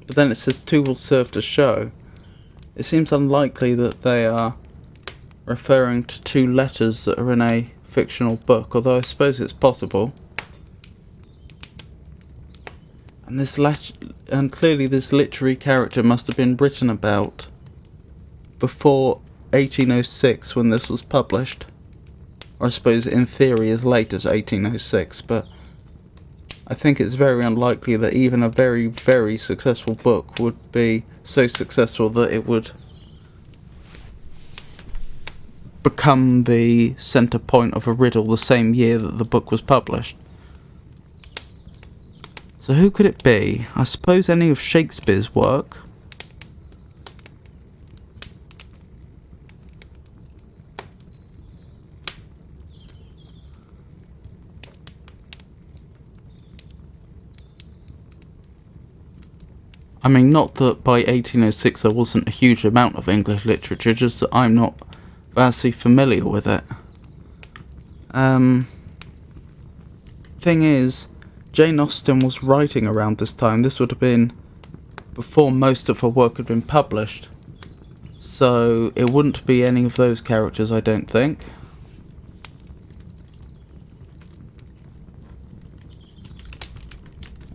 But then it says two will serve to show. It seems unlikely that they are referring to two letters that are in a fictional book, although I suppose it's possible. And clearly this literary character must have been written about before 1806 when this was published. Or I suppose in theory as late as 1806, but I think it's very unlikely that even a very, very successful book would be so successful that it would become the centre point of a riddle the same year that the book was published. So who could it be? I suppose any of Shakespeare's work. I mean, not that by 1806 there wasn't a huge amount of English literature, just that I'm not vastly familiar with it. Thing is, Jane Austen was writing around this time. This would have been before most of her work had been published. So it wouldn't be any of those characters, I don't think.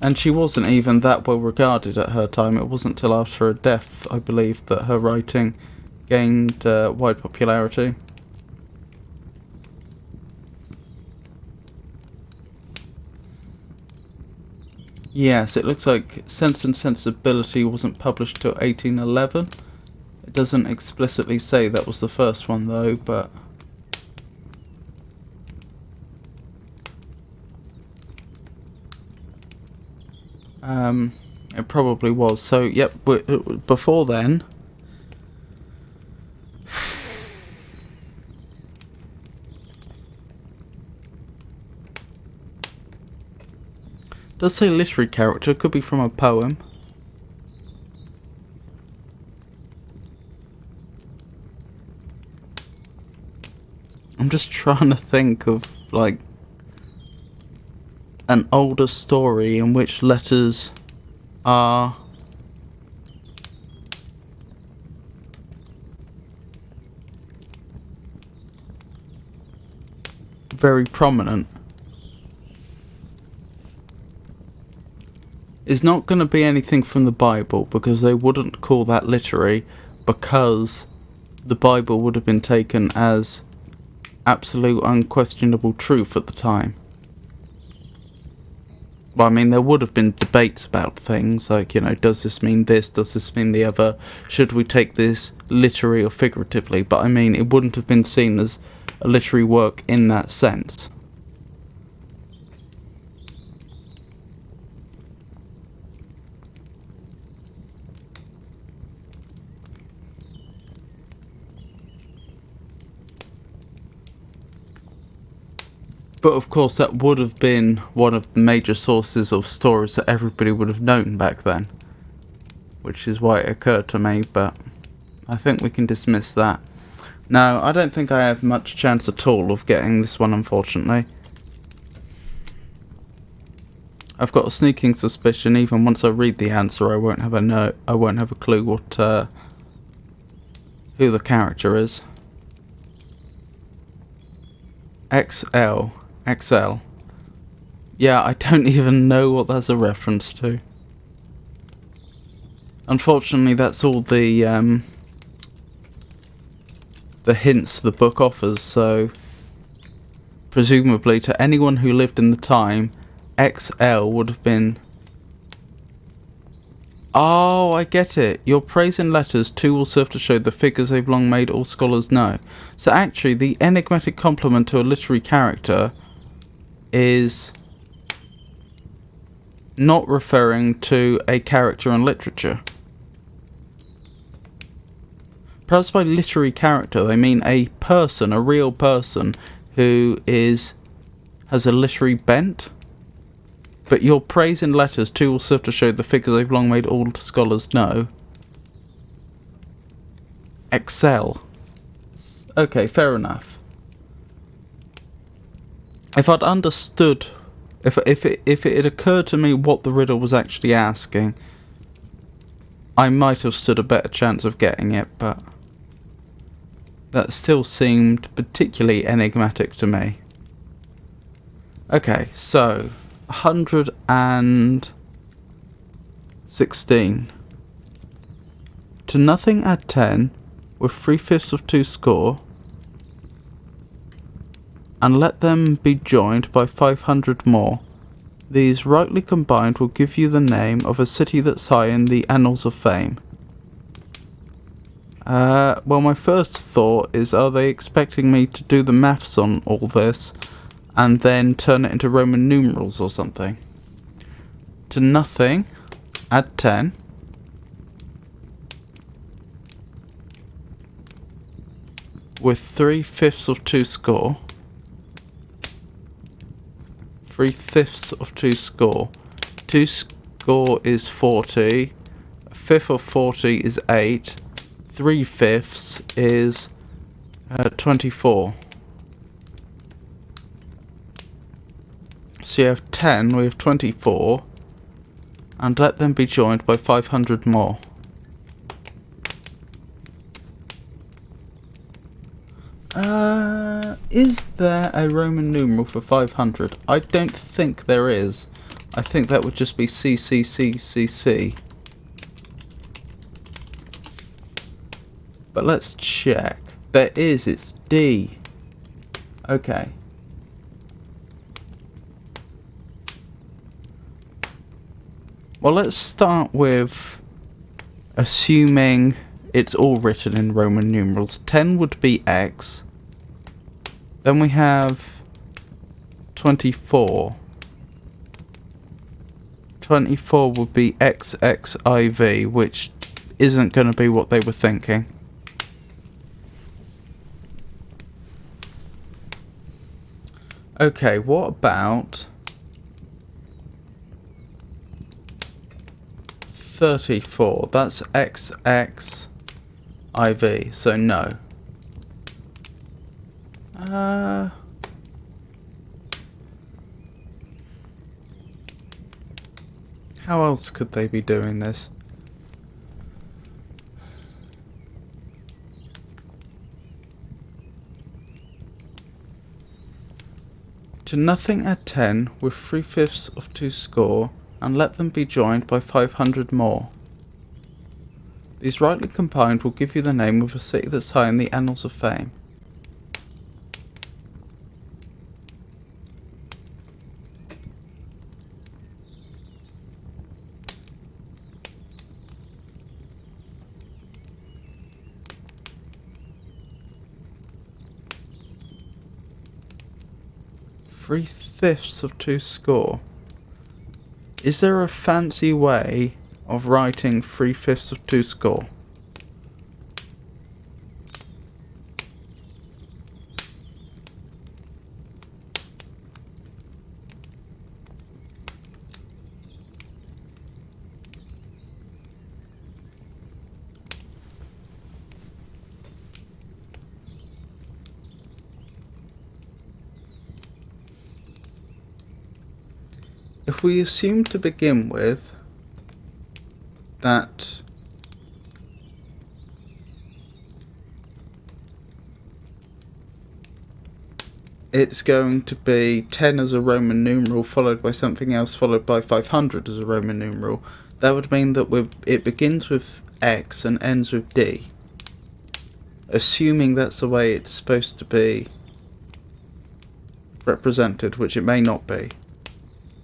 And she wasn't even that well regarded at her time. It wasn't till after her death, I believe, that her writing gained wide popularity. Yes, it looks like Sense and Sensibility wasn't published till 1811. It doesn't explicitly say that was the first one though, but it probably was. So, yep, before then. Does say literary character, could be from a poem. I'm just trying to think of, like, an older story in which letters are very prominent. It's not going to be anything from the Bible, because they wouldn't call that literary, because the Bible would have been taken as absolute unquestionable truth at the time. Well, I mean, there would have been debates about things, like, you know, does this mean this, does this mean the other, should we take this literary or figuratively, but I mean, it wouldn't have been seen as a literary work in that sense. But of course that would have been one of the major sources of stories that everybody would have known back then. Which is why it occurred to me, but I think we can dismiss that. No, I don't think I have much chance at all of getting this one, unfortunately. I've got a sneaking suspicion even once I read the answer I won't have a clue what who the character is. XL. Yeah, I don't even know what that's a reference to. Unfortunately, that's all the hints the book offers, so presumably to anyone who lived in the time, XL would have been... Oh, I get it. Your praise in letters too will serve to show the figures they've long made all scholars know. So actually, the enigmatic compliment to a literary character is not referring to a character in literature. Perhaps by literary character they mean a person, a real person, who has a literary bent. But your praise in letters too will serve to show the figures they've long made all scholars know. Excel. Okay, fair enough. If I'd understood, if it had occurred to me what the riddle was actually asking, I might have stood a better chance of getting it, but that still seemed particularly enigmatic to me. Okay, so 116. To nothing add 10, with 3/5 of 2 score, and let them be joined by 500 more. These rightly combined will give you the name of a city that's high in the annals of fame. Well, my first thought is, are they expecting me to do the maths on all this and then turn it into Roman numerals or something? To nothing, add 10. With 3/5 of 2 score. 3/5 of 2 score. 2 score is 40. 1/5 of 40 is 8. 3/5 is 24. So you have 10, we have 24. And let them be joined by 500 more. Is there a Roman numeral for 500? I don't think there is. I think that would just be CCCCC. But let's check. There is, it's D. Okay. Well, let's start with assuming it's all written in Roman numerals. 10 would be X. Then we have 24. 24 would be XXIV, which isn't going to be what they were thinking. Okay, what about 34? That's XXIV, so no. How else could they be doing this? To nothing add 10 with 3/5 of 2 score, and let them be joined by 500 more. These rightly combined will give you the name of a city that's high in the annals of fame. Three-fifths of 2 score. Is there a fancy way of writing 3/5 of 2 score? If we assume to begin with that it's going to be 10 as a Roman numeral followed by something else followed by 500 as a Roman numeral, that would mean that it begins with X and ends with D. Assuming that's the way it's supposed to be represented, which it may not be.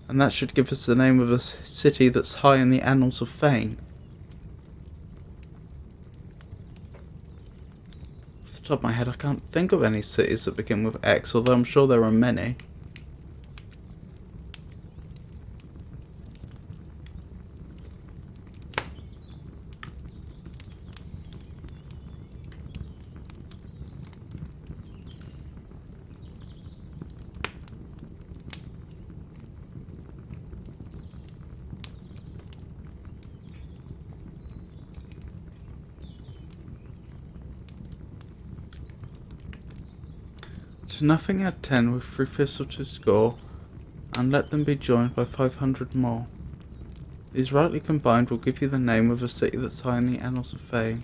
And that should give us the name of a city that's high in the annals of fame. Off the top of my head, I can't think of any cities that begin with X, although I'm sure there are many. To nothing add 10 with 3/5 of 2 score, and let them be joined by 500 more. These rightly combined will give you the name of a city that's high in the annals of fame.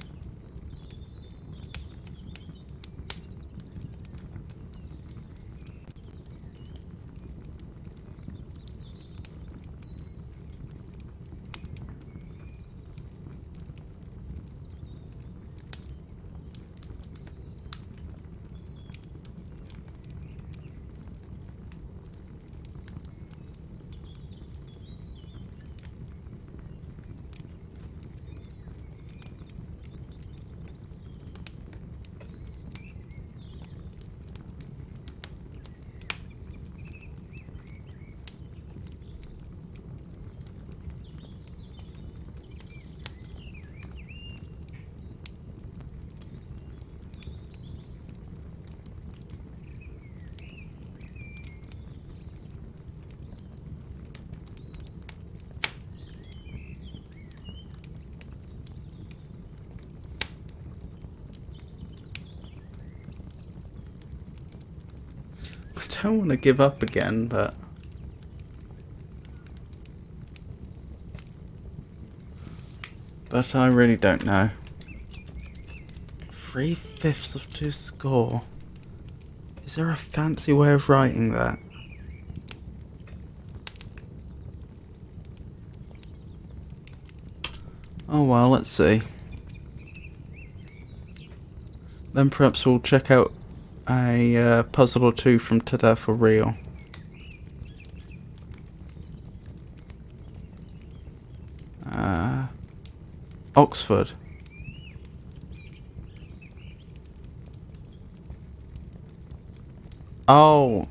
don't want to give up again, but... But I really don't know. 3/5 of 2 score. Is there a fancy way of writing that? Oh well, let's see. Then perhaps we'll check out a puzzle or two from Tada for real. Oxford. Oh.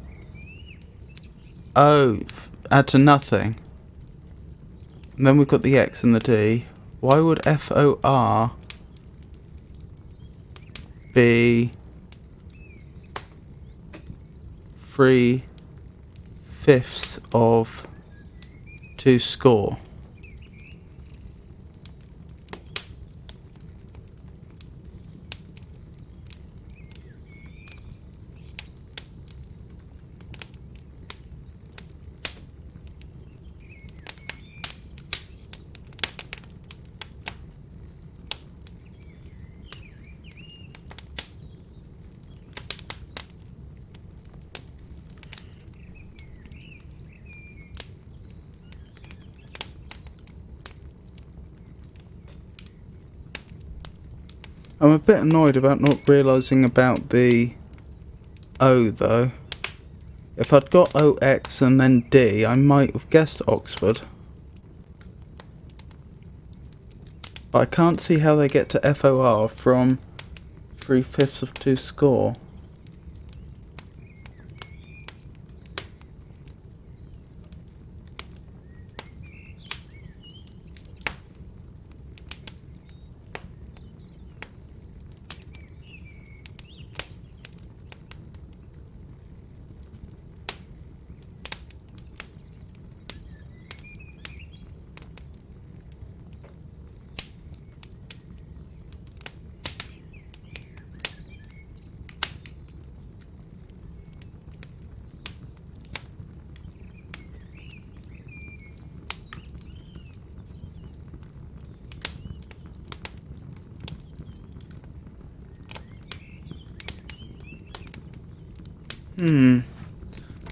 Oh, add to nothing. And then we've got the X and the D. Why would FOR be 3/5 of 2 score? I'm a bit annoyed about not realising about the O though. If I'd got OX and then D, I might have guessed Oxford. But I can't see how they get to FOR from 3/5 of 2 score.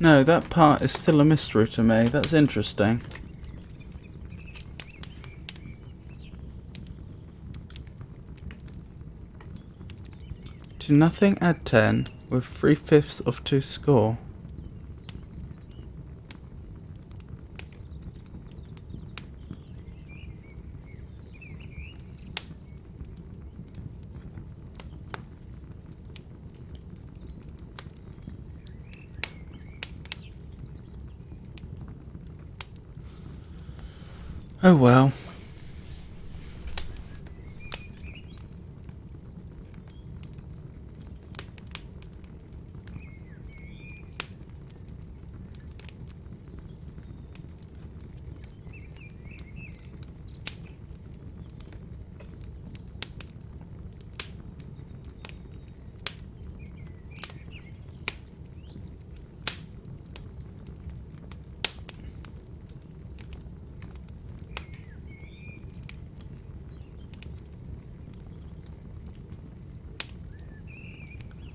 No, that part is still a mystery to me. That's interesting. To nothing add 10 with 3/5 of 2 score. Oh well.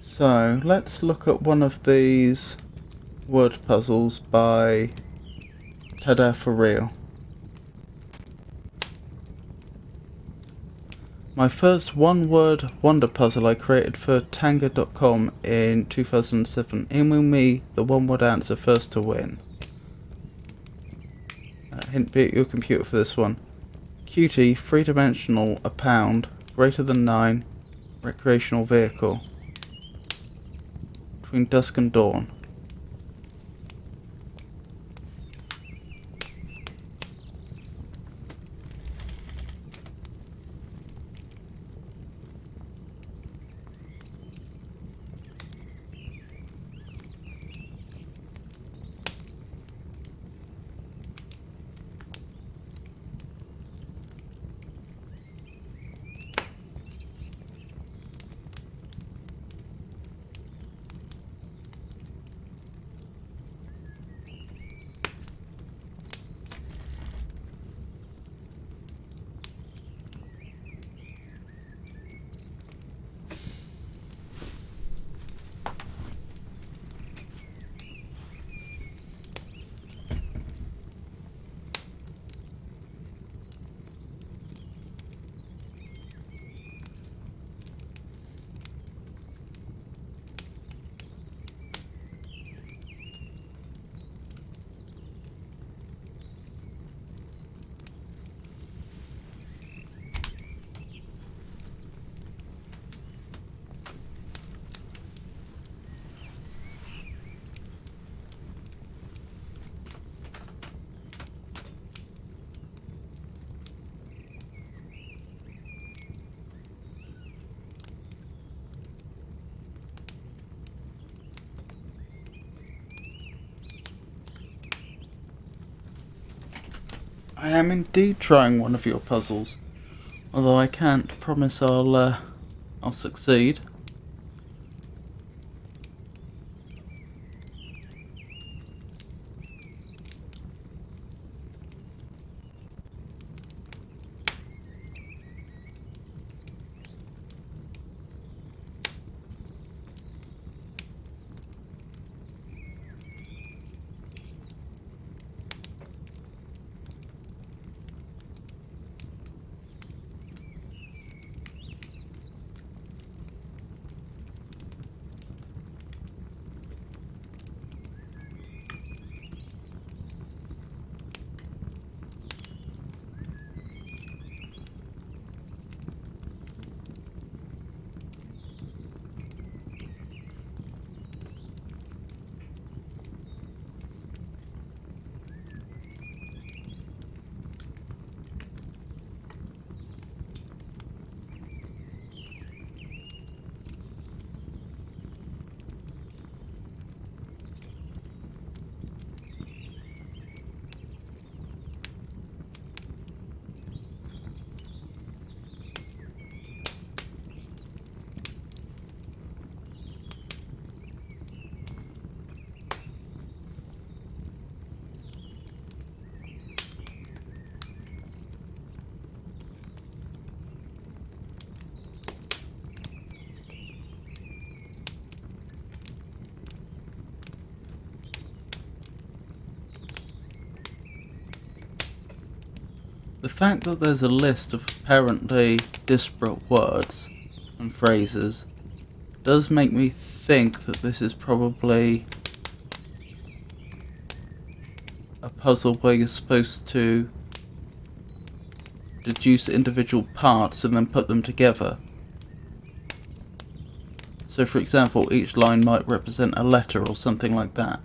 So, let's look at one of these word puzzles by Tada for real. My first one-word wonder puzzle I created for Tanga.com in 2007. Email me the one-word answer first to win. Hint, be at your computer for this one. Cutie, 3-dimensional, a pound, greater than 9, recreational vehicle. Between dusk and dawn. I am indeed trying one of your puzzles, although I can't promise I'll succeed. The fact that there's a list of apparently disparate words and phrases does make me think that this is probably a puzzle where you're supposed to deduce individual parts and then put them together. So for example, each line might represent a letter or something like that.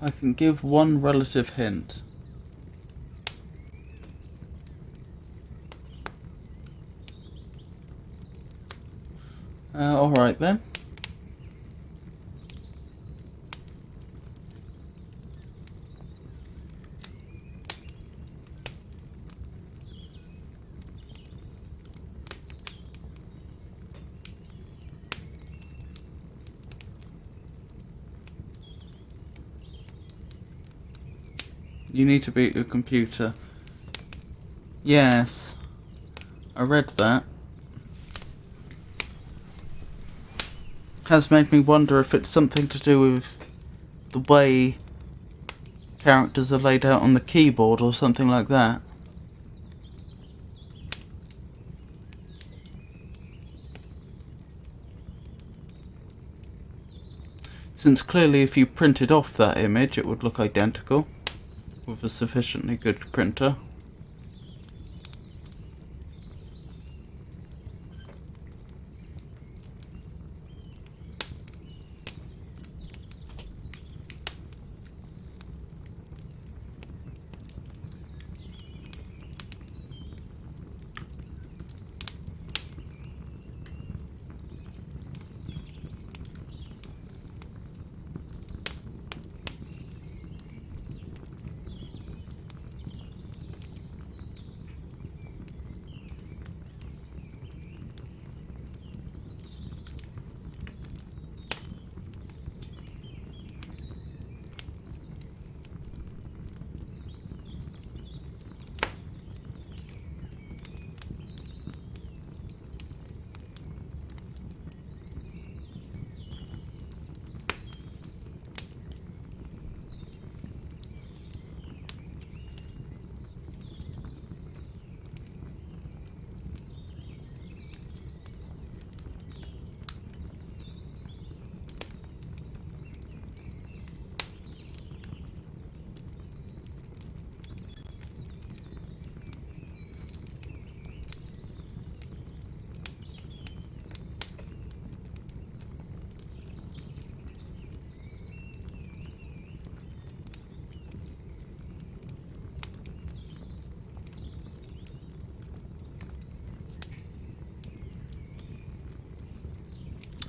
I can give one relative hint. Alright then. You need to beat your computer. Yes, I read that. Has made me wonder if it's something to do with the way characters are laid out on the keyboard or something like that. Since clearly if you printed off that image it would look identical with a sufficiently good printer.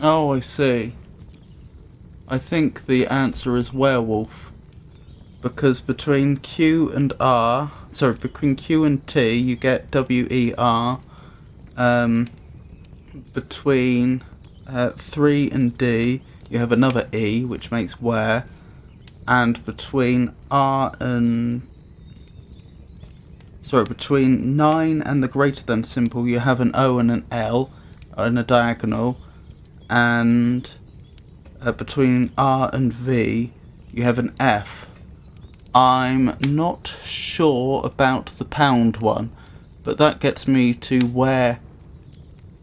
Oh, I see. I think the answer is werewolf. Because between Q and R, sorry, between Q and T, you get WER. Between 3 and D, you have another E, which makes where. And between between 9 and the greater than symbol, you have an O and an L in a diagonal. And between R and V, you have an F. I'm not sure about the pound one, but that gets me to where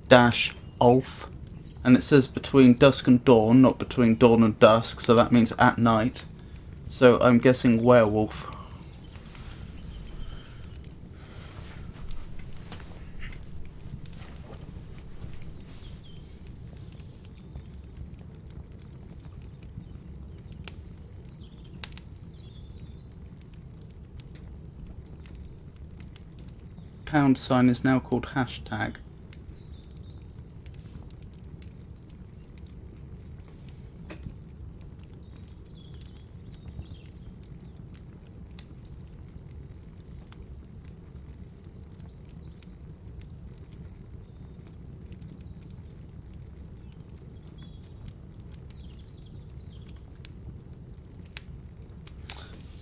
dash Ulf, and it says between dusk and dawn, not between dawn and dusk, so that means at night. So I'm guessing werewolf. Pound sign is now called hashtag.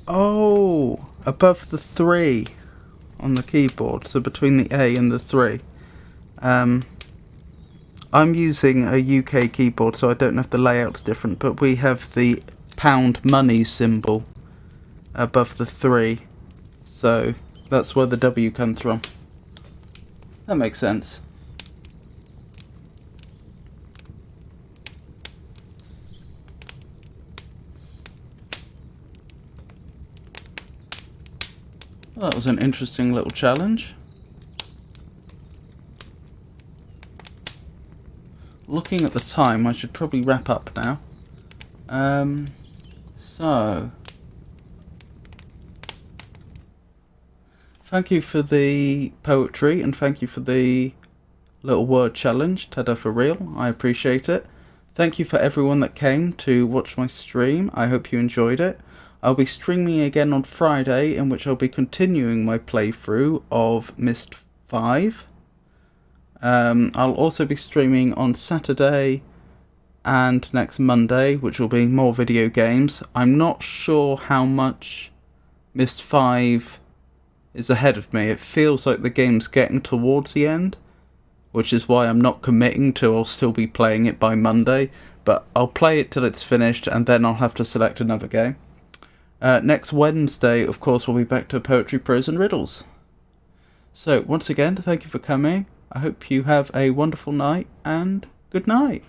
Oh, above the 3 on the keyboard, so between the A and the 3. I'm using a UK keyboard, so I don't know if the layout's different, but we have the pound money symbol above the 3, so that's where the W comes from. That makes sense. Well, that was an interesting little challenge. Looking at the time, I should probably wrap up now. So thank you for the poetry, and thank you for the little word challenge. Ta-da for real, I appreciate it. Thank you for everyone that came to watch my stream. I hope you enjoyed it. I'll be streaming again on Friday, in which I'll be continuing my playthrough of Myst 5. I'll also be streaming on Saturday and next Monday, which will be more video games. I'm not sure how much Myst 5 is ahead of me. It feels like the game's getting towards the end, which is why I'm not committing to I'll still be playing it by Monday, but I'll play it till it's finished and then I'll have to select another game. Next Wednesday, of course, we'll be back to Poetry, Prose and Riddles. So, once again, thank you for coming. I hope you have a wonderful night, and good night.